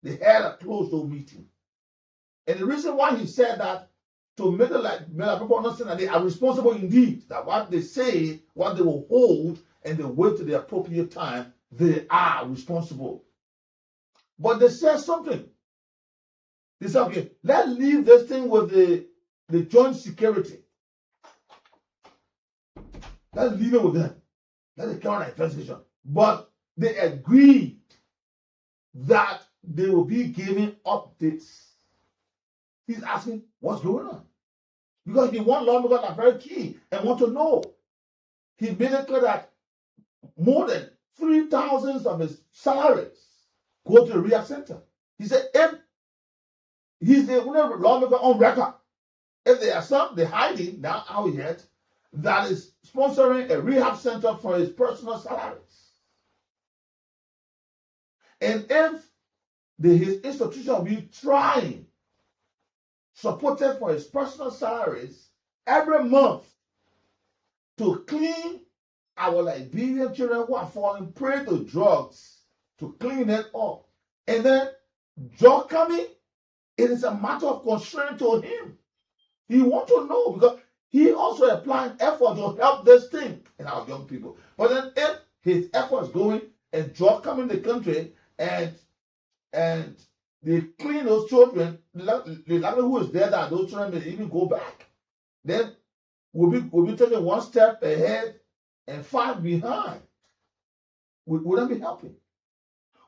they had a closed-door meeting. And the reason why he said that, to make the people understand that they are responsible indeed, that what they say, what they will hold, and they wait to the appropriate time, they are responsible. But they said something. They said, okay, let's leave this thing with the joint security. Let's leave it with them. Let it carry on an investigation. But they agreed that they will be giving updates. He's asking, what's going on? Because he wants lawmakers that are very key and want to know. He made it clear that more than 3,000 of his salaries go to the rehab center. He said, if he's the only lawmaker on record, if there are some, they're hiding now out yet, that is sponsoring a rehab center for his personal salaries. And if his institution will be trying, supported for his personal salaries every month to clean our Liberian children who are falling prey to drugs, to clean it up. And then drug coming, it is a matter of concern to him. He wants to know because he also applying effort to help this thing in our young people. But then if his efforts going and drug coming in the country and they clean those children, the likelihood who is there that those children may even go back, then we'll be taking one step ahead and 5 behind. Would that be helping?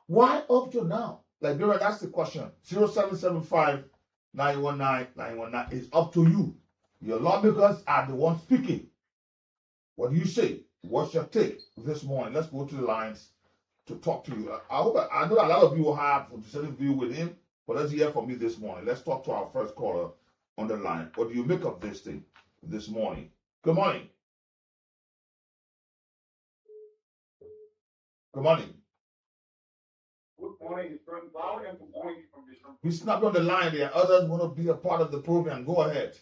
Why up to now? Liberia, that's the question. 0775 919 919 is up to you. Your lawmakers are the ones speaking. What do you say? What's your take this morning? Let's go to the lines to talk to you. I know a lot of you will have a certain view with him, but let's hear from you this morning. Let's talk to our first caller on the line. What do you make of this thing this morning? Good morning. Good morning. Good morning, it's Frank Brown, and good morning from the show. We snapped on the line there. Others want to be a part of the program. Go ahead.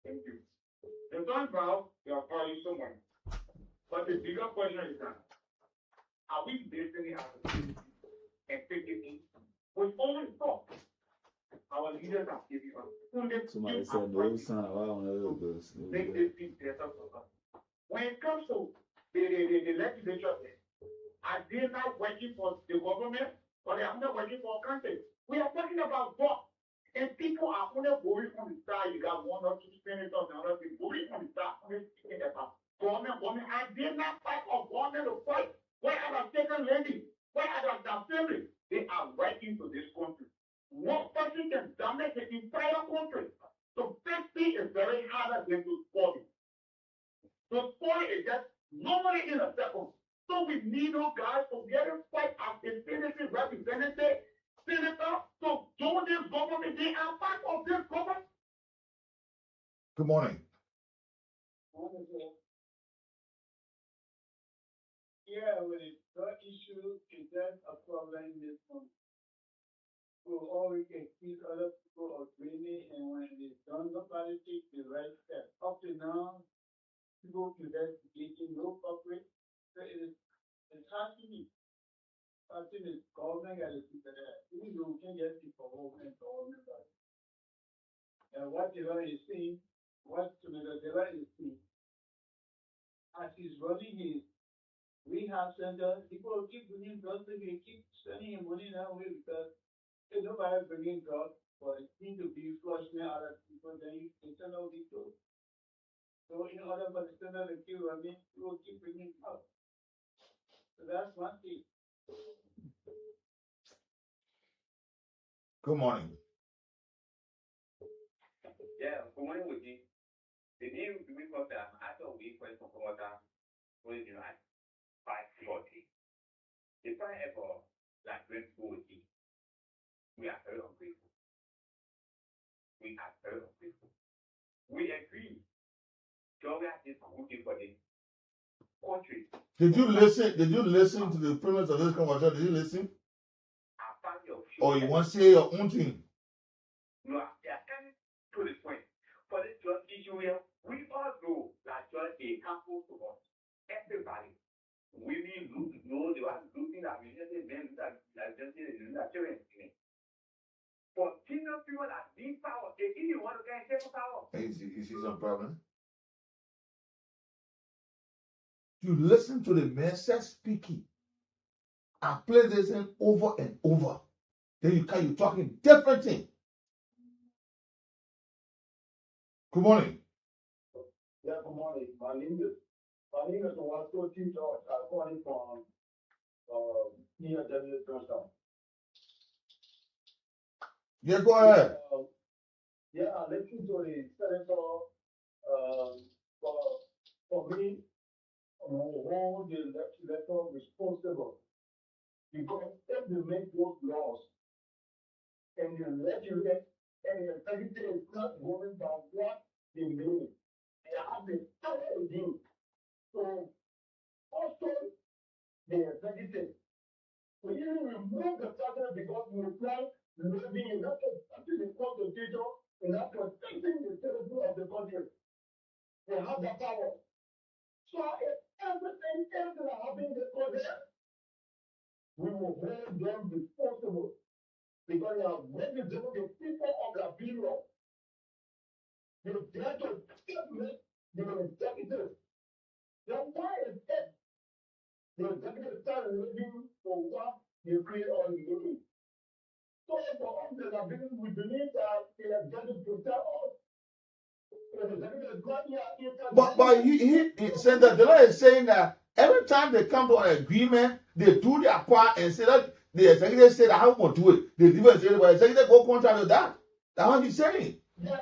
Thank you. The Frank Brown, you are calling someone. But the bigger question is that, are we listening as a city and taking with only thought? Our leaders are giving us. Somebody said no sign. I don't know this. Make this thing better for us. When it comes to the legislature, are they not working for the government or they are not working for a country? We are talking about God. And people are only going on the side. You got one or two senators and other people going on the side, only speaking about government. Are they not part of government to fight? Where are the second lady? Where are the assembly? They are working for this country. One person can damage the entire country. So safety is very harder than to spoil it. To spoil it just normally in a second. So we need those guys to get in fight as a citizen representative, senator, to join this government. They are part of this government. Good morning. Yeah, with the drug issue is just a problem in this country. So all we can see other people are dreaming, and when they don't nobody take the right step. Up to now, people investigating no corporate. So it's hard to be. I think it's government got to keep it there. Even though we can get people home and government got it. And what the law is saying, what the law is saying, as he's running his rehab center, people will keep bringing drugs, they keep spending money that way because if nobody bringing drugs, but it seems to be flushing out of people, then you can send out these drugs. So in order for the center to keep running, people keep bringing drugs. So that's one thing. Good morning. Yeah, good morning with you. The name we got I thought we went for water was like 540. If I ever like grateful with you, we are very ungrateful. We are very ungrateful. We agree. Georgia is looking for the country. Did you listen to the premise of this conversation? Did you listen? Or you want to say your own thing? No, they are coming to the point. For this drug issue here, we all know that drug is harmful to us. Everybody. Women know they are looking at men that just children. For kingdom people that need power, they even want to get power. You see some problem? You listen to the message speaking. I play this thing over and over. Then you're talking different thing. Good morning. Yeah, good morning. My name is Wasko T. George. I'm calling from near Denver, Georgetown. Yeah, go ahead. Yeah, I listened to the senator. For me, hold the legislator responsible. Because if they make those laws and the legislature and the executive is not going by what they mean, they have the power to do. So also the executive, we even remove the president because we reply living in that country the constitution and not protecting the citizens of the country. They have that power. So if everything that happens in the country, we will hold them responsible because they are representing the people of the bureau. They dare to statement the executive. Then why is it the executive start living for what they create or living? So for us that are business, we believe that the executive protect us. The executive is not here. But he said that the law is saying that every time they come to an agreement, they do their part and say that the executive said how we do it. The executive say, well, executive go contrary to that. That's what he's saying. Yes.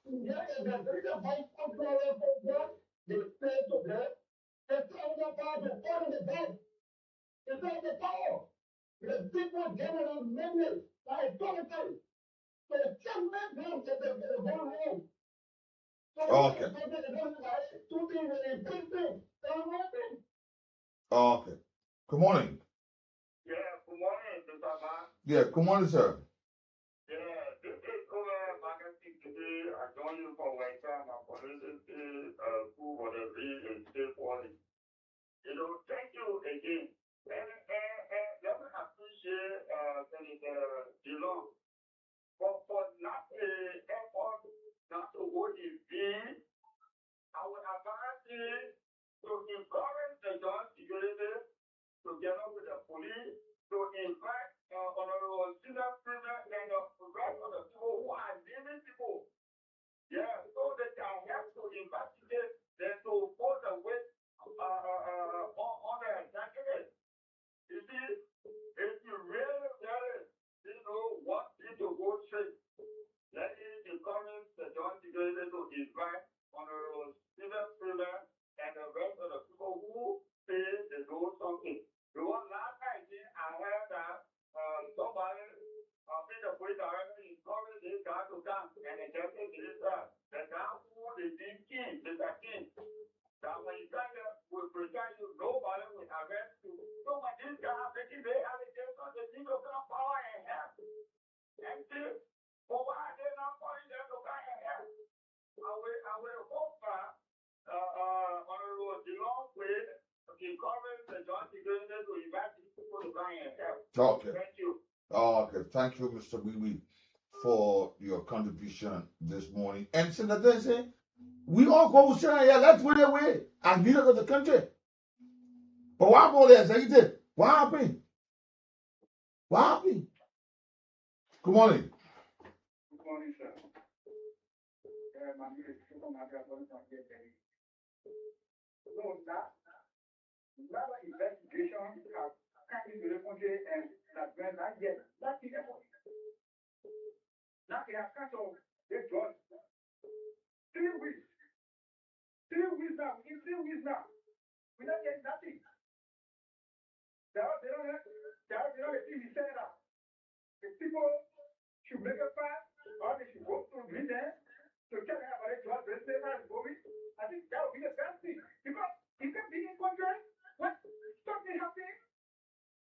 Yeah, the executive vice controller for what they say to them. It's not the power to order the bank. It's not the power. The people giving us money by authority. So just let them get the whole room. Okay. Okay. Good morning. Yeah, good morning, Mr. Man. Yeah, good morning, sir. Yeah, this is Kool marketing today. I join you for my time. I'm political, who for the real estate quality. You know, thank you again. And let me appreciate Senator Dillon for not effort not to go in vain. I would advise you to encourage the John security together with the police to invite Honorable Senior President and the rest of the people who are living people. Yeah, so they can help to investigate and to put the weight on the executive. You see, if you really, want it to go straight, let me encourage the John security to invite Honorable Senior President and the rest of the people who say they do something. Because last night I heard that somebody in the police director encouraged this guy to come and the justice minister, the guy who they did king, Mr. King, that when you try to protect you, nobody will arrest you. So when this guy making the allegations, they need to come power and help. And see, for why they're not calling them to come and help? I will hope that Honorable Dillon will encourage the John security to invite people to come and help. Okay. Thank you. Okay. Thank you, Mr. Wiwi, for your contribution this morning. And so that they say, we all go with China, yeah, let's win away and leaders of the country. But what about the executive? What happened? What happened? Good morning. Good morning, sir. My name is no, that investigation has come into the country and that when not yet, that's the effort. Now they have come to this judge. 3 weeks. 3 weeks now. In 3 weeks now. We're not getting nothing. They don't have the thing set up. The people should make a pass or they should go to meet them to tell them about it. Judge, let's say that is going. I think that would be the best thing. Because you can be in country when something happens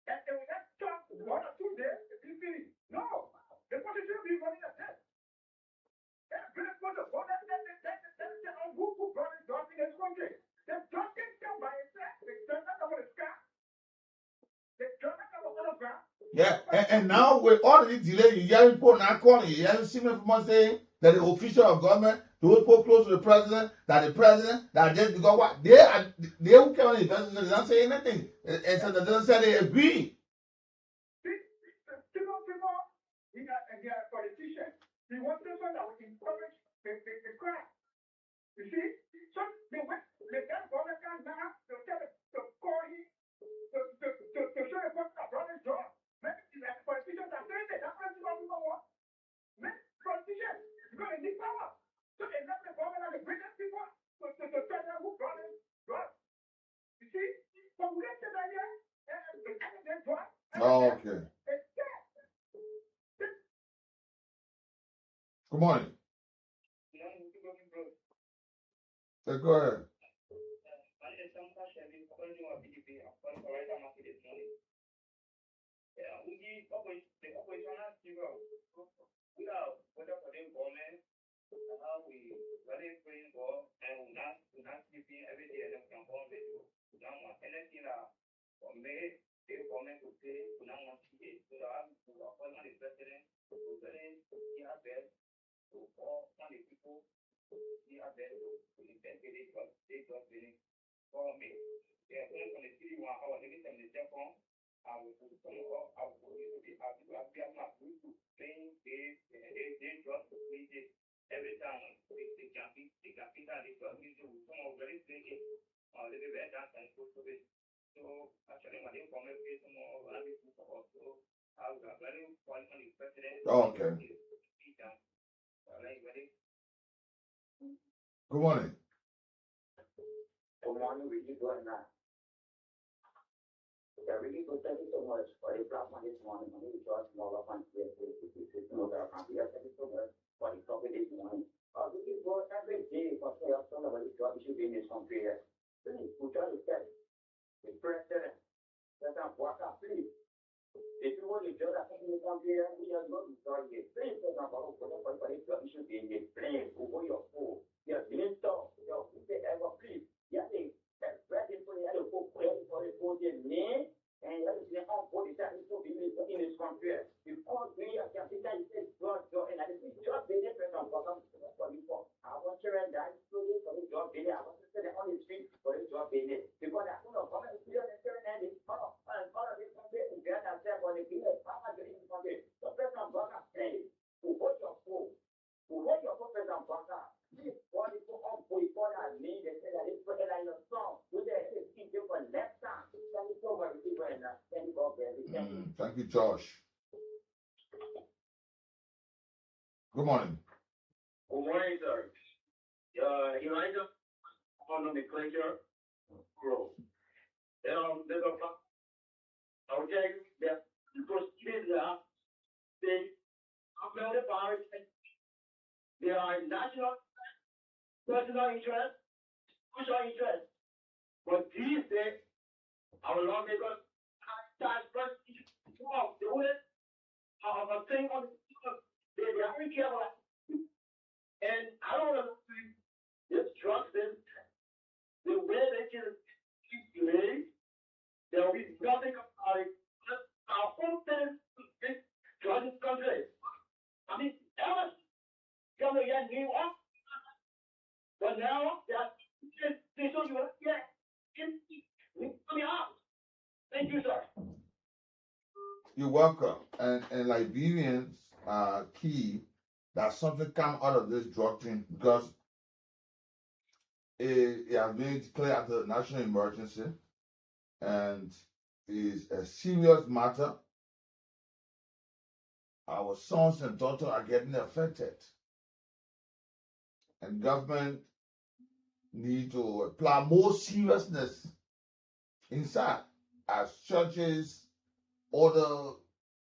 and we have talk 1 or 2 days, it's finished. No. The country should be running a test. And the who brought it down in this country. The judge can come by itself. The judge not about the sky. The judge not about the ground. Yeah, and now with all of these delays, you hearing people not calling, you hearing senior people saying that the official of government, those people close to the president, that just because what they who came on the investigation, they don't say anything. And so they don't say they agree He wants someone that will encourage the crowd. You see? So the way the government can now to tell to call him to show the person that brought his job. Maybe the politicians are saying that that's what people want. Maybe politicians, because they need power. So they let the government and the brilliant people to tell them who brought his job. You see? So we get to that here, and the candidate job. Okay. Good morning. Hey, go ahead. Okay. Good morning. Good morning, really good now. Yeah, really good. Thank you so much for the platform this morning. My name is George Moller from CSA. Thank you so much for the topic this morning. Really good every day for your son about the job issue in this country. Then you put on the test, the president, let them work out, please. If you want to join us in the country, we are not starting it. Please, for example, for the job issue in the plane, over your phone, your minister, your ever, please. Yeah, they ready for the other folk, ready for the folk, name, and let us be on board the time to be in this country. Because we are capital, and I think just being a person for some for the folk. I want to run that for the job, I want to say on the street for the job, because I don't know, come and see on the current and it's all of this country, and get ourselves on the field, Papa doing the country. The person for us, hey, who hold your phone, who hold your phone, person for us. This body for all for that need, they say that it's for the line of song, with the keep you for left time. Thank you so much, thank you for everything. Thank you, Josh. Good morning. Good morning, sir. Elijah on nomenclature grow. There's a I'll tell you that proceeded they are melted by there are national personal interest, social interest. But these days, our lawmakers have first the only thing on they are very careful. And I don't know this drug this the way they can keep delayed, there will be nothing about it. Our whole thing is drug this country. I mean, ever come again new up. But now that they show you coming out. Thank you, sir. You're welcome. And Liberians are key that something come out of this drug thing because it has been declared as a national emergency and is a serious matter. Our sons and daughters are getting affected. And government need to apply more seriousness inside as churches, other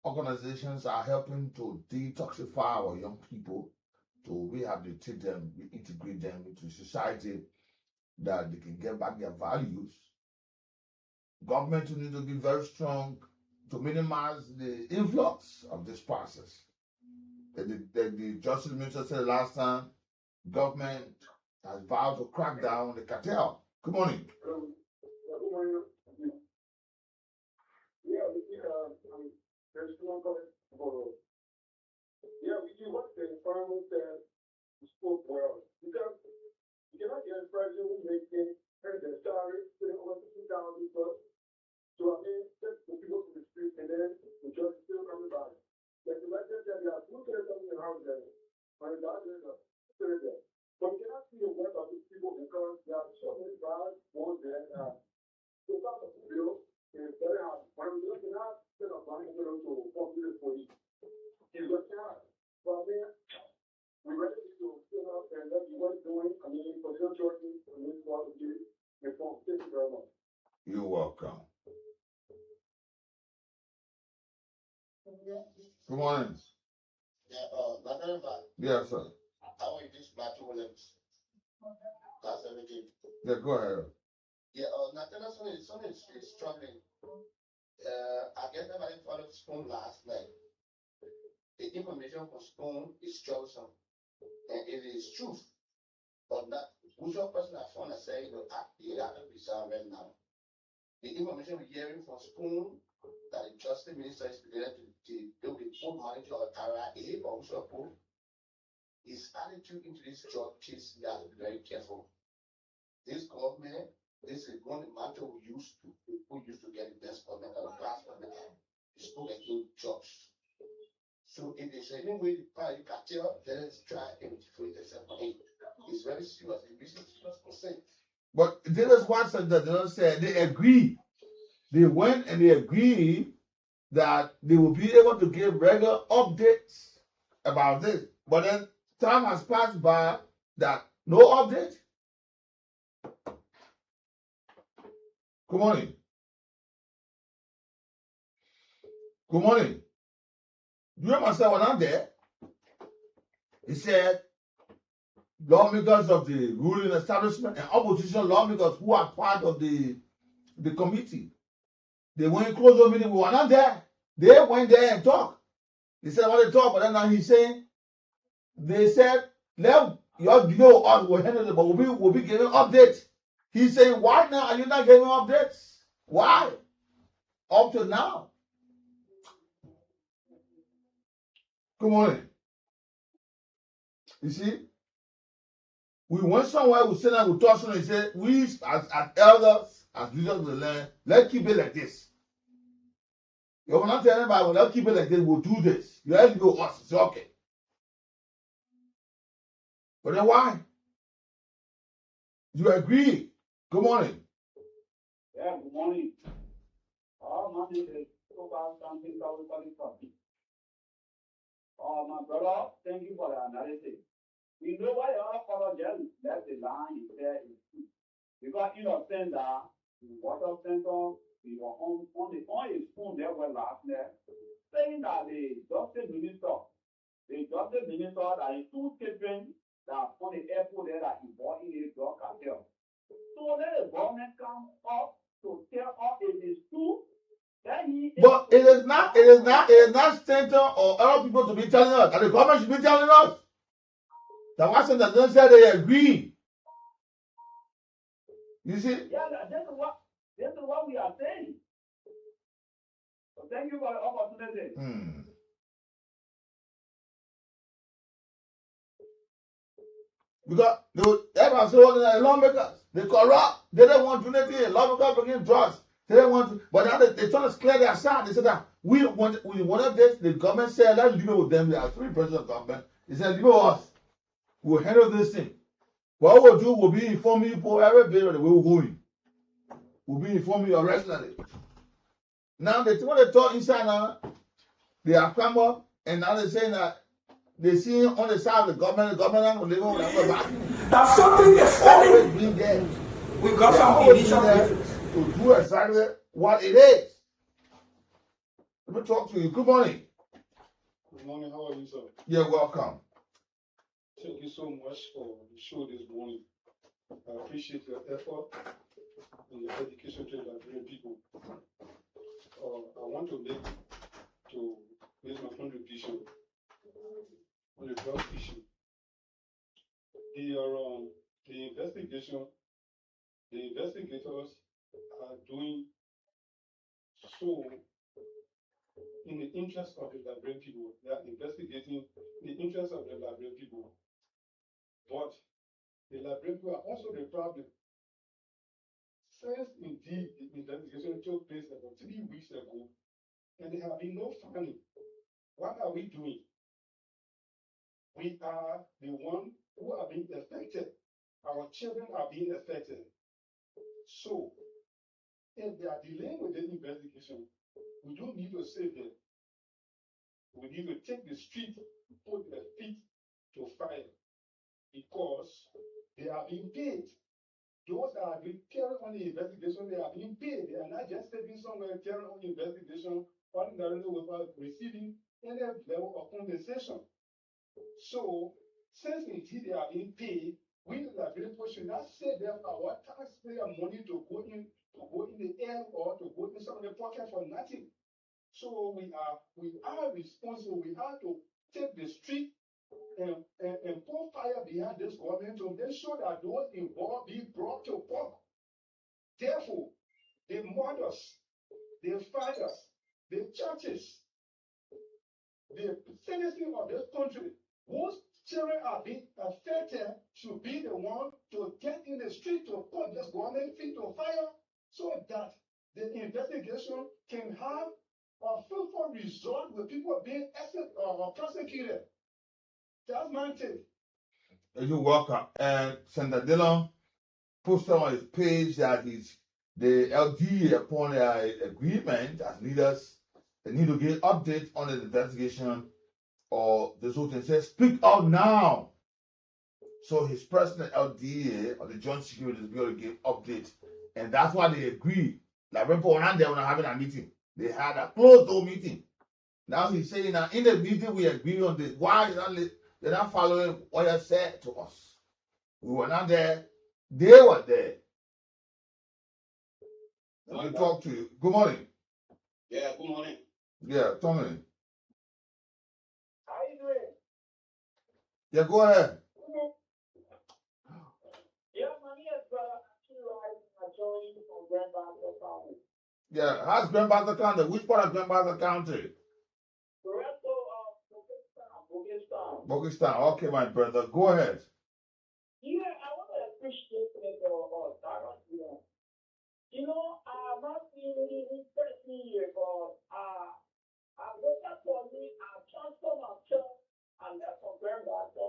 organizations are helping to detoxify our young people, to rehabilitate them, reintegrate them into society that they can get back their values. Government need to be very strong to minimize the influx of this process. The Justice Minister said last time, government has vowed to crack down on the cartel. Good morning. There's one going for we do what the farmers that spoke well. Because you cannot get a president who makes it and the salary to over $2,000 bucks. So I mean, that's the people from the street and then the judge is still coming by. Like the resident that got food there coming in house there. But it does, it's there. But you cannot see the work of these people because there are so many guys born there that to start the video is very hard. When we look at instead of running to popular for you, it's just hard. But then we ready to fill up and let you what doing. I mean, for your children, for this part of you, before. Thank you very much. You're welcome. Good morning. Yes, sir. I want this Plateau Williams. That's everything. Yeah, go ahead. Yeah, Nathaniel son is struggling. I guess everybody followed Spoon last night. The information from Spoon is troublesome. And it is truth. But not who's your person I found that say, you have to be sound right now. The information we're hearing from Spoon that the Justice Minister is beginning to do the full money to Tara A or Usopo. His attitude into this drug case, you have to be very careful. This government, this is one of the matter we used to get the best government of the class government. It's still a good jobs. So if there's any way the party can tell, let's try and defeat the 7-8. It's very serious, it's serious concern. But there is one thing that they said they agree. They went and they agreed that they will be able to give regular updates about this. But then time has passed by that no update. Good morning. Good morning. You understand what I'm there? He said, lawmakers of the ruling establishment and opposition lawmakers who are part of the committee, they went close over meeting. We were not there. They went there and talked. They said what they talk, but then now he's saying, they said, let you know us will handle it, but we'll be giving updates. He's saying, why now are you not giving updates? Why? Up to now. Good morning. You see, we went somewhere, we sit down, we talk, and say, we as elders, as leaders of the land, let's keep it like this. You're not telling anybody, well, let's keep it like this, we'll do this. You have to go us, it's okay. But then why? You agree? Good morning. Yeah, good morning. My name is something my brother, thank you for the analysis. We know why you are apologizing. That's the line is there is true. Because you know, that the water center, we were on his phone there were last night, saying that the justice minister that is two children that on the airport there that involved in a drug cartel. So let the government come up to tell us it is true. But it is not center or other people to be telling us, and the government should be telling us. The one that they said they agree. You see? Yeah, this is what we are saying. So thank you for the opportunity. Because everyone said, the lawmakers, they corrupt, they don't want unity, lawmakers begin drugs. They don't want to, but now they trying to clear their side. They said that we wanted this. The government said, let's leave it with them. There are three presidents of government. They said, leave it with us. We'll handle this thing. What we'll do will be informing people every bit of the way we're going. We'll be informing you regularly. Now, when they talk inside now, they have come up, and now they're saying that they see on the side of the government will live on back. That's something is always been there. We got some initial to do exactly what it is. Let me talk to you. Good morning. Good morning. How are you, sir? You're welcome. Thank you so much for the show this morning. I appreciate your effort and your dedication to the Nigerian people. I want to make my contribution on the drug issue. The investigators are doing so in the interest of the Liberian people. They are investigating the interest of the Liberian people. But the Liberian people are also the problem. Since indeed the investigation took place about 3 weeks ago, and there have been no finding, what are we doing? we are the one who are being affected. Our children are being affected. So, if they are delaying with the investigation, we don't need to save them. We need to take the street, put their feet to fire, because they are being paid. Those that are being carrying on the investigation, they are being paid. They are not just sitting somewhere carrying on the investigation ordinarily without receiving any level of compensation. So, since indeed they are being paid, we the people should not save them our taxpayer money to go in the air or to go in some of the pocket for nothing. So we are responsible. We have to take the street and pour fire behind this government to make sure that those involved be brought to book. Therefore, the mothers, the fathers, the churches, the citizens of this country whose children are being affected should be the one to get in the street to put this government feet to fire so that the investigation can have a fruitful result with people being prosecuted. That's my take. You're welcome. And Senator Dillon posted on his page that the LDA upon their agreement as leaders, they need to get updates on the investigation or the sort of says, speak out now. So his president LDA or the Joint Security Bureau gave update. And that's why they agreed. Like when Paul and they were having a meeting, they had a closed door meeting. Now he's saying that in the meeting we agree on this. Why they're not following what he said to us? We were not there. They were there. Let me talk to you. Good morning. Yeah, good morning. Yeah, Tommy. How you doing? Yeah, go ahead. Yeah, my name is brother. I joined from Grand Bassa County. Yeah, how's Grand Bassa County? Which part of Grand Bassa County? The rest of Bogostan. Bogostan. Okay, my brother. Go ahead. Yeah, I want to appreciate it or Sarah. You know, I'm not feeling 30 years, but I voted for me, I transformed my church, and left from Grand Bassa.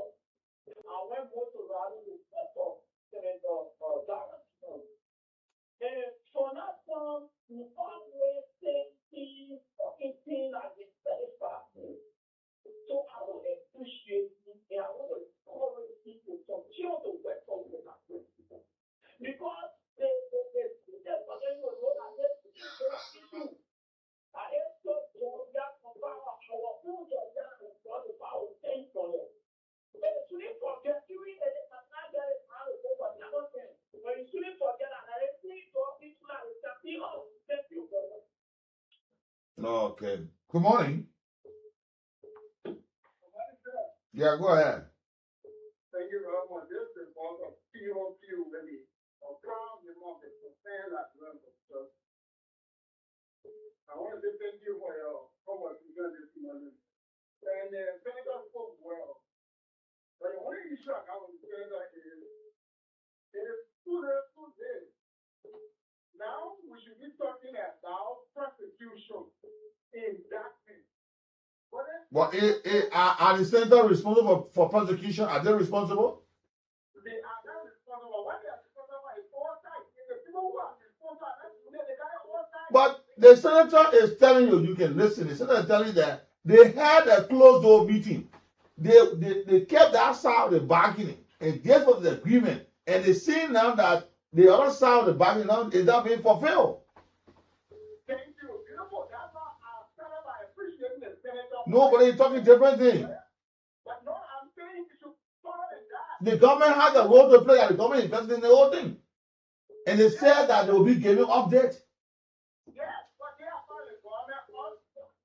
I went both to rally with Senator Darren. And for that time, we always say things or eating as a satisfaction. So I would appreciate it and I would encourage people to continue to work for with that principle. Because they just forget to know that this is an issue. I have to do that for power. Our food is that for the power change for it. But you shouldn't forget doing it and not get it out of what the other thing. But you shouldn't forget that I think people are accepting of. Thank you, brother. Okay. Good morning. Yeah, go ahead. Thank you very much. This is part of POQ, maybe. Or proud the month is to stand at the level. So I want to say thank you for your conversation this morning. And Senator spoke well. But the only issue I have with Senator is it is too late. Now we should be talking about prosecution, indictment. Well, are the senator responsible for prosecution? Are they responsible? They are not responsible. What they are responsible is oversight. The people who are responsible are not the guy oversight. But the senator is telling you, you can listen. The senator is telling you that they had a closed door meeting. They kept that side of the bargaining and gave us the agreement. And they see now that the other side of the bargaining now is not being fulfilled. Thank you. Beautiful. That's why I started by appreciating the senator. Nobody talking different thing. But no, I'm saying you should follow that. The government has a role to play, and the government invested in the whole thing. And they said that they will be giving updates. Yes, but they are part of the government.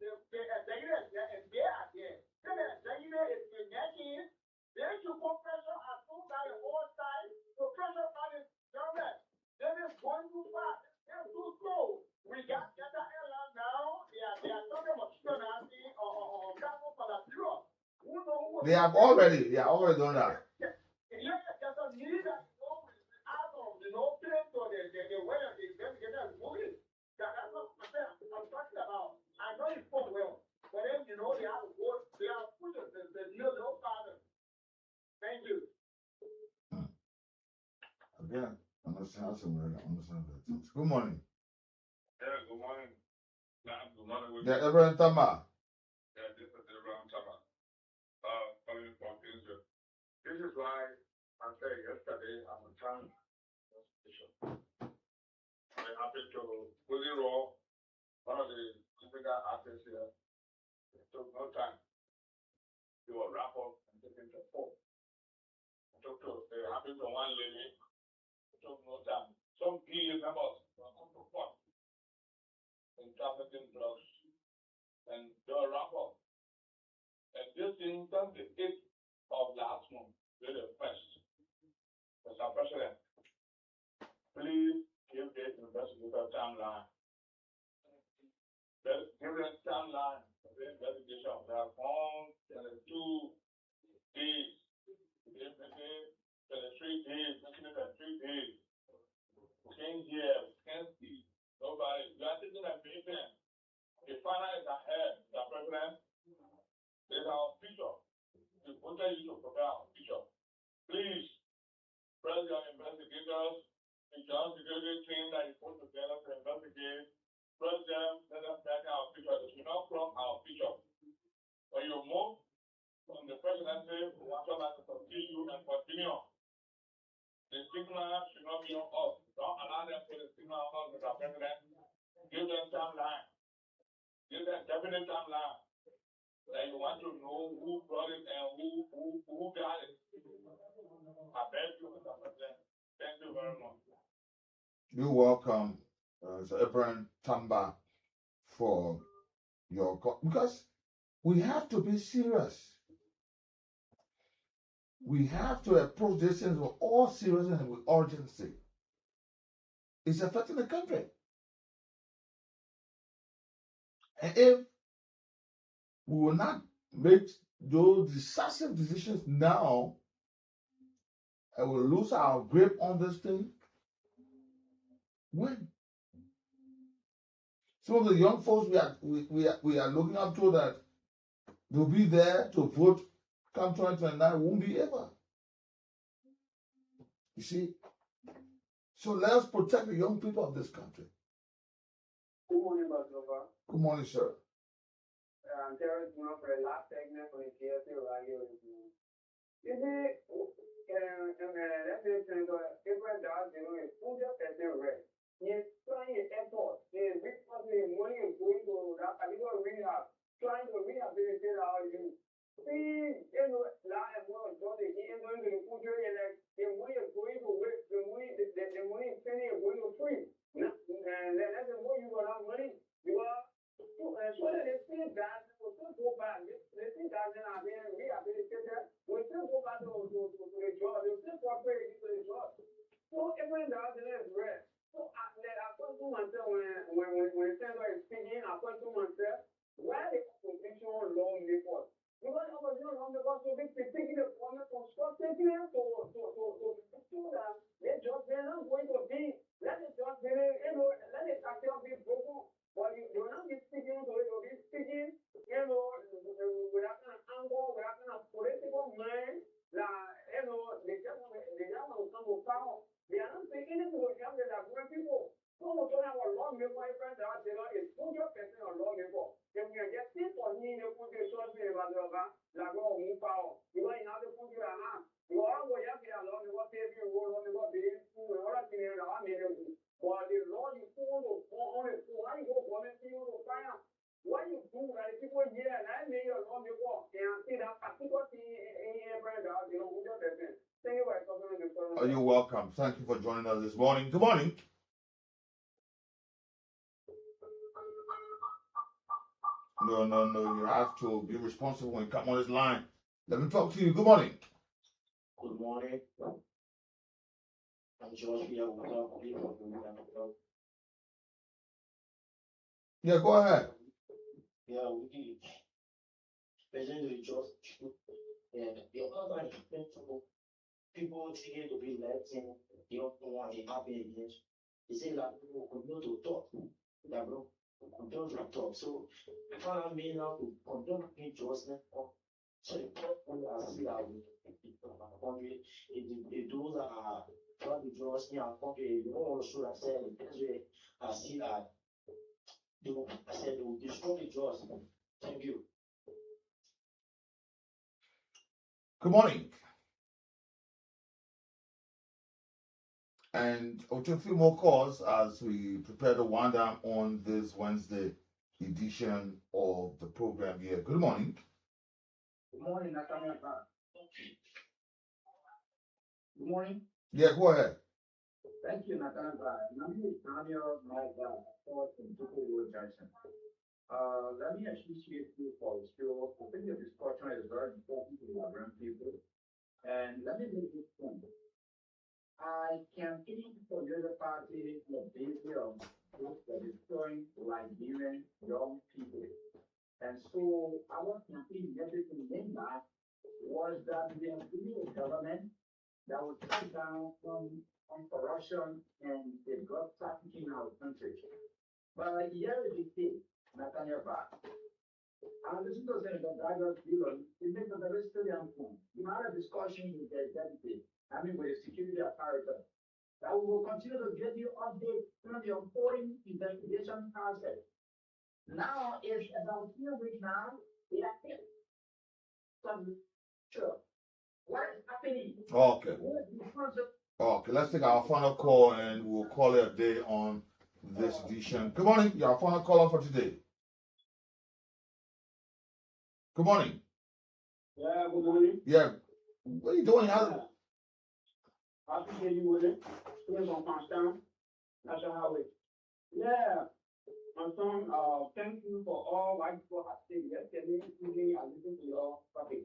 The executive and they are there. Then the executive is connecting. They should put pressure on two by the whole side. So pressure on the government. Then it's going too fast. It's too slow. We got Delta Airlines now. They are talking about nazi or travel for the bureau. Who knows? They are already done that. Yeah, there's a need that place or the weather the investigator is moving. That's what I'm talking about. I know you spoke well, but then they have to go. They are pushing the no father. Again, understand some understand that things. Good morning. Yeah, good morning. Nah, good morning. Yeah, Reverend Tama. Yeah, this is the round Tama. Calling from Israel. This is why I said yesterday I'm a time. I happened to Kool one of the typical artists here. It took no time. You will wrap up and take it to four. It happened to one lady. It took no time. Some key members were come to court in trafficking drugs. And they'll wrap up. And this thing, that's the 8th of last month, the first. Mr. President, please give the investigator timeline. Give them timeline for the investigation. We have gone 22 days, 23 days, 3 days. We can't hear, we can't see. Nobody, you are sitting at meeting. The final is ahead, Mr. President. There's our future. We wanted you to prepare our future. Please, press your investigators, the job security team that you put together to investigate, press them, let them back our future. They should not from our future. When you move from the presidency, we want to continue and continue. The stigma should not be on us. Don't allow them to put the stigma on us, Mr. President. Give them timeline. Give them definite timeline. That you want to know who brought it and who got it. I beg you, Mr. President. Thank you very much. You're welcome, Reverend Tamba, for your because we have to be serious. We have to approach this thing with all seriousness and with urgency. It's affecting the country. And if we will not make those decisive decisions now, and we'll lose our grip on this thing, when? Some of the young folks we are looking up to that they'll be there to vote come 2029 won't be ever. You see? So let us protect the young people of this country. Good morning, Batrova. Good morning, sir. I'm Terrence for the last segment on the KSA radio. You see, let's say, April does, is 100% red. He's trying his effort. He's responsible money is going to that particular rehab, trying to rehabilitate our youth. See, like what Johnny, he is going to the future, and the money is going to waste. The money is spending is going to free. And that's the more you will have money. Because so that they see that will still go back. They see that they are being rehabilitated. Will still go back to the job. They will still cooperate into the job. So everyone that is red. So I put to myself when the senator is speaking, I put to myself, why the opposition lawmakers? Because opposition lawmakers will be taking the government constructively to ensure that they just they're not going to be, let it just be, let it actually be broken. But you will not be speaking to it, you'll be speaking, with that kind of anger, with that kind of political mind, that, they just want to come to power. They are not saying anything to help the Nigerian people. So we're talking about lawmaker, my friend, that is 100% a lawmaker. If we are getting for me, you put your short in about the move power. You want another put your hand. You are going to have to allow me what they do, what they do, what I can have made. But the law you follow on it, why you go for it, you to fire. What you do, right? People here, and I made a lawmaker, and see that particular thing in every that, 100%. Thank you for coming to the You're welcome. Thank you for joining us this morning. Good morning. No. You have to be responsible when you come on this line. Let me talk to you. Good morning. Good morning. I'm George here. Yeah, go ahead. Yeah, we did. Especially just and the other people taking to be left in the other one they have again. They say that people continue to talk. That bro continue to talk. So what I mean now to continue to be just so the people are still out in the country, if those are drop the drugs in and okay, you don't want to show that said the best way I see that they will destroy the drugs. Thank you. Good morning. And I'll take a few more calls as we prepare to wind down on this Wednesday edition of the program here. Good morning. Good morning, Nathaniel. Good morning. Yeah, go ahead. Thank you, Nathaniel. My name is Daniel, my from Totheworld9628. Let me appreciate you for the show. I think the discussion is very important to our young people. And let me make this point. I can think for the other party the basis of those that is destroying Liberian young people. And so our campaign message in Mainland was that we are doing a government that would cut down on corruption and the drug trafficking in our country. But here is the thing, Nathaniel Bach. I listen to Senator Douglas Dillon. It makes a very salient point. You had a discussion with the deputy, with the security apparatus, that we will continue to get you updates on the ongoing investigation process. Now it's about 2 weeks now. They are still sure. What is happening? Okay. Okay, let's take our final call and we'll call it a day on this edition. Good morning. Your final caller for today. Good morning. Yeah, good morning. Yeah. What are you doing? I appreciate you with it. Students on Constant, National Highway. Yeah. My son, thank you for all white people have said yesterday, including and listening to your topic.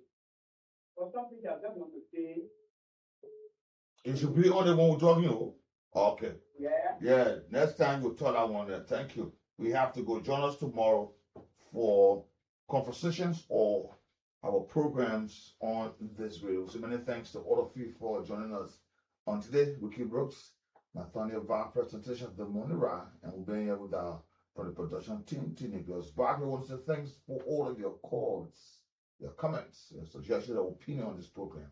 For something I just want to say. It should be on the one we're talking about. Okay. Yeah. Yeah. Next time we'll tell that one there. Thank you. We have to go. Join us tomorrow for conversations or our programs on this radio. So many thanks to all of you for joining us on today. Ricky Brooks, Nathaniel Van presentation of the Morning Ride, and we'll be here with our from the production team, Teenagers. But I want to say thanks for all of your calls, your comments, your suggestions, your opinion on this program.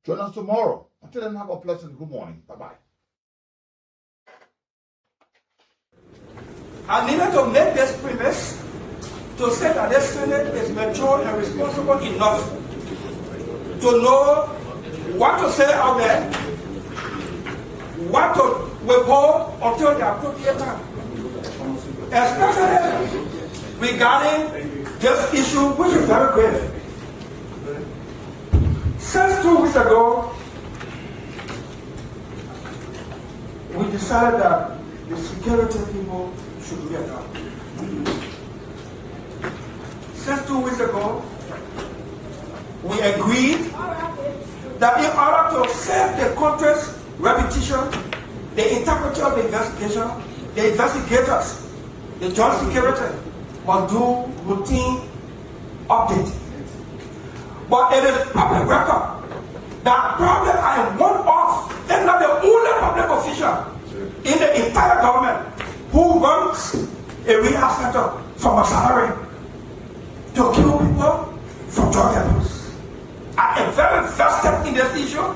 Join us tomorrow. Until then, have a pleasant good morning. Bye-bye. I needed to make this premise to say that this Senate is mature and responsible enough to know what to say out there, what to withhold until the appropriate time. Especially regarding this issue, which is very grave. Since 2 weeks ago, we decided that the security people should get out. Since 2 weeks ago, we agreed that in order to save the country's reputation, the integrity of the investigation, the investigators, the joint security must do routine update. But it is public record that probably I am one of, if not the only public official in the entire government who runs a rehab center from a salary to kill people from drug abuse. I am very vested in this issue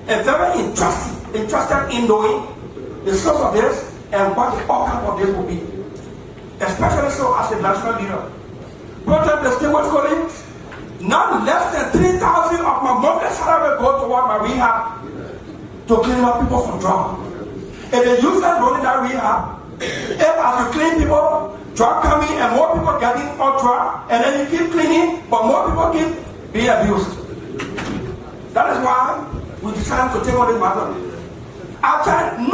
and very interested in knowing the source of this and what the outcome of this will be. Especially so as a national leader. Protect distinguished colleagues, not less than 3,000 of my monthly salary go toward my rehab to clean up people from drug. If they use that running that rehab, if as you clean people, drug coming and more people getting on drug, and then you keep cleaning, but more people keep being abused. That is why we decided to take on this matter. After